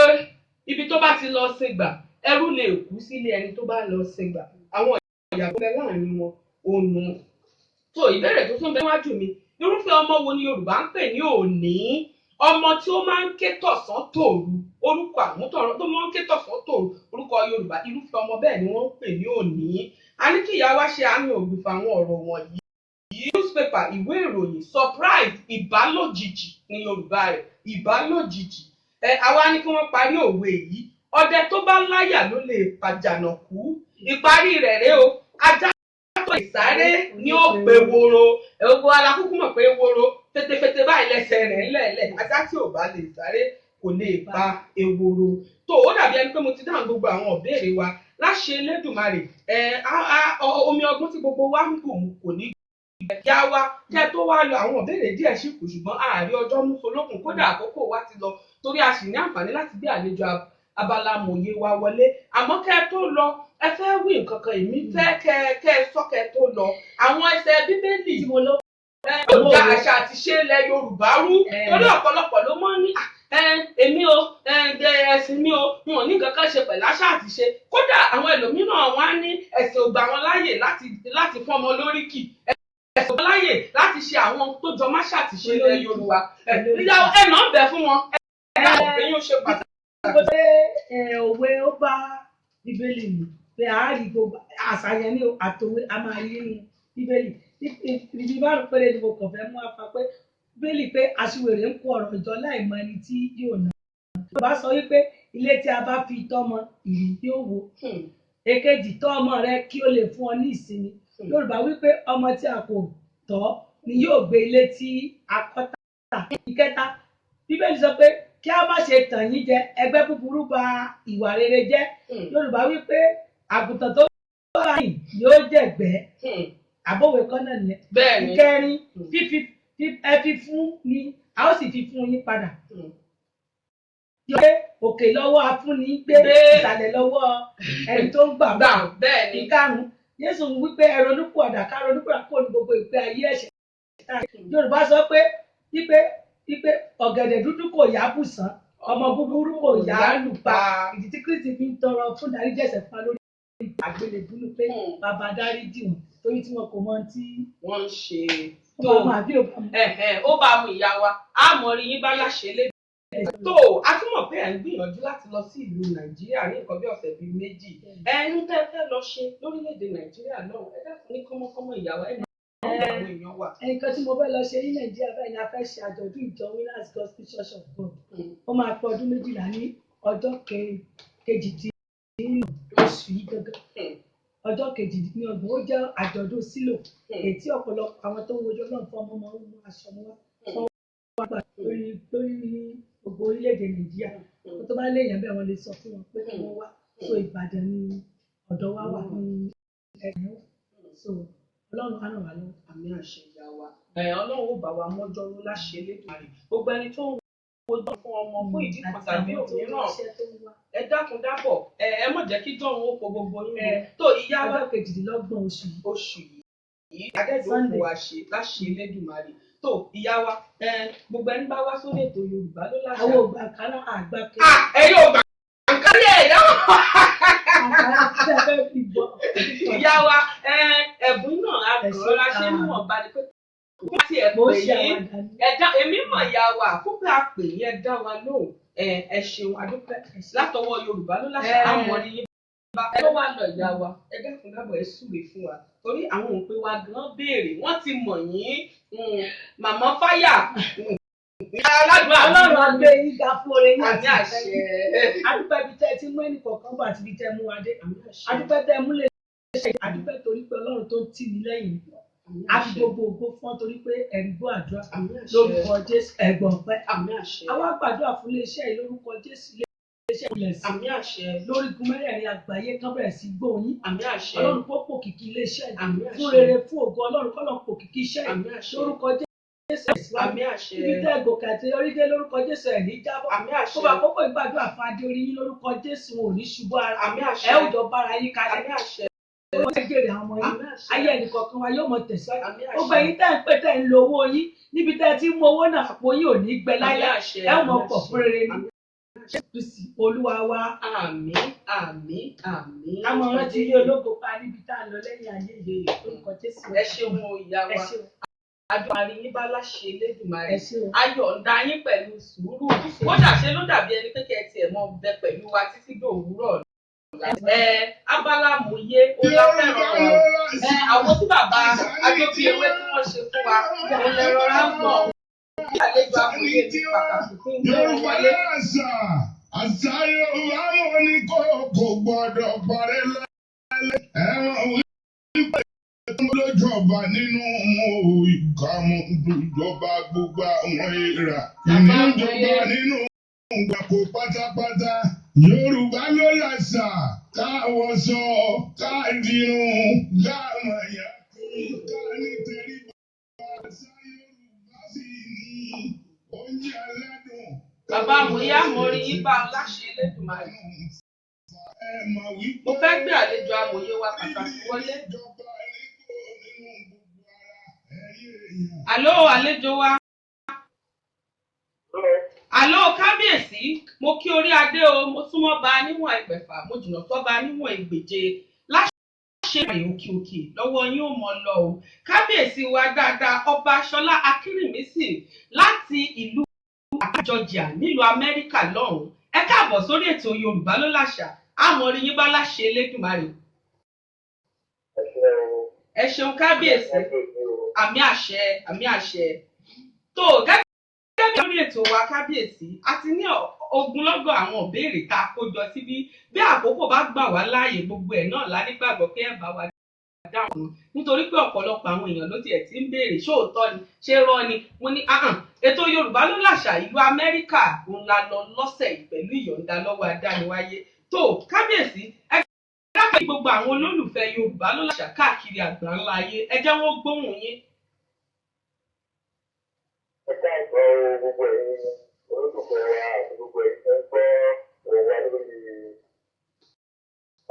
[SPEAKER 1] ibi tó bá ti lọ sìgbà ẹrú lè kú sílé ẹni tó bá lọ sìgbà àwọn ìyàtọ̀ bẹ láàrin wọn ònù tó ìbéèrè tó tún bẹ wájú mi irúfẹ́ ọmọ wo ni Yorùbá ń pè ní òní ọmọ tí ó máa ń ké tọ̀sán tòru orúkọ àmútọ̀rọ̀ tó máa ń ké tọ̀sán tòru orúkọ Yorùbá irúfẹ́ ọmọ bẹ́ẹ̀ ni wọ́n ń pè ní òní a ní kí ìyá wa ṣe àmì ògbìfà àwọn ọ̀rọ̀ wọ̀nyí newspaper ìwé ìròyìn surprise ìbálòjijì ní Yorùbá rẹ̀ ìbálòjijì àwa ní kí wọ́n parí òwe yìí ọdẹ tó bá láyà ló lè pàjànàkú ìparí rẹ̀ rèé o ajá ìsáré ní ó pé woro ẹ̀wọ̀n alákùkù mọ̀ pé woro fetefete báyìí lẹ́sẹ̀ rẹ̀ ńlẹ̀ẹ́lẹ̀ ajá tí ò bá lè sáré kò lè pa eworo tó ó dàbí ẹni pé mo ti dáhùn gbogbo àwọn ìbéèrè wa láṣẹ Elédùmarè omi ọgbọ́n tí gbogbo wa ń gùn kò ní ìyá wa kẹ́ tó wá lọ àwọn ìbéèrè díẹ̀ sì kù ṣùgbọ́n ààrẹ ọjọ́ mú solókùn kódà àkókò wa ti lọ torí a sì ní àǹfààní láti gbé àlejò abala mòye wa wọlé àmọ́ kẹ́ tó lọ ẹ fẹ́ wí nǹkan kan èmi fẹ́ kẹ́ sọ́kẹ́ tó lọ àwọn ẹsẹ̀ Bíbélì tí mo lọ ó já àṣà àti ṣe ilẹ̀ Yorùbá rú torí ọ̀pọ̀lọpọ̀ ló mọ́ ní èmi o ẹ̀sìn mi o wọn ò ní nǹkan kan ṣe pẹ̀lú àṣà àti ṣe kódà àwọn ẹlòmíràn wọn á ní ẹ̀sìn ò gbà wọn láàyè láti fún ọmọ lóríkì ẹ̀sìn ò gbà wọn láàyè láti ṣe àwọn tó jọ máṣà àti ṣe ilẹ̀ Yorùbá ìyàwó ẹ̀nà ń bẹ fún wọn ẹ̀ka òfin yóò ṣe pàtàkì.
[SPEAKER 2] Òwe ó bá Bíbélì mu pé àárí gbogbo àṣàyàn ní àtòwé a máa rí nínú Bíbélì ibi bá rò péré ni mo kàn fẹ́ mú apá pé Bíbélì pé aṣiwèrè ń kó ọ̀rọ̀ ìjọ láì mọ ẹni tí yóò ná. Yorùbá sọ wípé ilé tí a bá fi tọ́mọ ìrì yóò wó. Èkejì tọ́ ọmọ rẹ kí ó lè fún ọ ní ìsinmi. Yorùbá wípé ọmọ tí a kò tọ́ ni yóò gbé ilé tí a kọ́ tà. Ìkẹta Bíbélì sọ pé kí a má ṣe tàn yín jẹ ẹgbẹ́ búburú ba ìwà rere jẹ́. Yorùbá wípé àgùntàn tó bá rìn yóò jẹ̀gbẹ́ àbọ̀wé kan náà nìyẹn. Ìkẹrin ẹ fi fún ni a ó sì fi fún yín padà. Yọ̀ọ́ òkè lọ́wọ́ afúnni gbé ìsàlẹ̀ lọ́wọ́ ẹni tó ń gbà wá. Ìkarùn-ún Jésù wípé ẹ ronúpìwàdà ká ronúpìwàdà kó ní gbogbo ìgbé ayé ẹ̀ṣẹ̀. Yorùbá sọ pé wípé ọ̀gẹ̀dẹ̀ dúdú kò yá bùsàn ọmọ búburú kò yá lù pa ìdí tí Kristi fi ń tọrọ fún dáríjì ẹ̀ṣẹ̀ fún lórí àgbélébùú pé bàbá dáríjì wọn torí tí wọn kò mọ tí
[SPEAKER 1] wọ́n ń ṣe
[SPEAKER 2] tó
[SPEAKER 1] ó bá mu ìyá wa á mọ rí yín bá láṣẹ lé tó a tún mọ̀ pé ẹ̀ ń gbìyànjú láti lọ sí ìlú Nàìjíríà ní nǹkan bí ọ̀sẹ̀ bíi méjì ẹ̀yin tẹ́ fẹ́ lọ ṣe lórílẹ̀‐èdè Nàìjíríà náà ẹ dákun ní kọ́mọ́kọ́mọ́ ìyàwó ẹ̀
[SPEAKER 2] nǹkan tí mo fẹ́ lọ ṣe ní Nàìjíríà báyìí ni a fẹ́ ṣe àjọ̀dún ìjọ Winners Gospel Church of God ó máa pọ̀ ọdún 12 ní ọjọ́ kejìdínlọ́gbọ̀n oṣù yìí gangan ọjọ́ kejìdínlọ́gbọ̀n ó jẹ́ àjọ̀dún sílò ètí ọ̀pọ̀lọpọ̀ àwọn tó ń wojú Ọlọ́run fún ọmọ ń mú aṣọ mọ́ wá gbà lórí gbogbo orílẹ̀-èdè Nàìjíríà tó bá léèyàn bẹ́ẹ̀ wọ́n lè sọ fún wọn pé kí wọ́n wá so Ìbàdàn ní ọ̀dọ̀ wa wà ní ẹ̀yìn so Ọlọ́run á ràn wá lọ́wọ́.
[SPEAKER 1] Àmì àṣẹ ìyá wa Ọlọ́run ó bá wa mọ́jọ́rú láṣẹ Elédùmarè gbogbo ẹni tó ń wojú fún ọmọ fún ìdí kan tàbí òmíràn ẹ dákun dábọ̀ ẹ má jẹ́ kí jọ̀hún ó fo gbogbo yín tó ìyá wa
[SPEAKER 2] ọjọ́ kejìdínlọ́gbọ̀n oṣù
[SPEAKER 1] yìí adẹ́dùn ó wá ṣe láṣẹ Elédùmarè tó ìyá wa gbogbo ẹni bá wá sórí ètò Yorùbá ló láṣẹ.
[SPEAKER 2] àwọn ògbà kárá àgbà kẹ.
[SPEAKER 1] ẹ yóò gbà kárí ẹ̀ yá. Ìyá wa ẹ̀bùn náà àgbọ̀nra ṣe níwọ̀nba ni pé wọ́n ti ẹ̀ pè yín èmi mọ̀ ìyá wa àkókò àpè yẹn dá wa lóhùn ẹ ṣeun adúpẹ́ látọwọ́ Yorùbá ló láṣẹ àmọ́ ní yín bá ẹ ló wà lọ ìyá wa ẹ dákun dábọ̀ ẹ súre fún wa torí àwọn òǹpẹ wa gan béèrè wọ́n ti mọ̀ yín màmá fáyà
[SPEAKER 2] Ọlọ́run á gbé yín ga fún oore yín
[SPEAKER 1] àti àṣẹ
[SPEAKER 2] adúpẹ́ bíi tẹ́ ti mú ẹnì kọ̀ọ̀kan bọ̀ àti bíi tẹ́ mú wa dé adúpẹ́ tẹ́ mú lè ṣe adúpẹ́ torí pé Ọlọ́run tó ń tì mí lẹ́yìn àfi gbogbo ògo fún ọ torí pé ẹ̀rí gbọ́ àdúrà lórúkọ Jésù ẹ̀gbọ́n pẹ́ àwa gbàdúrà fún iléeṣẹ́ yìí lórúkọ Jésù iléeṣẹ́ ilẹ̀ sí lórígun mẹ́rẹ̀ẹ̀rin àgbáyé kan bẹ̀rẹ̀ sí gbóyin Ọlọ́run kó pòkìkí iléeṣẹ́ yìí fún rere fún ògo Ọlọ́run kọ́lọ́ pòkìkí iṣẹ́ yìí lórúkọ Jésù
[SPEAKER 1] àmì àṣẹ.
[SPEAKER 2] Ibi tẹ́ gòkè àti orídé lórúkọ Jésù ẹ̀ ní jábọ́.
[SPEAKER 1] Àmì àṣẹ.
[SPEAKER 2] Ó bá kókó ìgbàdúrà fún adé orí yín lórúkọ Jésù ò ní ṣubú ara.
[SPEAKER 1] Àmì àṣẹ.
[SPEAKER 2] Ẹ ò jọ bára yín kalẹ̀.
[SPEAKER 1] Àmì àṣẹ.
[SPEAKER 2] Ó máa jèrè àwọn ọmọ yín.
[SPEAKER 1] Àmì àṣẹ.
[SPEAKER 2] Ayé ẹnìkọ̀ọ̀kan wa yóò mọ tẹ̀síwájú.
[SPEAKER 1] Àmì àṣẹ.
[SPEAKER 2] Ó gbẹ yín tẹ́ ń pè tẹ́ ń lo owó yín. Níbi tẹ́ ti mú owó náà àpò yín ò ní gbẹ láyé.
[SPEAKER 1] Àmì àṣẹ.
[SPEAKER 2] Ẹ ò mọ pọ̀ fún rere ní. Kristi Olúwa wa.
[SPEAKER 1] Àmín, àmín, àmín.
[SPEAKER 2] A mọ̀ rántí ilé ológo pa níbi tá a lọ lẹ́yìn ayé ìyè orúkọ Jésù.
[SPEAKER 1] Ẹ ṣeun o ìyá wa.
[SPEAKER 2] Ẹ ṣeun.
[SPEAKER 1] Àdúrà rí yín bá láṣẹ Elédùmarè.
[SPEAKER 2] Ẹ ṣeun.
[SPEAKER 1] Ayọ̀ ń da yín pẹ̀lú sùúrù. Kódà ṣe ló dàbí ẹni pé kẹ́ ẹ tiẹ̀ mọ bẹ pẹ̀lú wa títí dòwúrọ̀. Abala mòye ó láfẹ́ràn ọ̀rọ̀. Àwọn tí bàbá Adóbi ewé tí wọ́n ṣe fún wa, òun lẹ rọra ń bọ̀. Àlejò amòye ní pàtàkì fún ìwé wọlé.
[SPEAKER 8] Àṣà Yorùbá wọn ní kò gbọdọ̀ parẹ́ lálẹ́. Ẹ̀wọ̀n wípé lójọba nínú ìkàmù ìjọba gbogbo àwọn èèrà. Ìjọba nínú ìgbàpò pátápátá. Yorùbá ló làṣà káwọṣọ káàdìrún káàmọ̀yà káànítẹ̀ríba. Àṣà Yorùbá sì ní oúnjẹ aládùn.
[SPEAKER 1] Bàbá Mòyá Mọ́rí yín bá láṣẹ Elédùmarè. Mo fẹ́ gbé àlejò amòye wa pàtàkì wọlé. Àló àlejò wa. Àló kábíyèsí, mo kí orí adé o, mo súnmọ́ ba níwọ̀n ẹgbẹ̀fà, mo jùnà sọ́ ba níwọ̀n ẹgbèje. Láṣẹ òkè òkè lọ́wọ́ yín ò mọ lọ o. Kábíyèsí wa dáadáa, ọba Shola Akinrimisi láti ìlú Georgia nílùú Amẹ́ríkà lọ́hùn-ún. Ẹ káàbọ̀ sórí ètò Yorùbá ló láṣà. Àmọ̀rí yín bá láṣẹ Elédùmarè. Ẹ ṣeun kábíyèsí. Àmì àṣẹ, àmì àṣẹ. Tó gẹ́gẹ́ bí lórí ètò wa kábíyèsí, a ti ní ogunlọ́gọ̀ àwọn ìbéèrè tá a kó jọ síbí. Bí àkókò bá gbà wá láàyè gbogbo ẹ̀ náà la nígbàgbọ́ pé ẹ bá wa dáhùn. Nítorí pé ọ̀pọ̀lọpọ̀ àwọn èèyàn ló tiẹ̀ ti ń béèrè ṣóòótọ́ ni ṣé rọ́ ni. Mo ní ètò Yorùbá ló láṣà ìlú Amẹ́ríkà òun la lọ lọ́sẹ̀ pẹ̀lú ìyọ̀ǹda lọ́wọ́ adániwáyé. Tó kábíyèsí ẹ dákẹ́ gbogbo àwọn olólùfẹ́ Yorùbá ló láṣà káàkiri àgbáńlá ayé ẹ jẹ́ wọ́n gbóhùn yín.
[SPEAKER 7] Ẹ káàbọ̀ gbogbo ẹ̀yin olólùfẹ́ wa àti gbogbo ẹ̀yin tó ń gbọ́ ọ̀rọ̀ wa lórí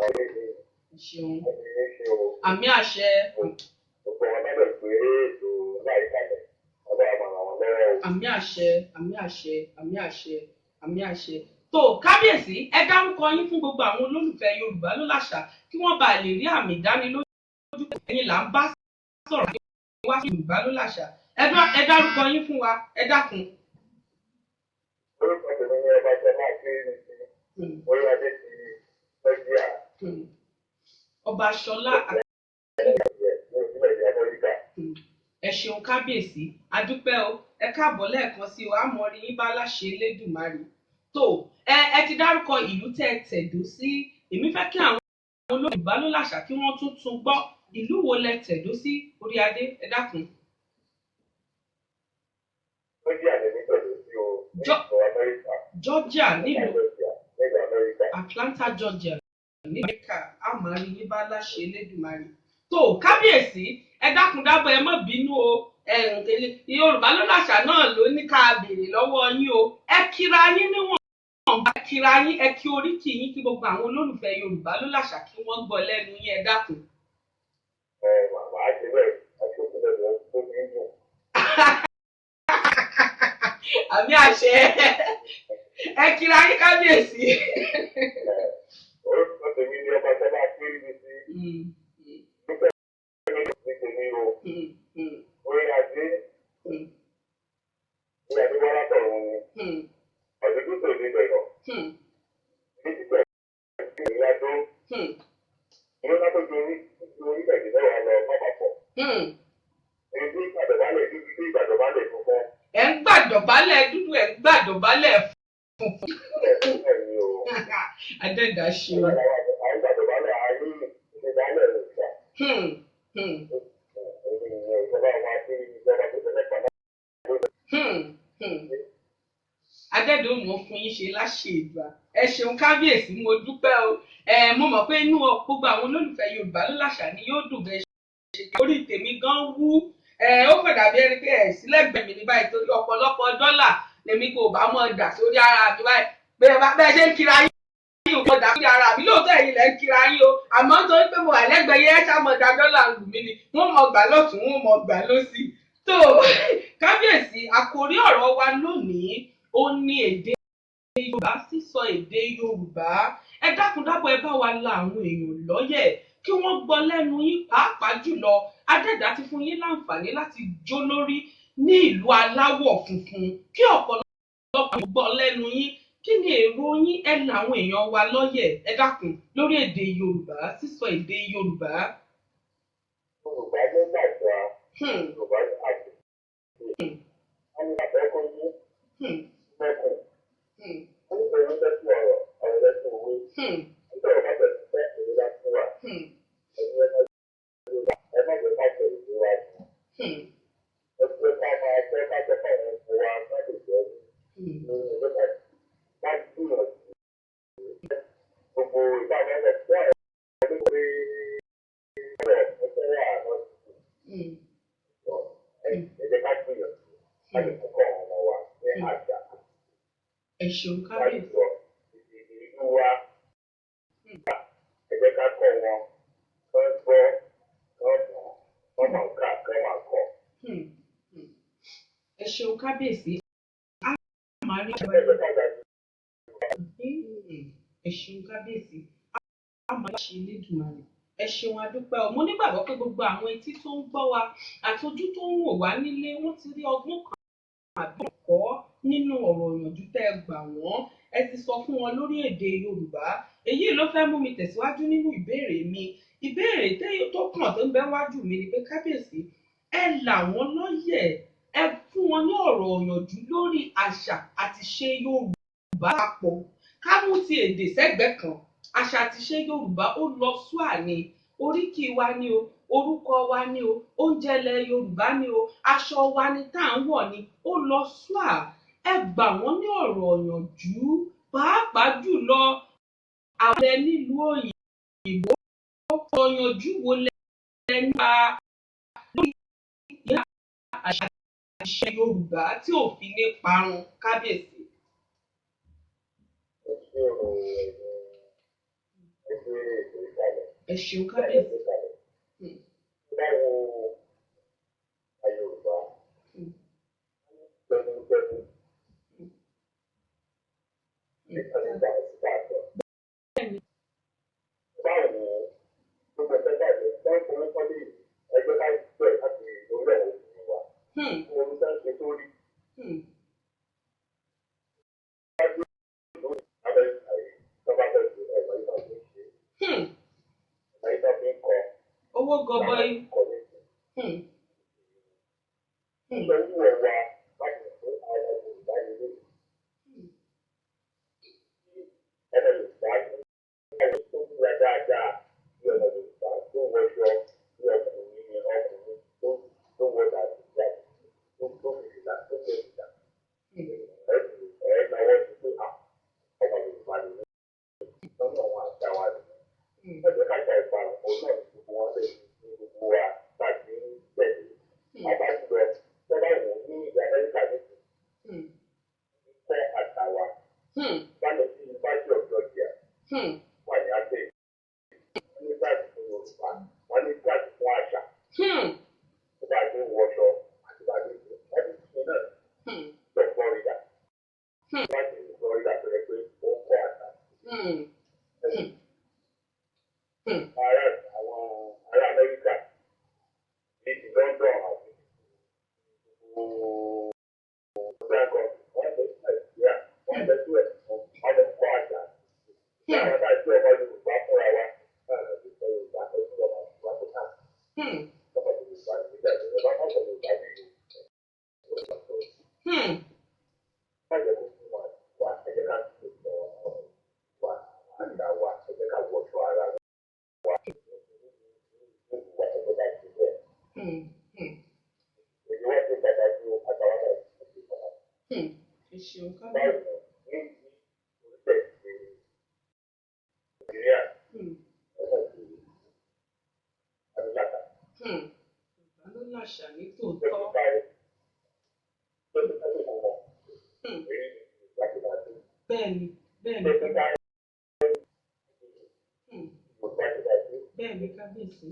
[SPEAKER 7] ayé yìí.
[SPEAKER 1] Ṣeun.
[SPEAKER 7] Àmì
[SPEAKER 1] àṣẹ.
[SPEAKER 7] Gbogbo wọn lábẹ́ pé ètò láìkalẹ̀ ọba àmàrà wọn lọ́wọ́.
[SPEAKER 1] Àmì àṣẹ, àmì àṣẹ, àmì àṣẹ, àmì àṣẹ. Tó kábíyèsí ẹ dárúkọ yín fún gbogbo àwọn olólùfẹ́ Yorùbá ló láṣà kí wọ́n bá lè rí àmì ìdánilójú ẹ̀yin là ń bá sọ̀rọ̀ kí wá sí Yorùbá ló láṣà. Ẹ dárúkọ yín fún wa, ẹ dákun.
[SPEAKER 7] Orúkọ tèmi ni ọba Shola Akinrimisi, orí adé ti Georgia.
[SPEAKER 1] Ọba Shola ẹ ṣeun kábíyèsí adúpẹ́ o ẹ káàbọ̀ lẹ́ẹ̀kan sí o àmọ̀rí yín bá láṣẹ Elédùmarè. Tó ẹ ti dárúkọ ìlú tẹ́ ẹ tẹ̀dó sí èmi fẹ́ kí àwọn olóyìnbá ló láṣà kí wọ́n tún gbọ́ ìlú wo lẹ tẹ̀dó sí orí adé ẹ dákun. Georgia nílùú Atlanta Georgia ní Amẹ́ríkà àmọ̀rí yín bá láṣẹ Elédùmarè. Tó kábíyèsí ẹ dákun dábọ̀ ẹ má bínú o Yorùbá ló láṣà náà ló ní ká béèrè lọ́wọ́ yín o ẹ kíra yín níwọ̀n bá kíra yín ẹ kí oríkì yín kí gbogbo àwọn olólùfẹ́ Yorùbá ló láṣà kí wọ́n gbọ́ lẹ́nu yín ẹ dákun.
[SPEAKER 7] Màmá àti bẹ́ẹ̀ àti òkúta ló ń tó bí dùn.
[SPEAKER 1] Àmì àṣẹ ẹ kíra yín kábíyèsí.
[SPEAKER 7] Orúkọ tèmi ni ọba Shola Akinrimisi. Orí adé ní Adéwálá tọ̀run ni ọ̀dùnkú tó ní bẹ̀rọ̀ ní títẹ̀ ìrìn àjò ìlú náà tó ju orílẹ̀-èdè mẹ́wàá lọ pápákọ̀. Èyí tí ìgbàdọ̀bálẹ̀ dúdú tí ìgbàdọ̀bálẹ̀ funfun.
[SPEAKER 1] Ẹ ń gbàdọ̀bálẹ̀ dúdú ẹ ń gbàdọ̀bálẹ̀ funfun. Adẹ́dàá ṣe o.
[SPEAKER 7] Àwọn ìgbàdọ̀bálẹ̀ ayé ìgbàdọ̀bálẹ̀ rẹ̀ ṣá.
[SPEAKER 1] Adẹ́dàá mọ̀ fún yín ṣe láṣẹ ìgbà ẹ ṣeun kábíyèsí mo dúpẹ́ o mo mọ̀ pé inú gbogbo àwọn olólùfẹ́ Yorùbá ló láṣà ni yóò dùn bẹ́ẹ̀ ṣe orí tèmi gan wú ẹ ó kàn dàbí ẹni pé ẹ̀ sílẹ̀gbẹ̀mí ní báyìí torí ọ̀pọ̀lọpọ̀ dọ́là lèmi kò bá mọ̀ dà sórí ara mi báyìí bẹ́ẹ̀ ṣe ń kira yín ò dà sórí ara mi lóòótọ́ ẹ̀yin lẹ́ ń kira yín o àmọ́ nítorí pé mo wà lẹ́gbẹ̀ẹ́ yẹn ṣá mọ̀ dá dọ́là lù mí ni wọ́n mọ̀ gbà lọ́tún wọ́n mọ̀ gbà lọ́sì tó kábíyèsí àkòrí ọ̀rọ̀ wa lónìí ó ní èdè Yorùbá sísọ èdè Yorùbá ẹ dákun dábọ̀ ẹ bá wa la àwọn èèyàn lọ́yẹ̀ kí wọ́n gbọ́ lẹ́nu yín pàápàá jùlọ adẹ́dá ti fún yín láǹfààní láti jó lórí ní ìlú aláwọ̀ funfun kí ọ̀pọ̀lọpọ̀ gbọ́ lẹ́nu yín kí ni èrò yín ẹ la àwọn èèyàn wa lọ́yẹ̀ ẹ dákun lórí èdè Yorùbá sísọ èdè Yorùbá.
[SPEAKER 7] Yorùbá ló gbàgbọ́ Yorùbá àti àwọn àbẹ́kọ̀ yín mẹ́kùn nígbà yín lẹ́sìn ọ̀rọ̀ lẹ́sìn òwe nígbà yín lẹ́sìn fẹ́ èyí láti wà ẹni ẹ má jẹ́ ká jẹ ìlú wa jù ẹgbẹ́ ká máa fẹ́ ká jẹ́ ká àwọn ọmọ wa má lè jẹ́ ní ẹgbẹ́ ká gbìyànjú gbogbo ìbámu ẹ̀ fún àwọn ọmọ pé ọ̀rọ̀ ẹgbẹ́ wà lọ́sùn ẹgbẹ́ ká gbìyànjú ká lè kọ́kọ́ ọmọ wa ní àjà.
[SPEAKER 1] Ẹ ṣeun kábíyèsí.
[SPEAKER 7] Ìlú wa ẹ jẹ́ ká kọ́ wọn kán gbọ́ kán mọ̀ kán máa kà kán máa kọ́.
[SPEAKER 1] Ẹ ṣeun kábíyèsí. Ẹ ṣeun kábíyèsí. A máa ṣe Elédùmarè. Ẹ ṣeun adúpẹ́ o. Mo nígbàgbọ́ pé gbogbo àwọn etí tó ń gbọ́ wa àtọjú tó ń wò wá nílé wọ́n ti rí ọgbọ́n kan àbí ẹ̀kọ́ nínú ọ̀rọ̀ ìyànjú tẹ́ ẹ gbà wọ́n ẹ ti sọ fún wọn lórí èdè Yorùbá èyí ló fẹ́ mú mi tẹ̀síwájú nínú ìbéèrè mi ìbéèrè tó kàn tó ń bẹ wájú mi ni pé kábíyèsí ẹ là wọ́n lọ́yẹ̀ ẹ fún wọn ní ọ̀rọ̀ ìyànjú lórí àṣà àti ṣe Yorùbá papọ̀ ká mú ti èdè sẹ́gbẹ̀ẹ́ kan àṣà àti ṣe Yorùbá ó lọ súà ni oríkì wa ni o orúkọ wa ni o oúnjẹ ilẹ̀ Yorùbá ni o aṣọ wa ni tá à ń wọ̀ ni ó lọ súà ẹ gbà wọ́n ní ọ̀rọ̀ ìyànjú pàápàá jùlọ àwọn nílùú òyìnbó ọ̀yànjú wo lẹ nípa lórí ìyá àṣà ìṣe Yorùbá tí ò fi ní parun kábíyèsí. Ẹ ṣeun kábíyèsí.
[SPEAKER 7] Báwo a Yorùbá gbẹnugbẹnu nítorí ìgbà òsínbà àjọ. Báwo gbogbo ẹgbẹ́ bàjẹ́ wọ́n ń forí kọ́lé ẹgbẹ́ bá bẹ̀rẹ̀ láti orílẹ̀ òkè wa. Ohun tó ń ṣe tó rí.
[SPEAKER 1] Owó gọbọi.
[SPEAKER 7] Ará Amẹ́ríkà ní ti London àti
[SPEAKER 1] tòótọ́. Bẹ́ẹ̀ni bẹ́ẹ̀ni bẹ́ẹ̀ni kábíyèsí.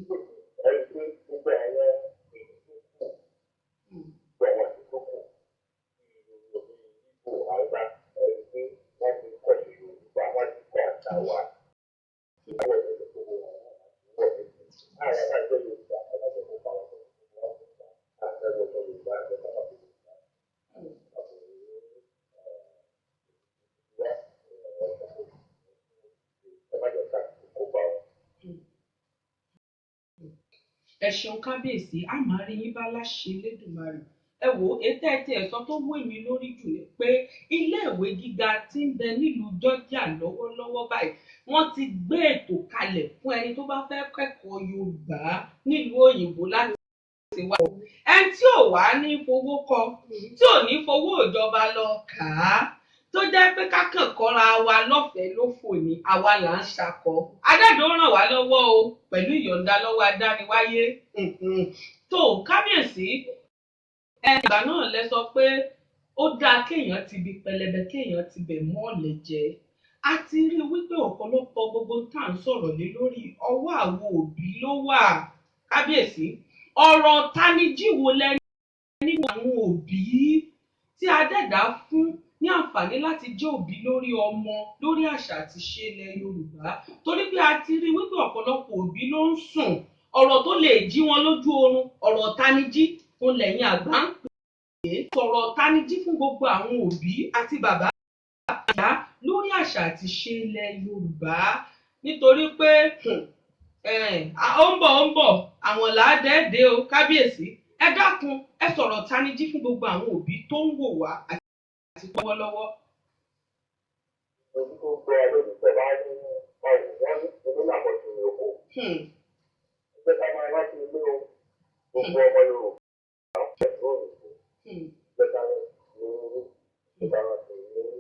[SPEAKER 1] Ẹ ṣeun kábíyèsí, a máa rí yín bá láṣẹ Elédùmarè. Ẹ wò ètò ẹ̀sọ́ tó wù mí lórí jù ni pé iléèwé gíga tí ń bẹ nílùú Georgia lọ́wọ́lọ́wọ́ báyìí wọ́n ti gbé ètò kalẹ̀ fún ẹni tó bá fẹ́ kẹ́kọ̀ọ́ Yorùbá nílùú òyìnbó láti ṣe wá. Ẹni tí ò wá ní fowó kọ, tí ò ní fowó ìjọba lọ kà á, tó jẹ́ pé kákàn kọ́ra wa lọ́fẹ̀ẹ́ lófò ní àwa là ń ṣakọ. Adájọ́ ràn wá lọ́wọ́ o pẹ̀lú ìyọ̀ǹda lọ́wọ́ adániwáyé. Tó kábíyèsí ìgbà náà lẹ sọ pé ó dáa kéèyàn ti bi pẹlẹbẹ kéèyàn ti bẹ̀ mọ́ọ̀lẹ̀ jẹ́. A ti rí wípé ọ̀pọ̀lọpọ̀ gbogbo tá à ń sọ̀rọ̀ lé lórí ọwọ́ àwọn òbí ló wà. Kábíyèsí ọ̀rọ̀ tanijí wo lẹ́ni nínú àwọn òbí tí adẹ́dá fún ní àǹfààní láti jẹ́ òbí lórí ọmọ lórí àṣà àti ìṣe ilẹ̀ Yorùbá, torí pé a ti rí wípé ọ̀pọ̀lọpọ̀ òbí ló ń sùn ọ̀rọ̀ tó lè jí wọn lójú oorun ọ̀rọ̀ tanijí òun lẹ́yìn àgbà ń pè é sọ̀rọ̀ tanijí fún gbogbo àwọn òbí àti bàbá ìyá lórí àṣà àti ìṣe ilẹ̀ Yorùbá, nítorí pé ó ń bọ̀ àwọn làádẹ́ẹ̀dẹ́ o kábíyèsí ẹ dákun ẹ sọ̀rọ̀ tanijí fún gbogbo àwọn òbí tó ń wò wá àti lọ́wọ́lọ́wọ́.
[SPEAKER 7] Ojú tó gbọ́ olólùfẹ́ bá ní ọ̀rùn wọn ní onílàpọ̀ tó ní oko. Ìgbẹ́ ká máa rántí ilé o, gbogbo ọmọ Yorùbá àwọn pẹ̀lú òyìnbó. Ìgbẹ́ ká rántí ilé o, ìgbà rántí ilé o.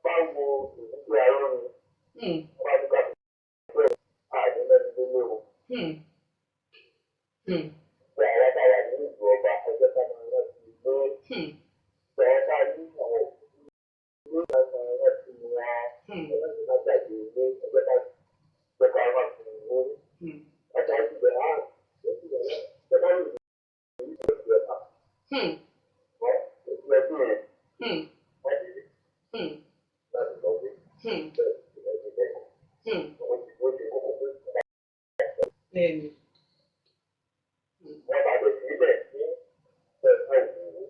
[SPEAKER 7] Báwo ìdíje ayé mi, wọ́n á dúkà fún ìgbẹ́ àdínlẹ́ni délé o. Ìgbà àwọn bá wà ní ìlú ọba, ẹgbẹ́ ká máa rántí ilé o. Ìgbà ní àwọn òkú ní àwọn ọ̀rẹ́ tí wọ́n ẹgbẹ́ tó jáde ilé ẹgbẹ́ ká gbẹ́ka wà fún ìwé ọjà ìbẹ̀ hàn ẹgbẹ́ ká lè ní ìlú ìgbẹ́ ká wọ́n ìgbẹ́ tó rẹ̀ wọ́n ti rí láti lọ wí bẹ́ẹ̀ ìgbẹ́ lẹ́kọ̀ọ́ wọ́n ti kókó pé
[SPEAKER 1] Bẹ́ẹ̀ni.
[SPEAKER 7] wọ́n bàbẹ̀ sílẹ̀ ní ẹ̀ka ìwúwo.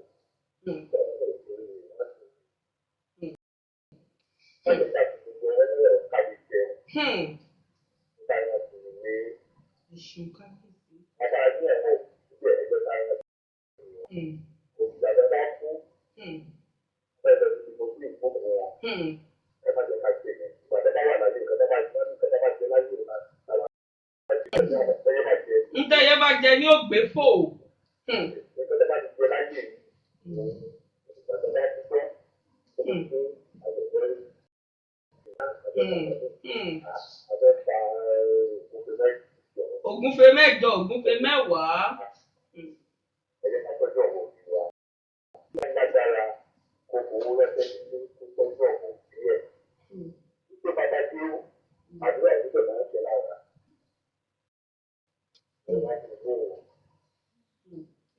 [SPEAKER 1] Ntẹ́yẹ bá jẹ ní ògbé fò. Ògúnfe mẹ́jọ, ògúnfe mẹ́wàá.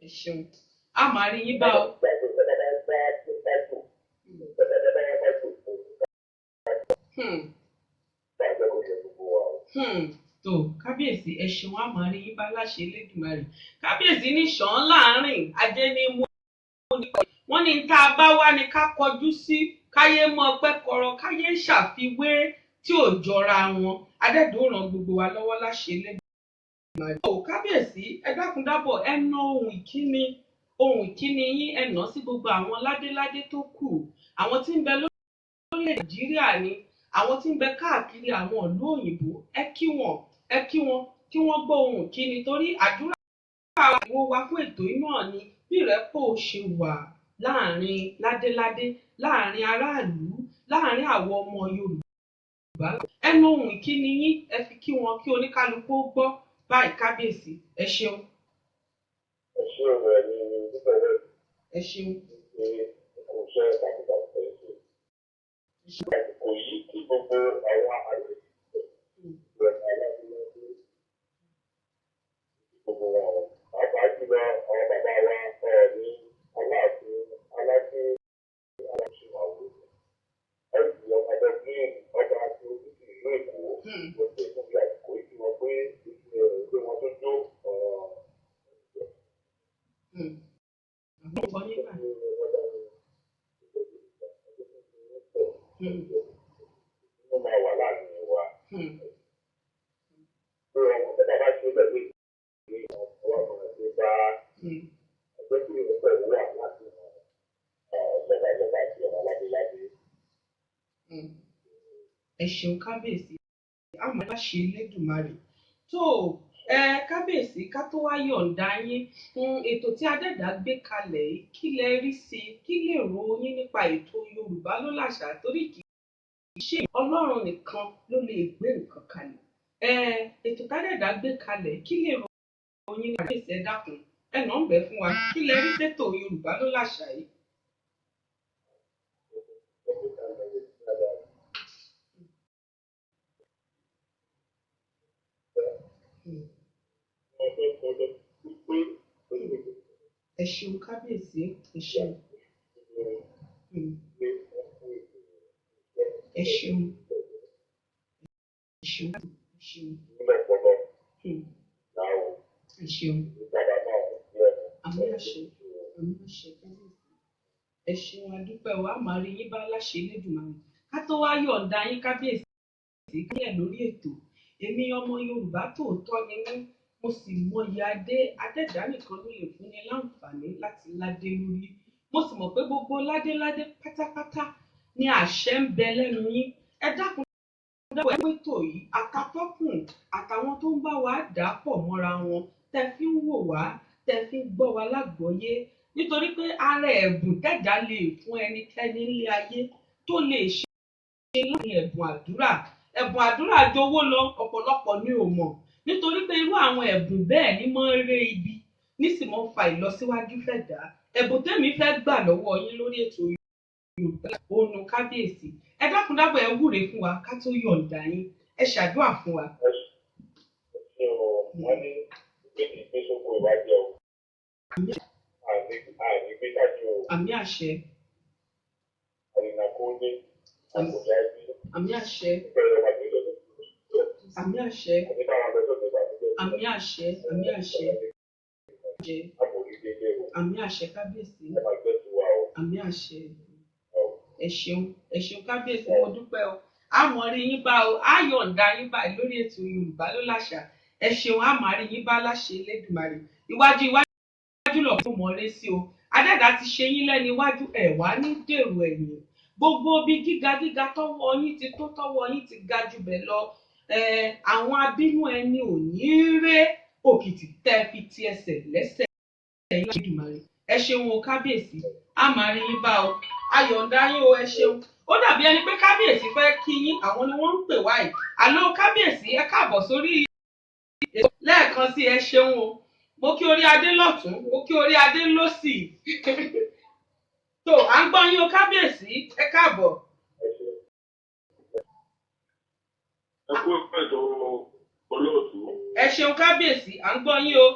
[SPEAKER 1] Ẹ ṣeun. A máa rí yín bá o. Tó kábíyèsí ẹ ṣeun a máa rí yín bá láṣẹ Elédùmarè. Kábíyèsí ní ṣàn láàrin ajé ní mú wọ́n ní tá a bá wá ní ká kọjú sí káyé mọ́ ọpẹ́ kọrọ káyé ṣàfiwé tí ò jọra wọn. Adẹ́dùn ràn gbogbo wa lọ́wọ́ láṣẹ Elédùmarè. Tó kábíyèsí ẹ dákun dábọ̀ ẹ ná ohun ìkíni yín ẹ ná sí gbogbo àwọn ládéládé tó kù, àwọn tí ń bẹ lórí Nàìjíríà ni, àwọn tí ń bẹ káàkiri àwọn ìlú òyìnbó ẹ kí wọn kí wọ́n gbọ́ ohun kíni torí àdúrà ìwọ wa fún ètò iná ni bí ìrẹ́pọ̀ ṣe wà láàrin ládéládé láàrin aráàlú láàrin àwọn ọmọ Yorùbá. Ẹnu ohun ìkíni yín ẹ fi kí wọn kí oníkálukú gbọ́ báyìí kábíyèsí ẹ ṣeun. ẹ ṣeun. Ẹ ṣeun kábíyèsí àmọ́ bá ṣe Elédùmarè tó kábíyèsí ká tó wá yọ̀ǹda yín ètò tí adẹ́dàá gbé kalẹ̀ yìí kí lẹ rí sí i kí lè ro yín nípa ètò Yorùbá ló làṣà torí kì í ṣe Ọlọ́run nìkan ló lè gbé nǹkan kalẹ̀ ètò tádẹ́dàá gbé kalẹ̀ kí lè ro yín nípa kábíyèsí ẹ dákun ẹ nà ń bẹ̀ fún wa kí lẹ rí sétò Yorùbá ló làṣà yìí. Ẹ ṣeun kábíyèsí ẹ ṣeun ẹ ṣeun ẹ ṣeun ẹ ṣeun ẹ ṣeun àmì àṣẹ kábíyèsí ẹ ṣeun adúpẹ́ wa máa rí yín bá láṣẹ Elédùmarè ká tó wá yọ̀ǹda yín kábíyèsí kílẹ̀ lórí ètò èmi ọmọ Yorùbá tòótọ́ ni mí mo sì mọyì adẹ́dá nìkan ló lè fúnni láǹfààní láti ládé lórí mo sì mọ̀ pé gbogbo ládéládé pátápátá ni àṣẹ ń bẹ lẹ́nu yín ẹ dákun dáwọ́ ẹ pẹ́tò yìí àtàtọ́kùn àtàwọn tó ń bá wa dà pọ̀ mọ́ra wọn tẹ fi ń wò wá tẹ fi ń gbọ́ wa lágbọ́yé nítorí pé ara ẹ̀bùn tẹ̀dá lè fún ẹnikẹ́ni nílé ayé tó lè ṣe láàrin ẹ̀bùn àdúrà jowó lọ ọ̀pọ̀lọpọ̀ ni ò mọ̀ nítorí pé irú àwọn ẹ̀bùn bẹ́ẹ̀ ni máa ń ré ibi nísì máa ń fa ìlọsíwájú fẹ̀dá ẹ̀bùn tẹ́mi fẹ́ gbà lọ́wọ́ yín lórí ètò Yorùbá ònu kábíyèsí ẹ dákun dábọ̀ ẹ wúre fún wa ká tó yọ̀ǹda yín ẹ ṣàdúrà fún wa. Àmì àṣẹ. Àmì àṣẹ. Àmì àṣẹ. Àmì àṣẹ. Àmì àṣẹ. Àmì àṣẹ kábíyèsí. Àmì àṣẹ. Ẹ ṣeun kábíyèsí mo dúpẹ́ o. Àmọ́ rí yín bá o, á yọ̀ǹda yín báyìí lórí ètò Yorùbá ló làṣà. Ẹ ṣeun àmọ́ rí yín bá láṣẹ Elédùmarè. Iwájú lọ fún mọ́lé sí o. Adẹ́dàá ti ṣe yín lẹ́ni iwájú ẹ̀ wá ní dèrò ẹ̀yìn. Gbogbo bí gíga tọ́wọ́ yín ti tó tọ́wọ́ yín ti ga jù bẹ́ẹ̀ lọ àwọn abínú ẹni ò ní ré òkìtì tẹ́ fi ti ẹsẹ̀ lẹ́sẹ̀ ẹ̀yìn Olódùmarè ẹ ṣeun o kábíyèsí a máa rí yín bá o ayọ̀ǹda yín o ẹ ṣeun ó dàbí ẹni pé kábíyèsí fẹ́ kí yín àwọn ni wọ́n ń pè wáyé àlọ́ kábíyèsí ẹ káàbọ̀ sórí ètò lẹ́ẹ̀kan sí ẹ ṣeun o mo kí orí adé lọ́tún mo kí orí adé lósì tó à ń gbọ́ yín o kábíyèsí ẹ káàbọ̀.
[SPEAKER 7] Ẹ kú ètò olóòtú.
[SPEAKER 1] Ẹ ṣeun kábíyèsí à ń gbọ́ yín o.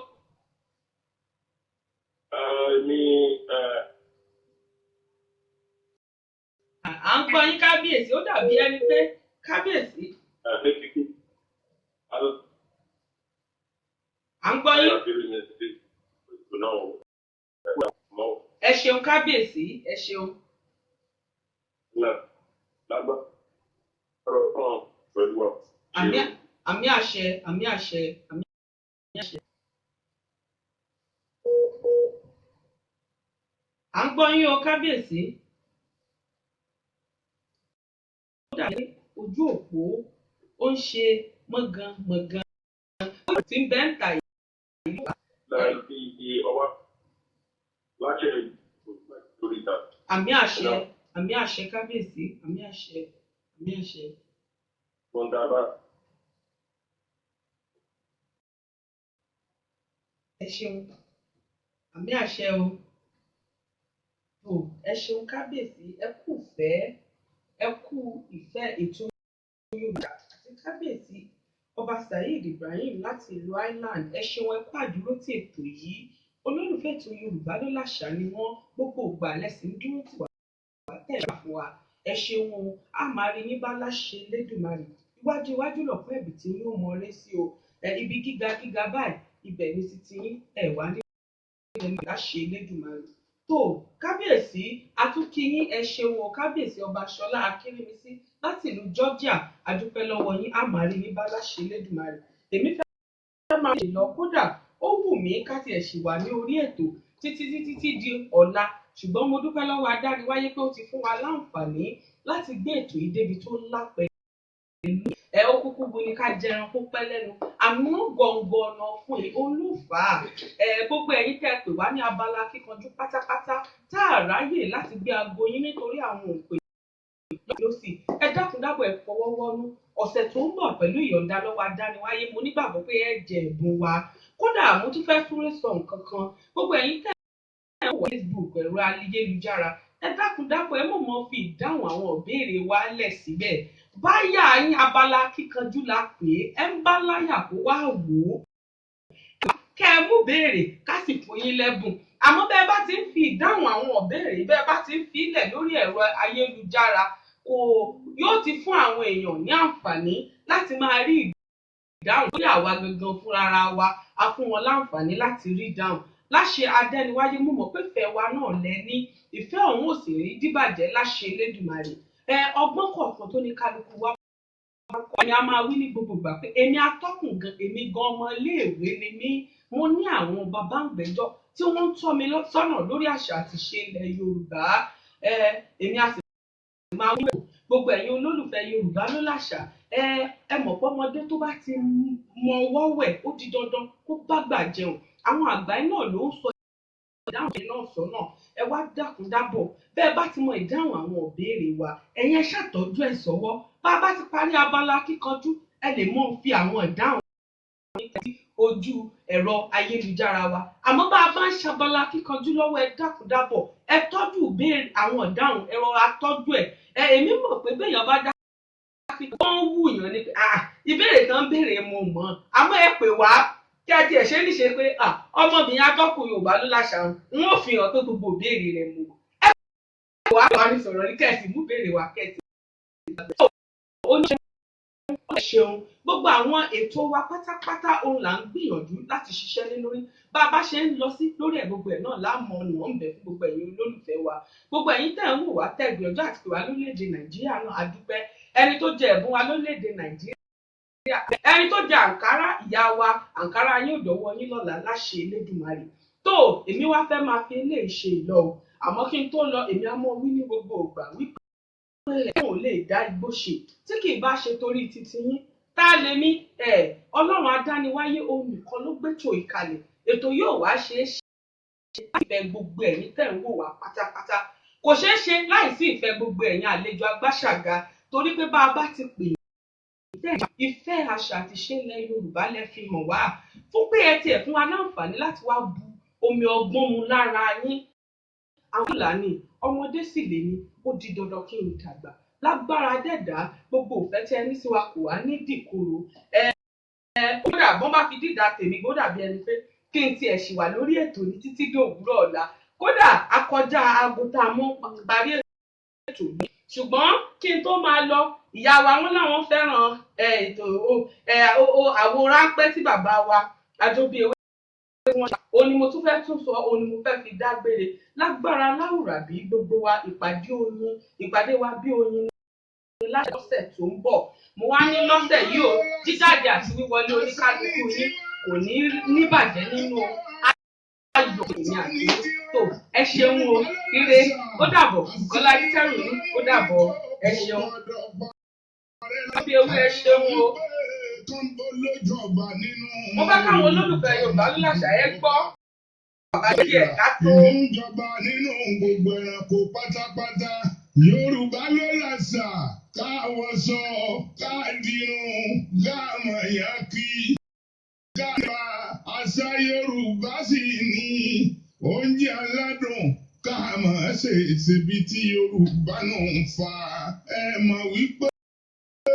[SPEAKER 1] À ń gbọ́ yín kábíyèsí ó dàbí ẹni pé kábíyèsí. À ń gbọ́ yín. Ẹ ṣeun kábíyèsí ẹ ṣeun. Àmì àṣẹ àmì àṣẹ àmì àṣẹ. À ń gbọ́ yín o kábíyèsí. Ó dàbí ojú òpó ó ń ṣe mọ̀gàn. Ó ti ń bẹ́ ń tà yìí. Àmì àṣẹ àmì àṣẹ kábíyèsí àmì àṣẹ àmì àṣẹ. Ẹ ṣeun àmì àṣẹ o ẹ ṣeun kábíyèsí ẹ kú ìfẹ́ ètò Yorùbá àti kábíyèsí ọba Saheed Ibrahim láti ìlú Ireland ẹ ṣeun ẹ kú àdúró tí ètò yìí olólùfẹ́ ètò Yorùbá ló láṣà ni wọ́n gbogbo ìgbà lẹ́sìn dúró tì wá tẹ̀lé fún wa ẹ ṣeun o a máa rí yín bá láṣẹ Elédùmarè iwájú lọ̀pọ̀ ẹ̀bì tí yóò mọ ọrẹ́ sí o ibi gíga báyìí ibẹ̀ ní títí yín wá ní láṣẹ Elédùmarè tó kábíyèsí atúnkìyín ẹ ṣeun o kábíyèsí ọba Shola Akinrimisi láti ìlú Georgia adúpẹ́ lọ́wọ́ yín a máa rí yín bá láṣẹ Elédùmarè èmi fẹ́ máa lè lọ kódà ó wù mí ká tiẹ̀ ṣì wà ní orí ètò títí di ọ̀la ṣùgbọ́n mo dúpẹ́ lọ́wọ́ adániwáyé pé ó ti fún wa láǹfààní láti gbé ètò yìí débi tó lápẹ́ ó kúkú bu ni ká jẹran kó pẹ́ lẹ́nu àmọ́ gọ̀ǹgọ̀ ọ̀nà fún yìí olùfàá gbogbo ẹ̀yin tẹ́ pè wá ní abala kíkanjú pátápátá tá a ráyè láti gbé aago yín nítorí àwọn òpè lọ́sì ẹ dákun dábọ̀ ẹ fọwọ́ wọ́nú ọ̀sẹ̀ tó ń bọ̀ pẹ̀lú ìyọ̀ǹda lọ́wọ́ adániwáyé mo nígbàgbọ́ pé ẹ jẹ ẹ̀bùn wa kódà mo tún fẹ́ súré sọ nǹkan kan gbogbo ẹ̀yin tẹ́ ẹ wọ Facebook ẹ̀rọ ayélujára ẹ dákun dábọ̀ ẹ mọ̀ mọ́ fi ìdáhùn àwọn ìbéèrè wa lẹ̀ síbẹ̀ báyà yín abala kíkanjú la pè é ń bá láyà kó wá wò ó kẹ́ ẹ mú béèrè ká sì fún yín lẹ́bùn àmọ́ bẹ́ẹ̀ bá ti ń fi ìdáhùn àwọn ìbéèrè bẹ́ẹ̀ bá ti ń fi ilẹ̀ lórí ẹ̀rọ ayélujára yóò ti fún àwọn èèyàn ní àǹfààní láti máa rí ìdáhùn lórí àwa gangan fúnra wa a fún wọn láǹfààní láti rí ìdáhùn láṣẹ adániwáyé mú mọ̀ pé ìfẹ́ wa náà lẹ ní ìfẹ́ ọ̀hún ò sì rí díbàjẹ́ láṣẹ Elédùmarè ọgbọ́n kọ̀ọ̀kan tó ní kálukú wa ni a máa wí ní gbogbo ìgbà pé èmi atọ́kùn gan èmi gan ọmọ iléèwé ni mí mo ní àwọn bàbá àgbẹ̀jọ́ tí wọ́n ń tọ́ mi sọ́nà lórí àṣà àti ìṣe ilẹ̀ Yorùbá èmi a sì máa wí gbogbo ẹ̀yin olólùfẹ́ Yorùbá ló láṣà ẹ mọ̀ pọ́mọdé tó bá ti mọ ọwọ́ wẹ̀ ó di dandan kó bá gbà jẹun àwọn àgbà náà ló ń sọ ìdáhùn náà sọ́nà ẹ wá dákun dábọ̀ bẹ́ẹ̀ bá ti mọ ìdáhùn àwọn ìbéèrè wa ẹ̀yin ẹ ṣàtọ́jú ẹ̀ sọ́wọ́ bá a bá ti parí abala kíkanjú ẹ lè mọ̀ fi àwọn ìdáhùn sí ojú ẹ̀rọ ayélujára wa àmọ́ bá a bá ń ṣabala kíkanjú lọ́wọ́ ẹ dákun dábọ̀ ẹ tọ́jú ìbéèrè àwọn ìdáhùn ẹ̀rọ atọ́jú ẹ̀ èmi mọ̀ pé béèyàn bá dá wọ́n ń wùyàn ní pé ìbéèrè kan béèrè mo mọ̀ àmọ́ ẹ pè wá kí ẹ tiẹ̀ ṣe ní ṣe pé ọmọbìnrin atọ́kùn Yorùbá ló láṣà ń wọ́n fi hàn pé gbogbo ìbéèrè rẹ̀ mọ̀ ẹ pè wá wà ní sọ̀rọ̀ ní kẹ̀sì mú béèrè wá kẹ̀sì. ó ní ẹ ṣeun gbogbo àwọn ètò wa pátápátá òun là ń gbìyànjú láti ṣiṣẹ́ lé lórí bá a bá ṣe ń lọ sí lórí ẹ̀ gbogbo ẹ̀ náà láàmú ọ̀nà ń bẹ fún gbogbo ẹ̀yin olólùfẹ́ wa gbogbo ẹ̀yin tẹ̀ ń wò wá tẹ̀ gbìyànjú àti pè wá lórílẹ̀‐èdè Nàìjíríà náà a dúpẹ́ ẹni tó jẹ ẹ̀bùn wa lórílẹ̀‐èdè Nàìjíríà ẹni tó jẹ àǹkárá ìyá wa àǹkárá yín ò dọ́wọ́ yín lọ́la láṣẹ Elédùmarè tó èmi wá fẹ́ máa fi eléyìí ṣe ìlọ àmọ́ kí n tó lọ èmi á mọ̀ wí ní gbogbo ìgbà wípé ẹ̀ ò lè dá igbó ṣe tí kì í bá ṣe torí titi yín tá a lè mí Ọlọ́run adániwáyé ohun nìkan ló gbétò ìkàlẹ̀ ètò yóò wá ṣeé ṣe láì fẹ́ gbogbo ẹ̀yin tẹ̀ ń wò wá pátápátá kò ṣeé ṣe láìsí ìfẹ́ gbogbo ẹ̀yin àlejò agbáṣàga torí pé bá a bá ti pè é ìfẹ́ àṣà àti ìṣe ilẹ̀ Yorùbá lẹ fi hàn wá fún pé ẹ tiẹ̀ fún wa láǹfààní láti wá bu omi ọgbọ́n mu lára yín àwọn ìlànà ọmọdé sì lè ní ó di dandan kí n dàgbà lágbára dẹ́dá gbogbo òfẹ́ tí ẹni sí wa kò wá ní dìkoro kódà bọ́n bá fi dídà tèmi kó dàbí ẹni pé kí n tiẹ̀ ṣì wà lórí ètò ní títí dé òwúrọ̀ ọ̀la kódà akọjá aago tá a mọ́ parí ètò yìí ṣùgbọ́n kí n tó máa lọ ìyá wa wọn làwọn fẹ́ràn ètò àwo ráńpẹ́ tí bàbá wa Àjọbíewé wọn ó ní mo tún fẹ́ tún sọ ó ní mo fẹ́ fi dágbére lágbára láwùrà bí gbogbo wa ìpàdé wa bí oyin ní lọ́sẹ̀ tó ń bọ̀ mo wá ní lọ́sẹ̀ yìí ó jíjáde àti wíwọlé oníkálukú yín kò ní níbàjẹ́ nínú ayọ̀ èmi àti tó ẹ ṣeun o ire ó dàbọ̀ Kọ́lá títẹrù yín ó dàbọ̀ ẹ ṣeun bí ewé ẹ ṣeun o. mo bá káwọn olólùfẹ́ Yorùbá ló láṣà ẹ gbọ́ àbájá ẹ̀ ká tó.
[SPEAKER 8] ìjọba nínú gbogbo ẹranko pátápátá Yorùbá ló láṣà káwọ́ sọ káàdìrún káàmọ̀yákí káàmà àṣà Yorùbá sì ní oúnjẹ aládùn ká máa ṣe ìṣèbí tí Yorùbá náà ń fa ẹ mọ̀ wípé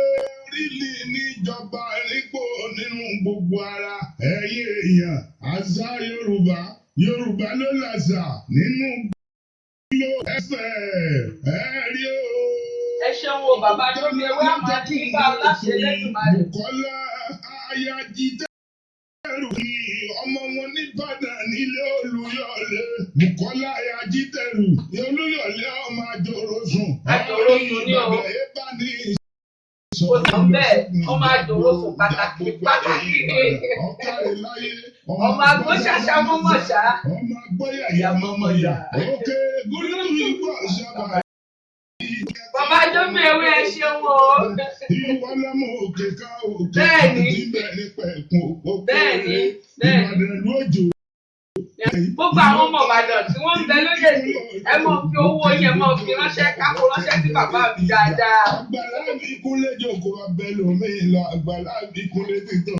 [SPEAKER 8] orílẹ̀ níjọba nípò nínú gbogbo ara ẹ̀yin èèyàn àṣà Yorùbá ló làṣà nínú ló ẹ̀fẹ̀ rí o.
[SPEAKER 1] Ẹ ṣeun o bàbá tó ní ewé àmọ́ kí n bá láṣẹ lẹ́dùnmáyé.
[SPEAKER 8] Bùkọ́lá Ayájídẹ́rù ni ọmọ wọn nìbàdàn nílé Olúyọ̀lé. Bùkọ́lá Ayájídẹ́rù ní Olúyọ̀lé ọmọ Àjòròsùn.
[SPEAKER 1] Àjòròsùn ni o.
[SPEAKER 8] Ìbàdàn ní
[SPEAKER 1] Kò tán bẹ́ẹ̀, ọmọ Àjòròsùn pàtàkì. Ọmọ agbóṣàṣà mọ́mọ́ṣá.
[SPEAKER 8] Ọmọ agbóyàyà mọ́mọ́yà. Òkè gúrúrú ìgbọ̀ ṣàbà.
[SPEAKER 1] Bàbá Jómi ewé ẹ ṣeun o.
[SPEAKER 8] Ìwọ lọ́mọ òkè ká òkè.
[SPEAKER 1] Bẹ́ẹ̀ni.
[SPEAKER 8] Bẹ́ẹ̀ni pẹ̀kun òkè.
[SPEAKER 1] Bẹ́ẹ̀ni.
[SPEAKER 8] Ìbàdàn lójó.
[SPEAKER 1] Gbogbo àwọn ọmọ Ìbàdàn tí wọ́n ń bẹ lóde ní ẹ mọ̀ fi owó yẹn mọ̀ fi ránṣẹ́ káko ránṣẹ́ sí bàbá mi dáadáa.
[SPEAKER 8] Àgbàlá mi kúnlé jókòó abẹ́ lómi lọ àgbàlá mi kúnlé títọ́.